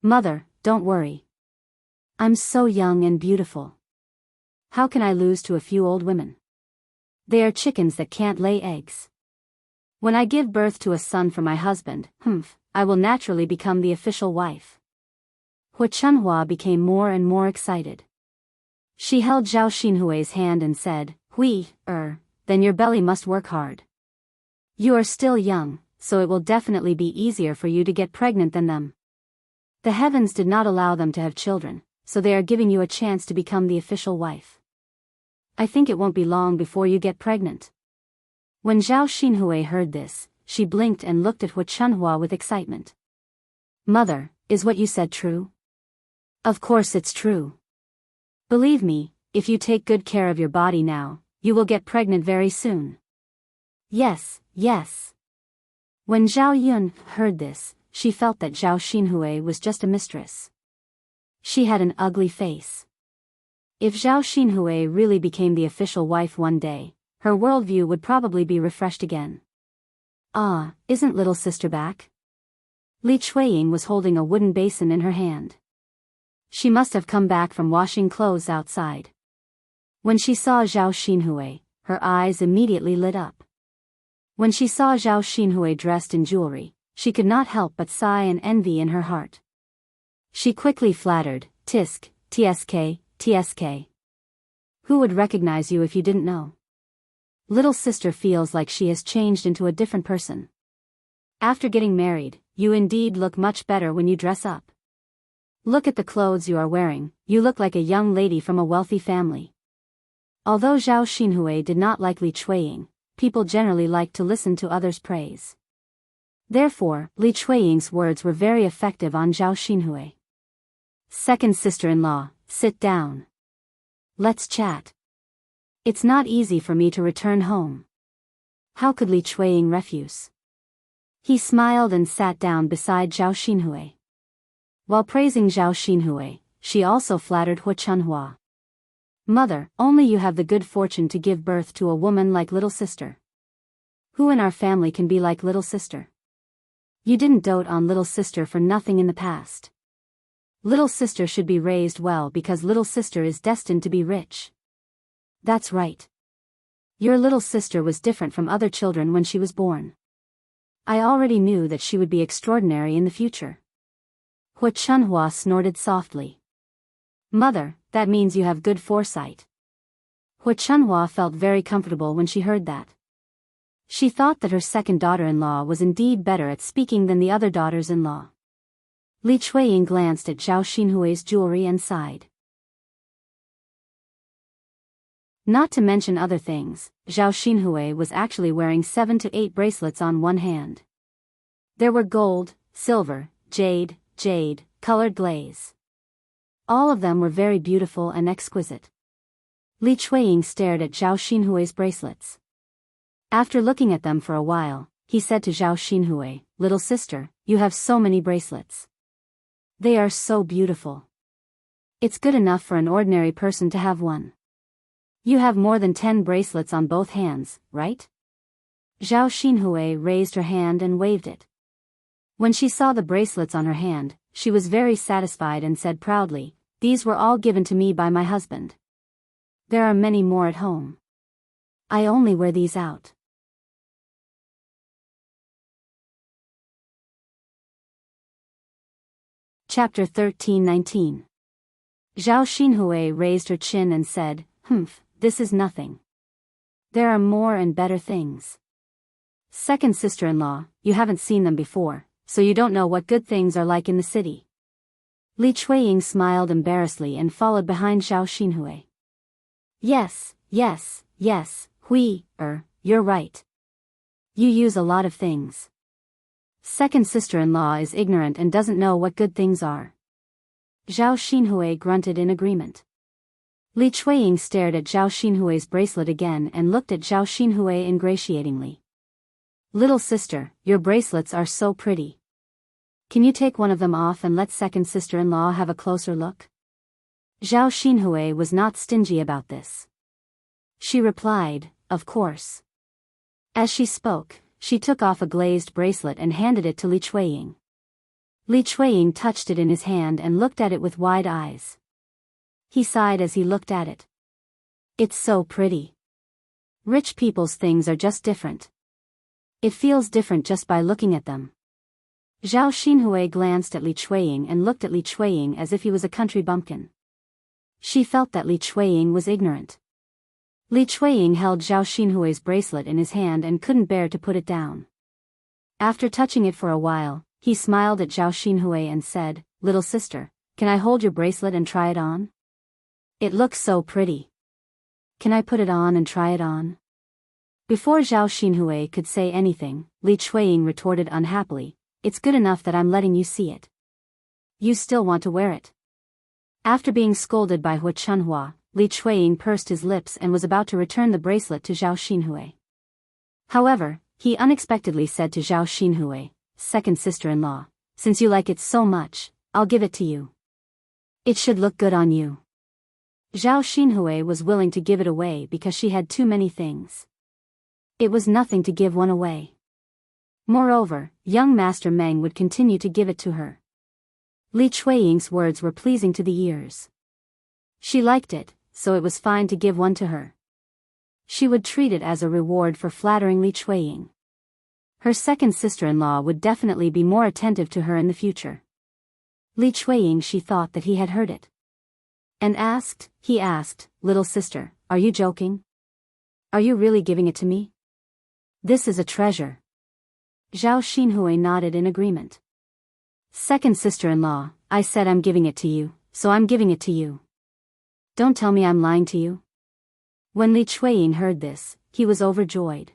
Mother, don't worry. I'm so young and beautiful. How can I lose to a few old women? They are chickens that can't lay eggs. When I give birth to a son for my husband, I will naturally become the official wife." Hu Chunhua became more and more excited. She held Zhao Xinhui's hand and said, "Then your belly must work hard. You are still young, so it will definitely be easier for you to get pregnant than them. The heavens did not allow them to have children, so they are giving you a chance to become the official wife. I think it won't be long before you get pregnant." When Zhao Xinhui heard this, she blinked and looked at Hu Chunhua with excitement. "Mother, is what you said true?" "Of course it's true. Believe me, if you take good care of your body now, you will get pregnant very soon." "Yes, yes." When Zhao Yun heard this, she felt that Zhao Xinhui was just a mistress. She had an ugly face. If Zhao Xinhui really became the official wife one day, her worldview would probably be refreshed again. "Ah, isn't little sister back?" Li Chuiying was holding a wooden basin in her hand. She must have come back from washing clothes outside. When she saw Zhao Xinhui, her eyes immediately lit up. When she saw Zhao Xinhui dressed in jewelry, she could not help but sigh and envy in her heart. She quickly flattered, "Tisk, tsk, tsk. Who would recognize you if you didn't know? Little sister feels like she has changed into a different person. After getting married, you indeed look much better when you dress up. Look at the clothes you are wearing, you look like a young lady from a wealthy family." Although Zhao Xinhui did not like Li Chuiying, people generally liked to listen to others' praise. Therefore, Li Chuiying's words were very effective on Zhao Xinhui. "Second sister-in-law, sit down. Let's chat. It's not easy for me to return home." How could Li Chuiying refuse? He smiled and sat down beside Zhao Xinhui. While praising Zhao Xinhui, she also flattered Hu Chunhua. "Mother, only you have the good fortune to give birth to a woman like little sister. Who in our family can be like little sister? You didn't dote on little sister for nothing in the past. Little sister should be raised well because little sister is destined to be rich." "That's right. Your little sister was different from other children when she was born. I already knew that she would be extraordinary in the future." Hu Chunhua snorted softly. "Mother, that means you have good foresight." Hu Chunhua felt very comfortable when she heard that. She thought that her second daughter-in-law was indeed better at speaking than the other daughters-in-law. Li Chuiying glanced at Zhao Xinhui's jewelry and sighed. Not to mention other things, Zhao Xinhui was actually wearing 7 to 8 bracelets on one hand. There were gold, silver, jade, colored glaze. All of them were very beautiful and exquisite. Li Chuiying stared at Zhao Xinhui's bracelets. After looking at them for a while, he said to Zhao Xinhui, "Little sister, you have so many bracelets. They are so beautiful. It's good enough for an ordinary person to have one. You have more than 10 bracelets on both hands, right?" Zhao Xinhui raised her hand and waved it. When she saw the bracelets on her hand, she was very satisfied and said proudly, "These were all given to me by my husband. There are many more at home. I only wear these out." Chapter 13:19. Zhao Xinhui raised her chin and said, This is nothing. There are more and better things. Second sister-in-law, you haven't seen them before, so you don't know what good things are like in the city." Li Chuiying smiled embarrassedly and followed behind Zhao Xinhui. Yes, you're right. You use a lot of things. Second sister-in-law is ignorant and doesn't know what good things are. Zhao Xinhui grunted in agreement. Li Chuiying stared at Zhao Xinhui's bracelet again and looked at Zhao Xinhui ingratiatingly. "Little sister, your bracelets are so pretty. Can you take one of them off and let second sister-in-law have a closer look?" Zhao Xinhui was not stingy about this. She replied, "Of course." As she spoke, she took off a glazed bracelet and handed it to Li Chuiying. Li Chuiying touched it in his hand and looked at it with wide eyes. He sighed as he looked at it. "It's so pretty. Rich people's things are just different. It feels different just by looking at them." Zhao Xinhui glanced at Li Chuiying and looked at Li Chuiying as if he was a country bumpkin. She felt that Li Chuiying was ignorant. Li Chuiying held Zhao Xinhui's bracelet in his hand and couldn't bear to put it down. After touching it for a while, he smiled at Zhao Xinhui and said, "Little sister, can I hold your bracelet and try it on? It looks so pretty. Can I put it on and try it on?" Before Zhao Xinhui could say anything, Li Chuiying retorted unhappily, "It's good enough that I'm letting you see it. You still want to wear it." After being scolded by Hu Chunhua, Li Chuiying pursed his lips and was about to return the bracelet to Zhao Xinhui. However, he unexpectedly said to Zhao Xinhui, "Second sister-in-law, since you like it so much, I'll give it to you. It should look good on you." Zhao Xinhui was willing to give it away because she had too many things. It was nothing to give one away. Moreover, young Master Meng would continue to give it to her. Li Chuiying's words were pleasing to the ears. She liked it, so it was fine to give one to her. She would treat it as a reward for flattering Li Chuiying. Her second sister-in-law would definitely be more attentive to her in the future. Li Chuiying, she thought that he had heard it. And he asked, "Little sister, are you joking? Are you really giving it to me? This is a treasure." Zhao Xinhui nodded in agreement. "Second sister-in-law, I said I'm giving it to you, so I'm giving it to you. Don't tell me I'm lying to you." When Li Chuiying heard this, he was overjoyed.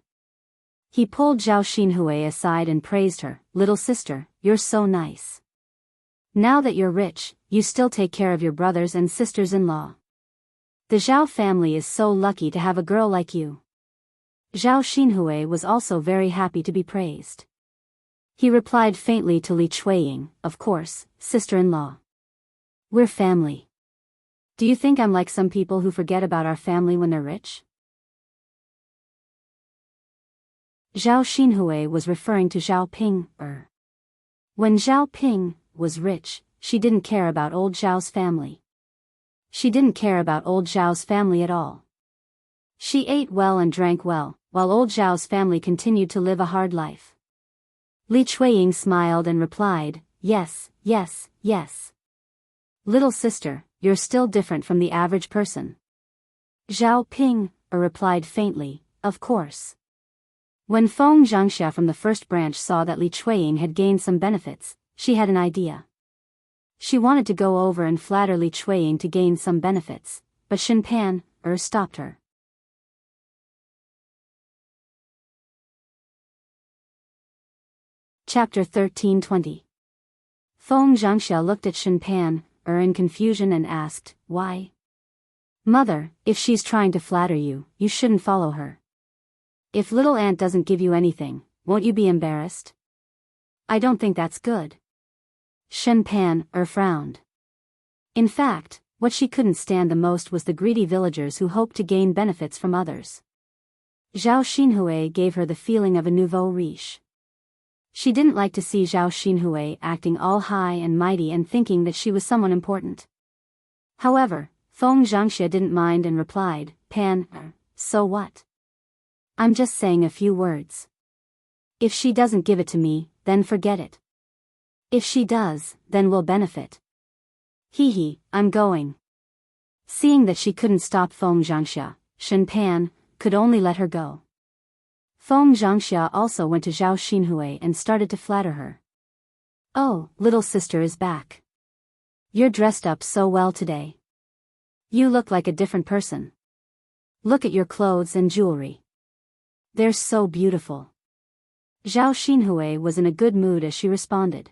He pulled Zhao Xinhui aside and praised her, "Little sister, you're so nice. Now that you're rich, you still take care of your brothers and sisters-in-law. The Zhao family is so lucky to have a girl like you." Zhao Xinhui was also very happy to be praised. He replied faintly to Li Chuiying, "Of course, sister-in-law. We're family. Do you think I'm like some people who forget about our family when they're rich?" Zhao Xinhui was referring to Zhao Ping. When Zhao Ping was rich, she didn't care about old Zhao's family. She didn't care about old Zhao's family at all. She ate well and drank well, while old Zhao's family continued to live a hard life. Li Chuiying smiled and replied, yes. "Little sister, you're still different from the average person." Zhao Ping replied faintly, "Of course." When Feng Zhangxia from the first branch saw that Li Chuiying had gained some benefits, she had an idea. She wanted to go over and flatter Li Chuiying to gain some benefits, but Shen Pan stopped her. Chapter 13:20. Feng Zhangxia looked at Shen Pan in confusion and asked, "Why?" "Mother, if she's trying to flatter you, you shouldn't follow her. If little aunt doesn't give you anything, won't you be embarrassed?" "I don't think that's good." Shen Pan frowned. In fact, what she couldn't stand the most was the greedy villagers who hoped to gain benefits from others. Zhao Xinhui gave her the feeling of a nouveau riche. She didn't like to see Zhao Xinhui acting all high and mighty and thinking that she was someone important. However, Feng Zhangxia didn't mind and replied, Pan, so what? I'm just saying a few words. If she doesn't give it to me, then forget it. If she does, then we'll benefit. Hee, I'm going. Seeing that she couldn't stop Feng Zhangxia, Shen Pan could only let her go. Feng Zhangxia also went to Zhao Xinhui and started to flatter her. Oh, little sister is back. You're dressed up so well today. You look like a different person. Look at your clothes and jewelry. They're so beautiful. Zhao Xinhui was in a good mood as she responded.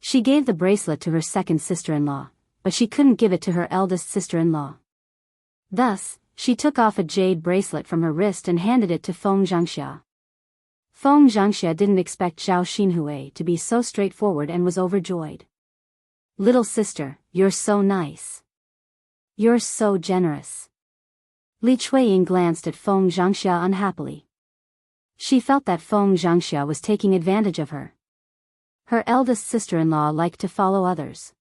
She gave the bracelet to her second sister-in-law, but she couldn't give it to her eldest sister-in-law. Thus, she took off a jade bracelet from her wrist and handed it to Feng Zhangxia. Feng Zhangxia didn't expect Zhao Xinhui to be so straightforward and was overjoyed. Little sister, you're so nice. You're so generous. Li Chuiying glanced at Feng Zhangxia unhappily. She felt that Feng Zhangxia was taking advantage of her. Her eldest sister-in-law liked to follow others.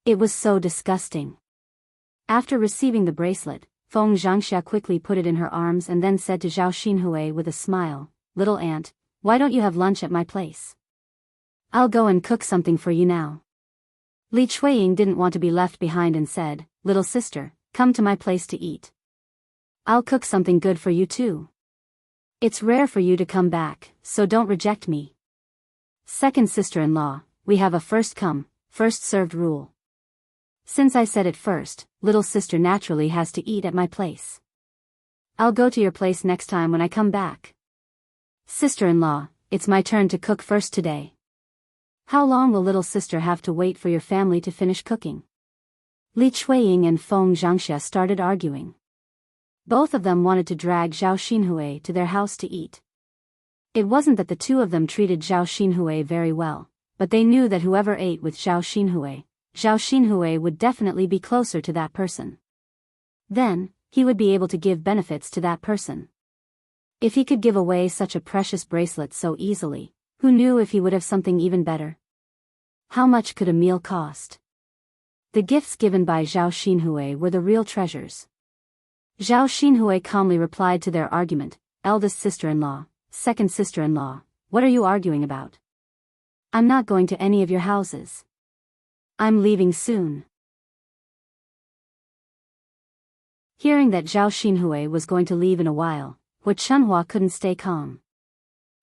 It was so disgusting. After receiving the bracelet, Feng Zhangxia quickly put it in her arms and then said to Zhao Xinhui with a smile, Little aunt, why don't you have lunch at my place? I'll go and cook something for you now. Li Chuiying didn't want to be left behind and said, Little sister, come to my place to eat. I'll cook something good for you too. It's rare for you to come back, so don't reject me. Second sister-in-law, we have a first come, first served rule. Since I said it first, little sister naturally has to eat at my place. I'll go to your place next time when I come back. Sister-in-law, it's my turn to cook first today. How long will little sister have to wait for your family to finish cooking? Li Chuiying and Feng Zhangxia started arguing. Both of them wanted to drag Zhao Xinhui to their house to eat. It wasn't that the two of them treated Zhao Xinhui very well, but they knew that whoever ate with Zhao Xinhui would definitely be closer to that person. Then, he would be able to give benefits to that person. If he could give away such a precious bracelet so easily, who knew if he would have something even better? How much could a meal cost? The gifts given by Zhao Xinhui were the real treasures. Zhao Xinhui calmly replied to their argument, Eldest sister-in-law, second sister-in-law, what are you arguing about? I'm not going to any of your houses. I'm leaving soon. Hearing that Zhao Xinhui was going to leave in a while, Hu Chunhua couldn't stay calm.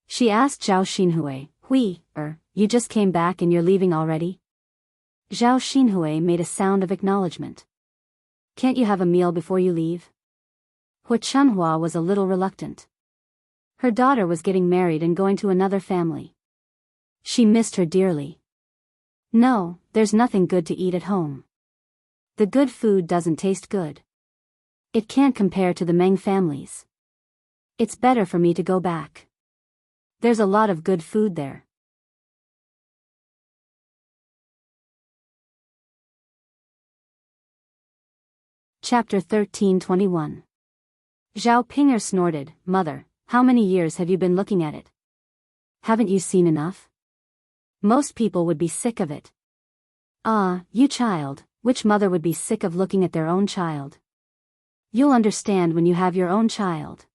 She asked Zhao Xinhui, you just came back and you're leaving already? Zhao Xinhui made a sound of acknowledgement. Can't you have a meal before you leave? Hu Chunhua was a little reluctant. Her daughter was getting married and going to another family. She missed her dearly. No, there's nothing good to eat at home. The good food doesn't taste good. It can't compare to the Meng families. It's better for me to go back. There's a lot of good food there. Chapter 13:21. Zhao Pinger snorted, Mother, how many years have you been looking at it? Haven't you seen enough? Most people would be sick of it. Ah, you child, which mother would be sick of looking at their own child? You'll understand when you have your own child.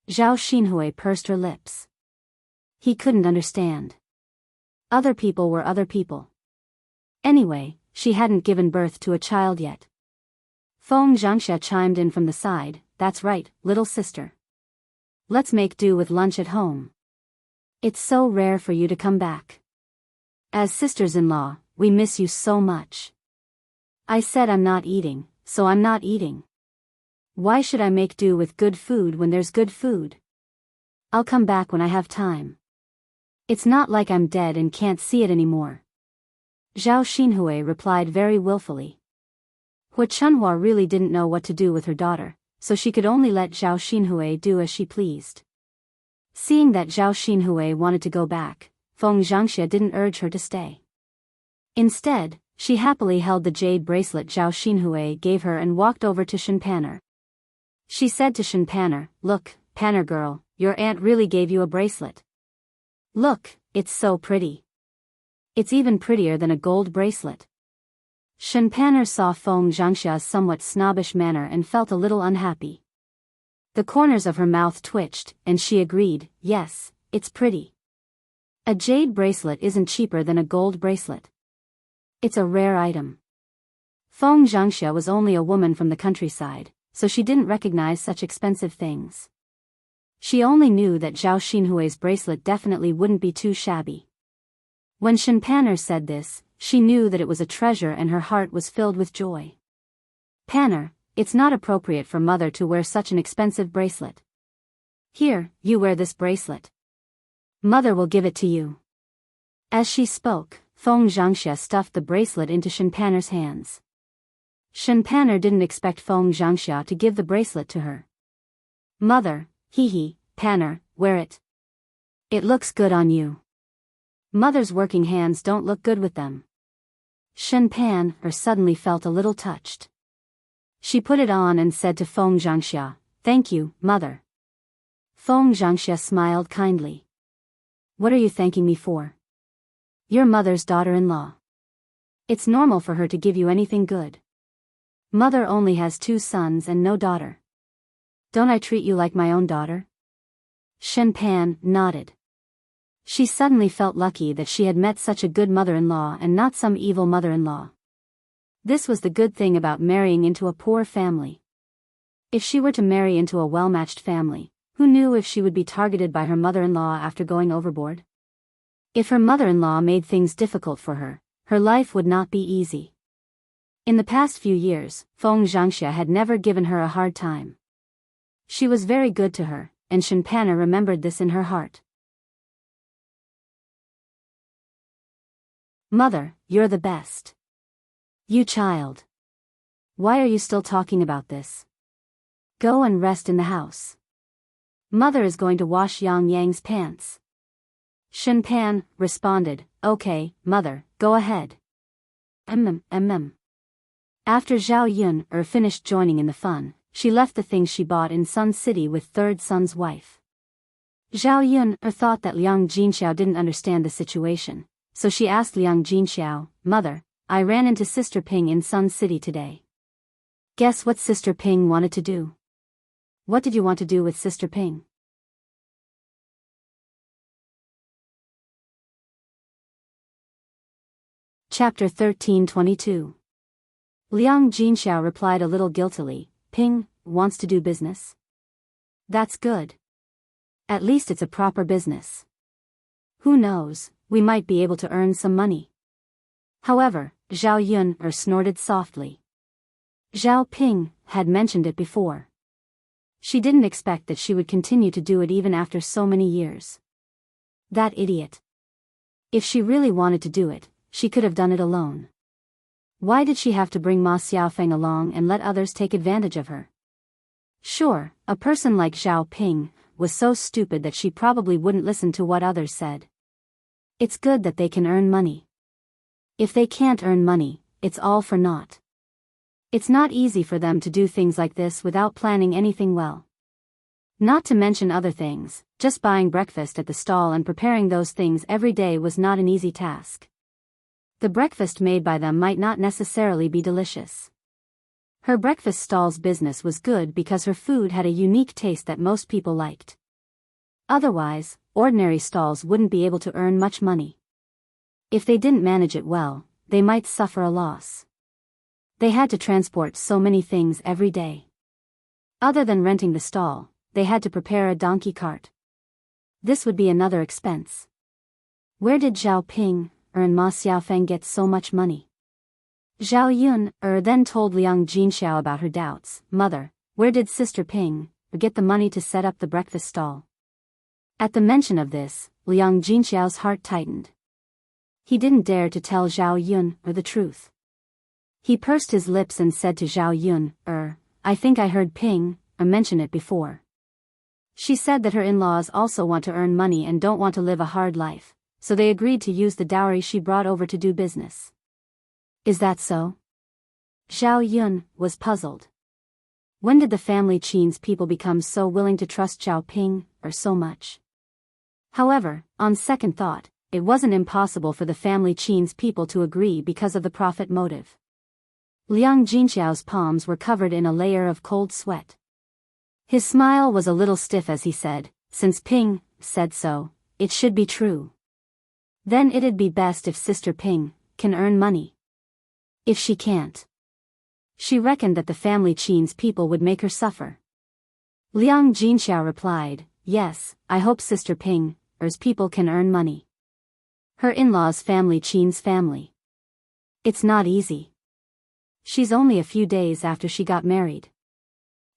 Zhao Xinhui pursed her lips. He couldn't understand. Other people were other people. Anyway, she hadn't given birth to a child yet. Feng Zhangxia chimed in from the side, That's right, little sister. Let's make do with lunch at home. It's so rare for you to come back. As sisters-in-law, we miss you so much. I said I'm not eating, so I'm not eating. Why should I make do with good food when there's good food? I'll come back when I have time. It's not like I'm dead and can't see it anymore. Zhao Xinhui replied very willfully. Hu Chunhua really didn't know what to do with her daughter, so she could only let Zhao Xinhui do as she pleased. Seeing that Zhao Xinhui wanted to go back, Feng Zhangxia didn't urge her to stay. Instead, she happily held the jade bracelet Zhao Xinhui gave her and walked over to Shen Panner. She said to Shen Panner, Look, Panner girl, your aunt really gave you a bracelet. Look, it's so pretty. It's even prettier than a gold bracelet. Shen Pan'er saw Feng Zhangxia's somewhat snobbish manner and felt a little unhappy. The corners of her mouth twitched, and she agreed, yes, it's pretty. A jade bracelet isn't cheaper than a gold bracelet. It's a rare item. Feng Zhangxia was only a woman from the countryside, so she didn't recognize such expensive things. She only knew that Zhao Xinhui's bracelet definitely wouldn't be too shabby. When Shen Pan'er said this, she knew that it was a treasure and her heart was filled with joy. Pan'er, it's not appropriate for mother to wear such an expensive bracelet. Here, you wear this bracelet. Mother will give it to you. As she spoke, Feng Zhangxia stuffed the bracelet into Shen Pan'er's hands. Shen Pan'er didn't expect Feng Zhangxia to give the bracelet to her. Mother, hee, Pan'er, wear it. It looks good on you. Mother's working hands don't look good with them. Shen Pan'er suddenly felt a little touched. She put it on and said to Feng Zhangxia, "Thank you, mother." Feng Zhangxia smiled kindly. "What are you thanking me for?" "Your mother's daughter-in-law. It's normal for her to give you anything good. Mother only has 2 sons and no daughter. Don't I treat you like my own daughter?" Shen Pan nodded. She suddenly felt lucky that she had met such a good mother-in-law and not some evil mother-in-law. This was the good thing about marrying into a poor family. If she were to marry into a well-matched family, who knew if she would be targeted by her mother-in-law after going overboard? If her mother-in-law made things difficult for her, her life would not be easy. In the past few years, Feng Zhangxia had never given her a hard time. She was very good to her, and Shen Pan'er remembered this in her heart. Mother, you're the best. You child. Why are you still talking about this? Go and rest in the house. Mother is going to wash Yang Yang's pants. Shen Pan responded, "Okay, mother, go ahead." After Zhao Yun finished joining in the fun, she left the things she bought in Sun City with third son's wife. Zhao Yun thought that Liang Jinxiao didn't understand the situation, so she asked Liang Jinxiao, "Mother, I ran into Sister Ping in Sun City today. Guess what Sister Ping wanted to do?" "What did you want to do with Sister Ping?" Chapter 13:22. Liang Jinxiao replied a little guiltily, "Ping wants to do business. That's good. At least it's a proper business. Who knows, we might be able to earn some money." However, Zhao Yun snorted softly. Zhao Ping had mentioned it before. She didn't expect that she would continue to do it even after so many years. That idiot. If she really wanted to do it, she could have done it alone. Why did she have to bring Ma Xiaofeng along and let others take advantage of her? Sure, a person like Zhao Ping was so stupid that she probably wouldn't listen to what others said. It's good that they can earn money. If they can't earn money, it's all for naught. It's not easy for them to do things like this without planning anything well. Not to mention other things, just buying breakfast at the stall and preparing those things every day was not an easy task. The breakfast made by them might not necessarily be delicious. Her breakfast stall's business was good because her food had a unique taste that most people liked. Otherwise, ordinary stalls wouldn't be able to earn much money. If they didn't manage it well, they might suffer a loss. They had to transport so many things every day. Other than renting the stall, they had to prepare a donkey cart. This would be another expense. Where did Zhao Ping and Ma Xiaofeng get so much money? Zhao Yun then told Liang Jinxiao about her doubts. "Mother, where did Sister Ping get the money to set up the breakfast stall?" At the mention of this, Liang Jinxiao's heart tightened. He didn't dare to tell Zhao Yun the truth. He pursed his lips and said to Zhao Yun, "I think I heard Ping mention it before. She said that her in-laws also want to earn money and don't want to live a hard life, so they agreed to use the dowry she brought over to do business. Is that so?" Zhao Yun was puzzled. When did the family Qin's people become so willing to trust Zhao Ping so much? However, on second thought, it wasn't impossible for the family Qin's people to agree because of the profit motive. Liang Jinxiao's palms were covered in a layer of cold sweat. His smile was a little stiff as he said, "Since Ping said so, it should be true. Then it'd be best if Sister Ping can earn money. If she can't." She reckoned that the family Qin's people would make her suffer. Liang Jinxiao replied, "Yes, I hope Sister Ping's people can earn money. Her in-laws' family Qin's family. It's not easy. She's only a few days after she got married."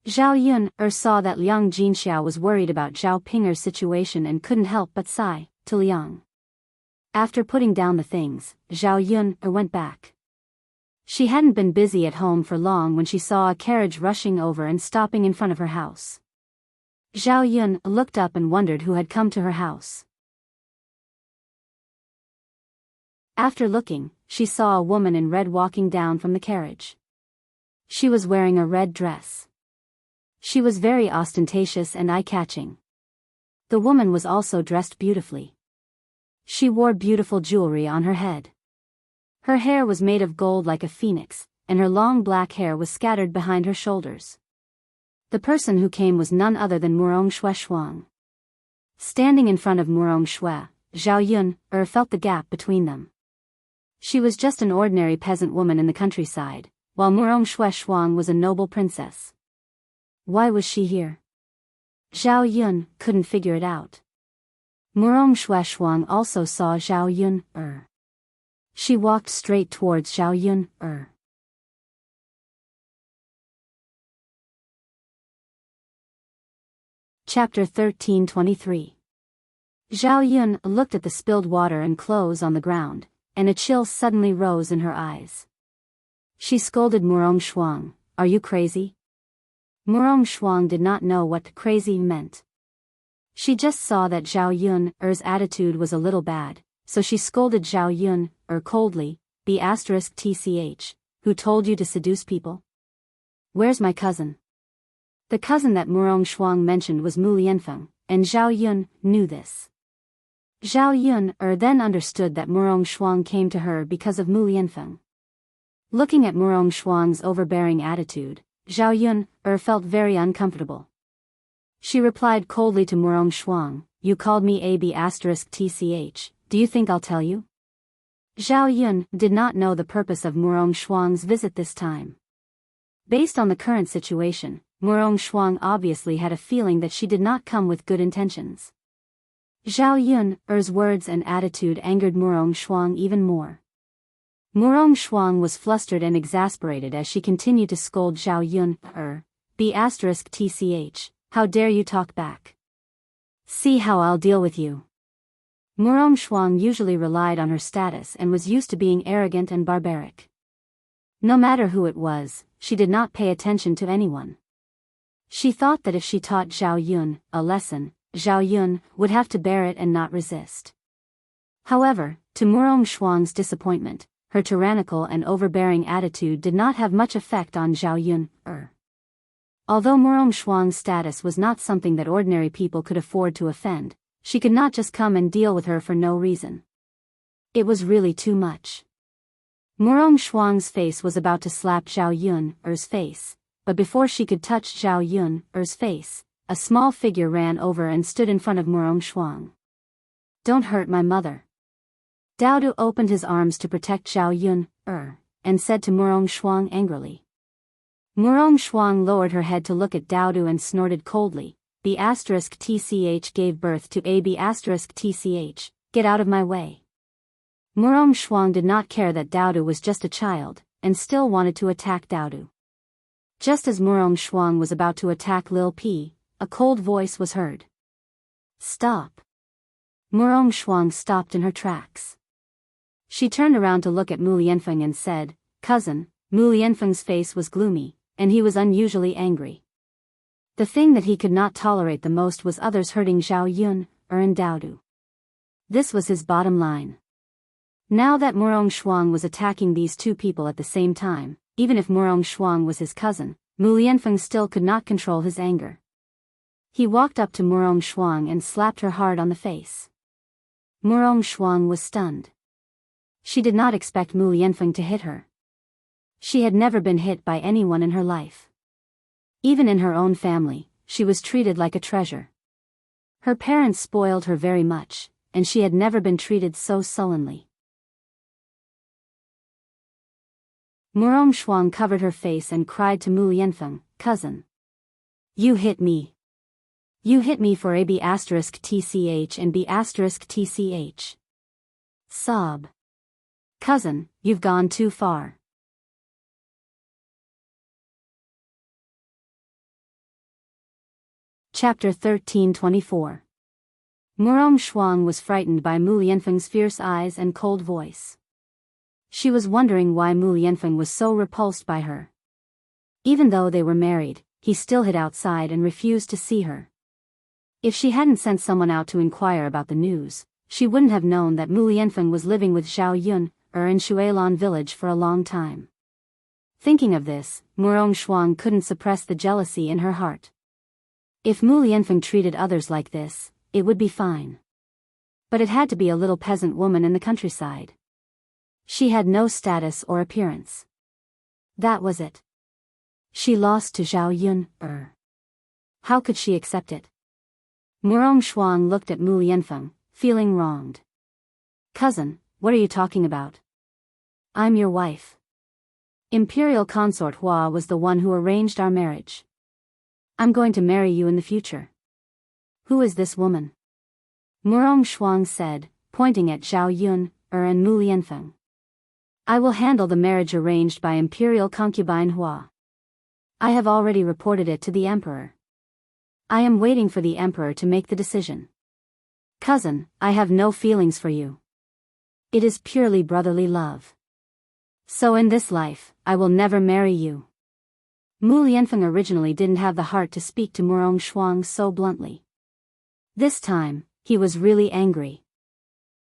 Zhao Yun saw that Liang Jinxiao was worried about Zhao Pinger's situation and couldn't help but sigh to Liang. After putting down the things, Zhao Yun went back. She hadn't been busy at home for long when she saw a carriage rushing over and stopping in front of her house. Zhao Yun looked up and wondered who had come to her house. After looking, she saw a woman in red walking down from the carriage. She was wearing a red dress. She was very ostentatious and eye-catching. The woman was also dressed beautifully. She wore beautiful jewelry on her head. Her hair was made of gold like a phoenix, and her long black hair was scattered behind her shoulders. The person who came was none other than Murong Shuang. Standing in front of Murong Shui, Zhao Yun felt the gap between them. She was just an ordinary peasant woman in the countryside, while Murong Shuang was a noble princess. Why was she here? Zhao Yun couldn't figure it out. Murong Shuang also saw Zhao Yun. She walked straight towards Zhao Yun. Chapter 1323. Zhao Yun looked at the spilled water and clothes on the ground, and a chill suddenly rose in her eyes. She scolded Murong Shuang, "Are you crazy?" Murong Shuang did not know what crazy meant. She just saw that Zhao Yun's attitude was a little bad, so she scolded Zhao Yun coldly, "B***tch, who told you to seduce people? Where's my cousin?" The cousin that Murong Shuang mentioned was Mu Lianfeng, and Zhao Yun knew this. Zhao Yun then understood that Murong Shuang came to her because of Mu Lianfeng. Looking at Murong Shuang's overbearing attitude, Zhao Yun felt very uncomfortable. She replied coldly to Murong Shuang, "You called me A**tch, do you think I'll tell you?" Zhao Yun did not know the purpose of Murong Shuang's visit this time. Based on the current situation, Murong Shuang obviously had a feeling that she did not come with good intentions. Zhao Yun's words and attitude angered Murong Shuang even more. Murong Shuang was flustered and exasperated as she continued to scold Zhao Yun, B***tch, how dare you talk back? See how I'll deal with you. Murong Shuang usually relied on her status and was used to being arrogant and barbaric. No matter who it was, she did not pay attention to anyone. She thought that if she taught Zhao Yun a lesson, Zhao Yun would have to bear it and not resist. However, to Murong Shuang's disappointment, her tyrannical and overbearing attitude did not have much effect on Zhao Yun. Although Murong Shuang's status was not something that ordinary people could afford to offend, she could not just come and deal with her for no reason. It was really too much. Murong Shuang's face was about to slap Zhao Yun's face, but before she could touch Zhao Yun's face, a small figure ran over and stood in front of Murong Shuang. "Don't hurt my mother." Dao Du opened his arms to protect Zhao Yun, and said to Murong Shuang angrily. Murong Shuang lowered her head to look at Dao Du and snorted coldly, B***tch gave birth to a B***tch, get out of my way. Murong Shuang did not care that Dao Du was just a child, and still wanted to attack Dao Du. Just as Murong Shuang was about to attack Lil P, a cold voice was heard. "Stop." Murong Shuang stopped in her tracks. She turned around to look at Mu Lianfeng and said, "Cousin." Mu Lianfeng's face was gloomy, and he was unusually angry. The thing that he could not tolerate the most was others hurting Zhao Yun and Dao Du. This was his bottom line. Now that Murong Shuang was attacking these two people at the same time, even if Murong Shuang was his cousin, Mu Lianfeng still could not control his anger. He walked up to Murong Shuang and slapped her hard on the face. Murong Shuang was stunned. She did not expect Mu Lianfeng to hit her. She had never been hit by anyone in her life. Even in her own family, she was treated like a treasure. Her parents spoiled her very much, and she had never been treated so sullenly. Murong Shuang covered her face and cried to Mu Lianfeng, "Cousin. You hit me. You hit me for a B**tch and B**tch. Sob. Cousin, you've gone too far." Chapter 13:24. Murong Shuang was frightened by Mu Lianfeng's fierce eyes and cold voice. She was wondering why Mu Lianfeng was so repulsed by her. Even though they were married, he still hid outside and refused to see her. If she hadn't sent someone out to inquire about the news, she wouldn't have known that Mu Lianfeng was living with Zhao Yun, in Shuilan village for a long time. Thinking of this, Murong Shuang couldn't suppress the jealousy in her heart. If Mu Lianfeng treated others like this, it would be fine. But it had to be a little peasant woman in the countryside. She had no status or appearance. That was it. She lost to Zhao Yun, How could she accept it? Murong Shuang looked at Mu Lianfeng, feeling wronged. "Cousin, what are you talking about? I'm your wife. Imperial consort Hua was the one who arranged our marriage. I'm going to marry you in the future." "Who is this woman?" Murong Shuang said, pointing at Zhao Yun, and Mu Lianfeng. "I will handle the marriage arranged by Imperial concubine Hua. I have already reported it to the Emperor. I am waiting for the Emperor to make the decision. Cousin, I have no feelings for you. It is purely brotherly love. So in this life, I will never marry you." Mu Lianfeng originally didn't have the heart to speak to Murong Shuang so bluntly. This time, he was really angry.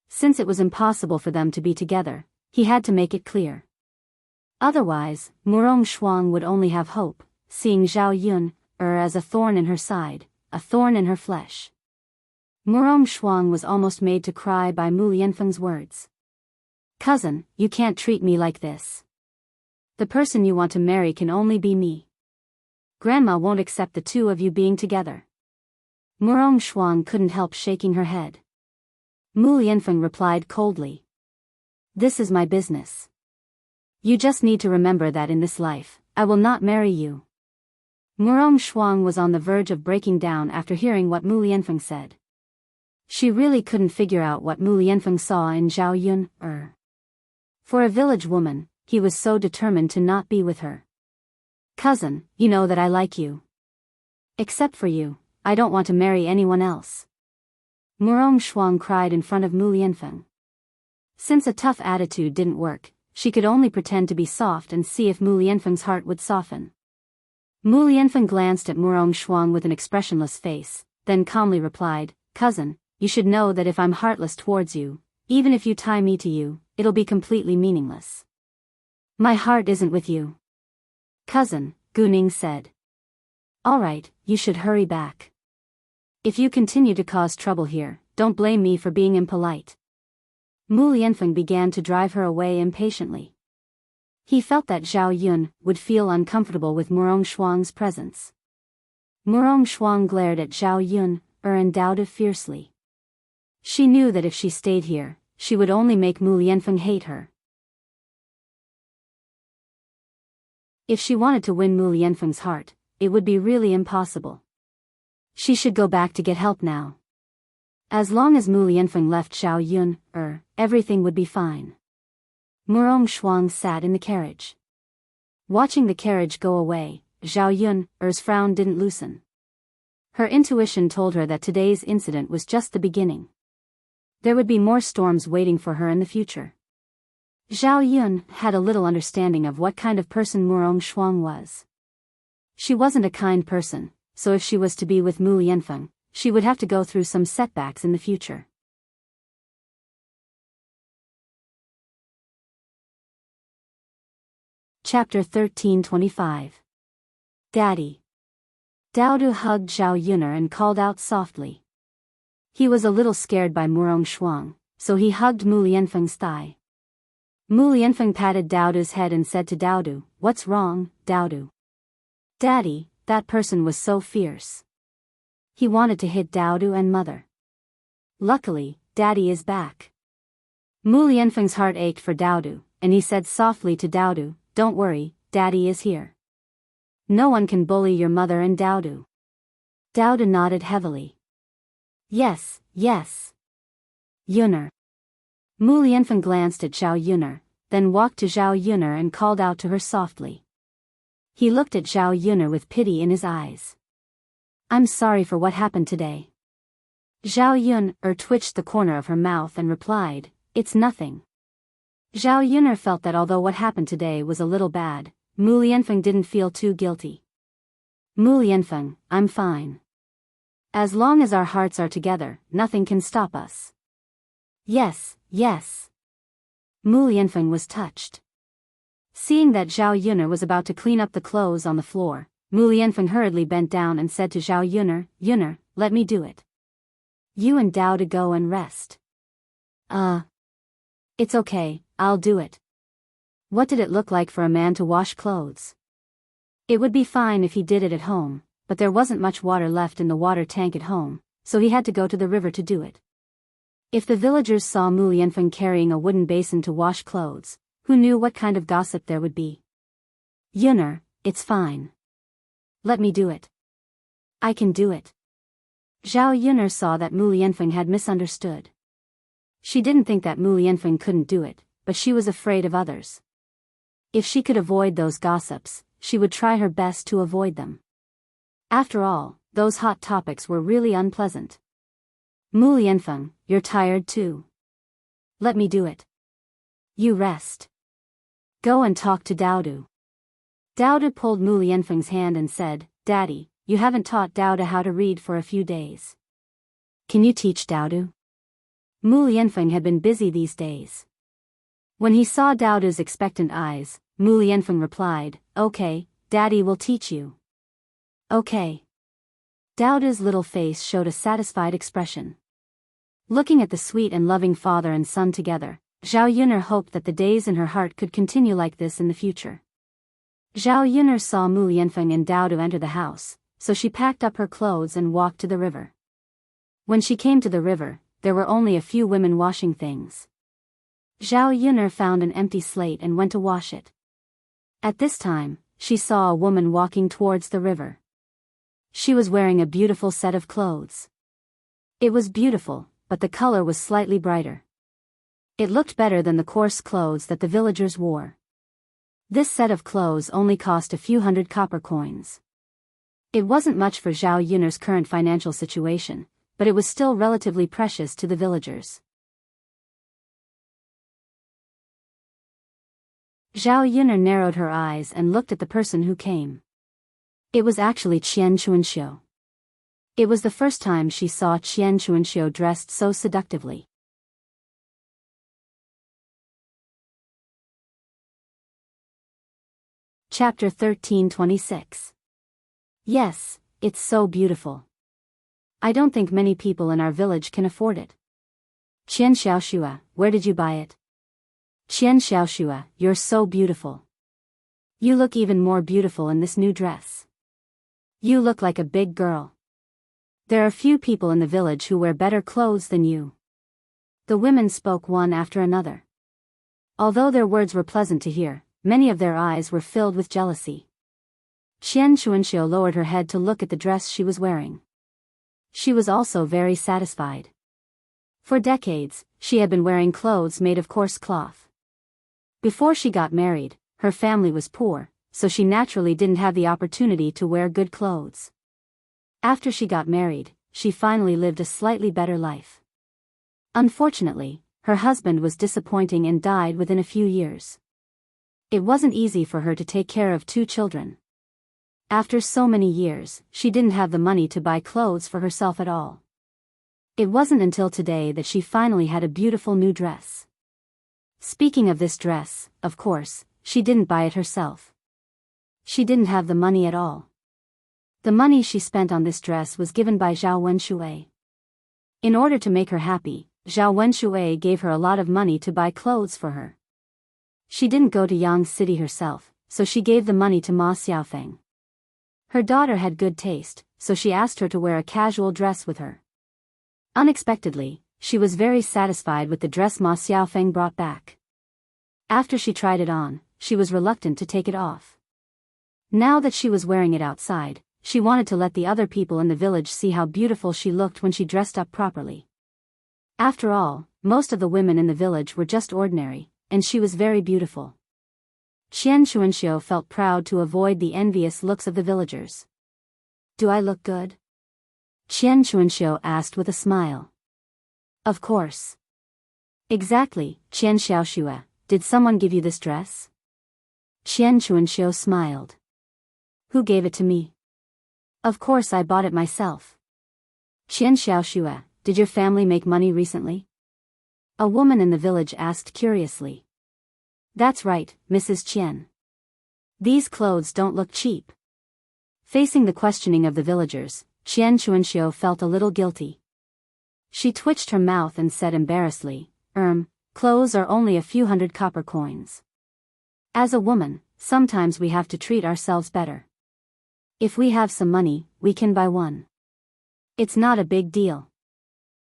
Since it was impossible for them to be together, he had to make it clear. Otherwise, Murong Shuang would only have hope, seeing Zhao Yun, as a thorn in her side, a thorn in her flesh. Murong Shuang was almost made to cry by Mu Lianfeng's words. "Cousin, you can't treat me like this. The person you want to marry can only be me. Grandma won't accept the two of you being together." Murong Shuang couldn't help shaking her head. Mu Lianfeng replied coldly. "This is my business. You just need to remember that in this life, I will not marry you." Murong Shuang was on the verge of breaking down after hearing what Mu Lianfeng said. She really couldn't figure out what Mu Lianfeng saw in Zhao Yun, For a village woman, he was so determined to not be with her. "Cousin, you know that I like you. Except for you, I don't want to marry anyone else." Murong Shuang cried in front of Mu Lianfeng. Since a tough attitude didn't work, she could only pretend to be soft and see if Mu Lianfeng's heart would soften. Mu Lianfeng glanced at Murong Shuang with an expressionless face, then calmly replied, "Cousin, you should know that if I'm heartless towards you, even if you tie me to you, it'll be completely meaningless. My heart isn't with you." "Cousin," Gu Ning said. "All right, you should hurry back. If you continue to cause trouble here, don't blame me for being impolite." Mu Lianfeng began to drive her away impatiently. He felt that Zhao Yun would feel uncomfortable with Murong Shuang's presence. Murong Shuang glared at Zhao Yun, and doubted fiercely. She knew that if she stayed here, she would only make Mu Lianfeng hate her. If she wanted to win Mu Lianfeng's heart, it would be really impossible. She should go back to get help now. As long as Mu Lianfeng left Zhao Yun, everything would be fine. Murong Shuang sat in the carriage. Watching the carriage go away, Zhao Yun's frown didn't loosen. Her intuition told her that today's incident was just the beginning. There would be more storms waiting for her in the future. Zhao Yun had a little understanding of what kind of person Murong Shuang was. She wasn't a kind person, so if she was to be with Mu Lianfeng, she would have to go through some setbacks in the future. Chapter 13:25. Daddy. Daodu hugged Zhao Yuner and called out softly. He was a little scared by Murong Shuang, so he hugged Mu Lianfeng's thigh. Mu Lianfeng patted Daodu's head and said to Daodu, "What's wrong, Daodu?" "Daddy, that person was so fierce. He wanted to hit Daodu and mother. Luckily, Daddy is back." Mu Lianfeng's heart ached for Daodu, and he said softly to Daodu, "Don't worry, Daddy is here. No one can bully your mother and Daodu." Daodu nodded heavily. "Yes, yes. Yuner." Mu Lianfeng glanced at Zhao Yuner, then walked to Zhao Yuner and called out to her softly. He looked at Zhao Yuner with pity in his eyes. "I'm sorry for what happened today." Zhao Yuner twitched the corner of her mouth and replied, "It's nothing." Zhao Yuner felt that although what happened today was a little bad, Mu Lianfeng didn't feel too guilty. "Mu Lianfeng, I'm fine. As long as our hearts are together, nothing can stop us." "Yes, yes." Mu Lianfeng was touched. Seeing that Zhao Yuner was about to clean up the clothes on the floor, Mu Lianfeng hurriedly bent down and said to Zhao Yuner, "Yuner, let me do it. You and Dao to go and rest." It's okay, I'll do it." What did it look like for a man to wash clothes? It would be fine if he did it at home, but there wasn't much water left in the water tank at home, so he had to go to the river to do it. If the villagers saw Mu Lianfeng carrying a wooden basin to wash clothes, who knew what kind of gossip there would be? "Yuner, it's fine. Let me do it. I can do it." Zhao Yuner saw that Mu Lianfeng had misunderstood. She didn't think that Mu Lianfeng couldn't do it, but she was afraid of others. If she could avoid those gossips, she would try her best to avoid them. After all, those hot topics were really unpleasant. "Mu Lianfeng, you're tired too. Let me do it. You rest. Go and talk to Daodu." Daodu pulled Mu Lianfeng's hand and said, "Daddy, you haven't taught Daodu how to read for a few days. Can you teach Daodu?" Mu Lianfeng had been busy these days. When he saw Daodu's expectant eyes, Mu Lianfeng replied, "Okay, Daddy will teach you." "Okay." Daodu's little face showed a satisfied expression. Looking at the sweet and loving father and son together, Zhao Yuner hoped that the days in her heart could continue like this in the future. Zhao Yuner saw Mu Lianfeng and Daodu enter the house, so she packed up her clothes and walked to the river. When she came to the river, there were only a few women washing things. Zhao Yuner found an empty slate and went to wash it. At this time, she saw a woman walking towards the river. She was wearing a beautiful set of clothes. It was beautiful, but the color was slightly brighter. It looked better than the coarse clothes that the villagers wore. This set of clothes only cost a few hundred copper coins. It wasn't much for Zhao Yuner's current financial situation, but it was still relatively precious to the villagers. Zhao Yuner narrowed her eyes and looked at the person who came. It was actually Qian Chuanxiu. It was the first time she saw Qian Chuanxiu dressed so seductively. Chapter 13:26. Yes, it's so beautiful. I don't think many people in our village can afford it. Qian Xiaoxua, where did you buy it? Qian Xiaoxua, you're so beautiful. You look even more beautiful in this new dress. You look like a big girl. There are few people in the village who wear better clothes than you. The women spoke one after another. Although their words were pleasant to hear, many of their eyes were filled with jealousy. Qian Chuanxiu lowered her head to look at the dress she was wearing. She was also very satisfied. For decades, she had been wearing clothes made of coarse cloth. Before she got married, her family was poor, so she naturally didn't have the opportunity to wear good clothes. After she got married, she finally lived a slightly better life. Unfortunately, her husband was disappointing and died within a few years. It wasn't easy for her to take care of 2 children. After so many years, she didn't have the money to buy clothes for herself at all. It wasn't until today that she finally had a beautiful new dress. Speaking of this dress, of course, she didn't buy it herself. She didn't have the money at all. The money she spent on this dress was given by Zhao Wenshui. In order to make her happy, Zhao Wenshui gave her a lot of money to buy clothes for her. She didn't go to Yang City herself, so she gave the money to Ma Xiaofeng. Her daughter had good taste, so she asked her to wear a casual dress with her. Unexpectedly, she was very satisfied with the dress Ma Xiaofeng brought back. After she tried it on, she was reluctant to take it off. Now that she was wearing it outside, she wanted to let the other people in the village see how beautiful she looked when she dressed up properly. After all, most of the women in the village were just ordinary, and she was very beautiful. Qian Chuanxiu felt proud to avoid the envious looks of the villagers. "Do I look good?" Qian Chuanxiu asked with a smile. "Of course." "Exactly, Qian Xiaoxue, did someone give you this dress?" Qian Chuanxiu smiled. "Who gave it to me?" "Of course I bought it myself." "Qian Xiaoxue, did your family make money recently?" A woman in the village asked curiously. "That's right, Mrs. Qian. These clothes don't look cheap." Facing the questioning of the villagers, Qian Chuanxiu felt a little guilty. She twitched her mouth and said embarrassedly, Clothes are only a few hundred copper coins. As a woman, sometimes we have to treat ourselves better. If we have some money, we can buy one. It's not a big deal."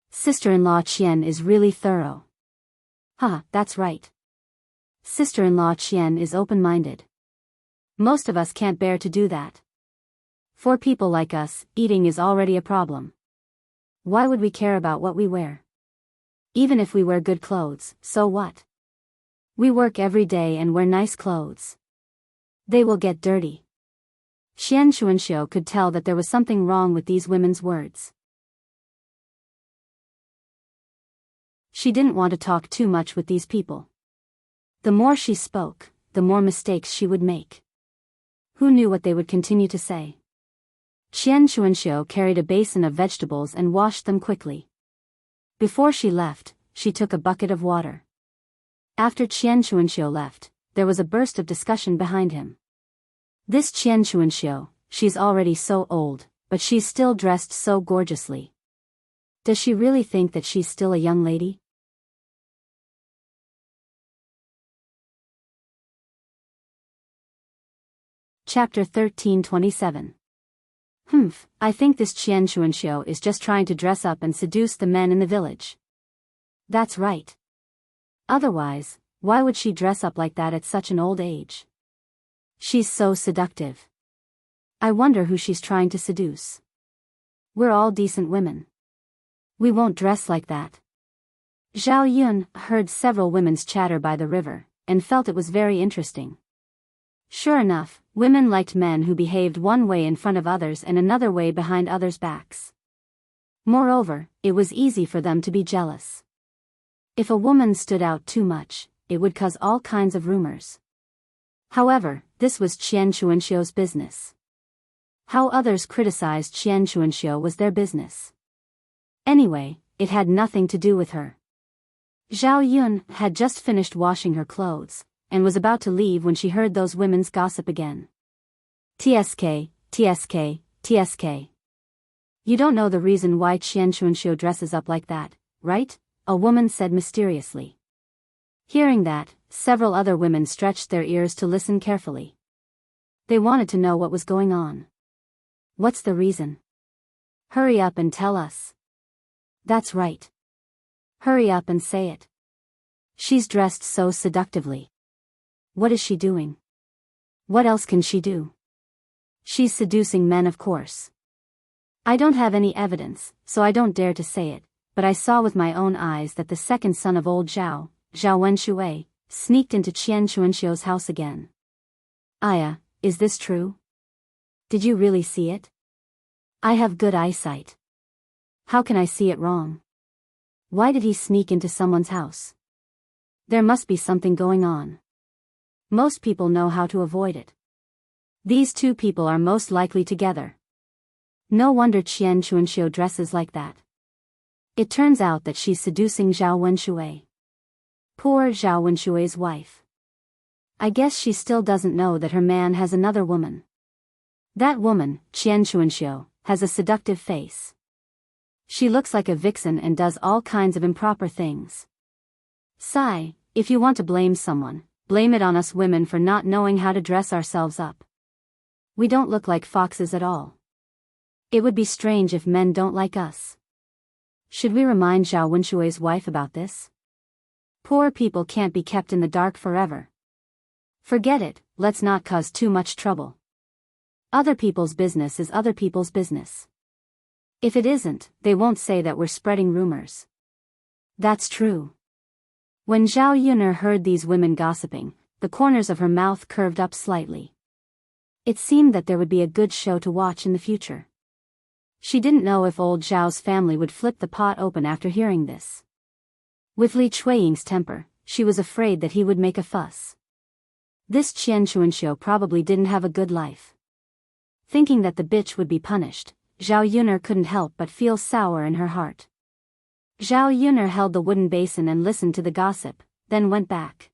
Sister-in-law Qian is really thorough. That's right. Sister-in-law Qian is open-minded. Most of us can't bear to do that. For people like us, eating is already a problem. Why would we care about what we wear? Even if we wear good clothes, so what? We work every day and wear nice clothes. They will get dirty. Qian Chuanxiu could tell that there was something wrong with these women's words. She didn't want to talk too much with these people. The more she spoke, the more mistakes she would make. Who knew what they would continue to say? Qian Chuanxiu carried a basin of vegetables and washed them quickly. Before she left, she took a bucket of water. After Qian Chuanxiu left, there was a burst of discussion behind him. "This Qian Chuanxiu, she's already so old, but she's still dressed so gorgeously. Does she really think that she's still a young lady?" Chapter 13:27. I think this Qian Chuanxiu is just trying to dress up and seduce the men in the village. That's right. Otherwise, why would she dress up like that at such an old age? She's so seductive. I wonder who she's trying to seduce. We're all decent women. We won't dress like that. Zhao Yun heard several women's chatter by the river, and felt it was very interesting. Sure enough, women liked men who behaved one way in front of others and another way behind others' backs. Moreover, it was easy for them to be jealous. If a woman stood out too much, it would cause all kinds of rumors. However, this was Qian Chuanxiu's business. How others criticized Qian Chuanxiu was their business. Anyway, it had nothing to do with her. Zhao Yun had just finished washing her clothes, and was about to leave when she heard those women's gossip again. "TSK, TSK, TSK. You don't know the reason why Qian Chuanxiu dresses up like that, right?" a woman said mysteriously. Hearing that, several other women stretched their ears to listen carefully. They wanted to know what was going on. "What's the reason? Hurry up and tell us." "That's right. Hurry up and say it. She's dressed so seductively. What is she doing? What else can she do? She's seducing men, of course. I don't have any evidence, so I don't dare to say it, but I saw with my own eyes that the second son of old Zhao, Zhao Wenshui, sneaked into Qian Chuanxiu's house again." "Aya, is this true? Did you really see it?" "I have good eyesight. How can I see it wrong? Why did he sneak into someone's house? There must be something going on. Most people know how to avoid it. These two people are most likely together. No wonder Qian Chuanxiu dresses like that. It turns out that she's seducing Zhao Wenshui. Poor Zhao Wenshui's wife. I guess she still doesn't know that her man has another woman. That woman, Qian Chuanxiu, has a seductive face. She looks like a vixen and does all kinds of improper things. Sigh, if you want to blame someone, blame it on us women for not knowing how to dress ourselves up. We don't look like foxes at all. It would be strange if men don't like us. Should we remind Zhao Wenshui's wife about this? Poor people can't be kept in the dark forever. Forget it, let's not cause too much trouble. Other people's business is other people's business. If it isn't, they won't say that we're spreading rumors. That's true. When Zhao Yuner heard these women gossiping, the corners of her mouth curved up slightly. It seemed that there would be a good show to watch in the future. She didn't know if old Zhao's family would flip the pot open after hearing this. With Li Chuiying's temper, she was afraid that he would make a fuss. This Qian Chuanxiu probably didn't have a good life. Thinking that the bitch would be punished, Zhao Yuner couldn't help but feel sour in her heart. Zhao Yuner held the wooden basin and listened to the gossip, then went back.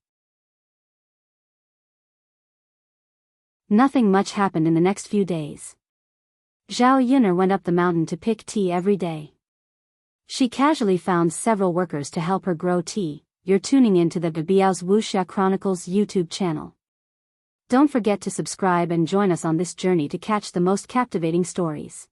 Nothing much happened in the next few days. Zhao Yuner went up the mountain to pick tea every day. She casually found several workers to help her grow tea. You're tuning into the Biyao's Wuxia Chronicles YouTube channel. Don't forget to subscribe and join us on this journey to catch the most captivating stories.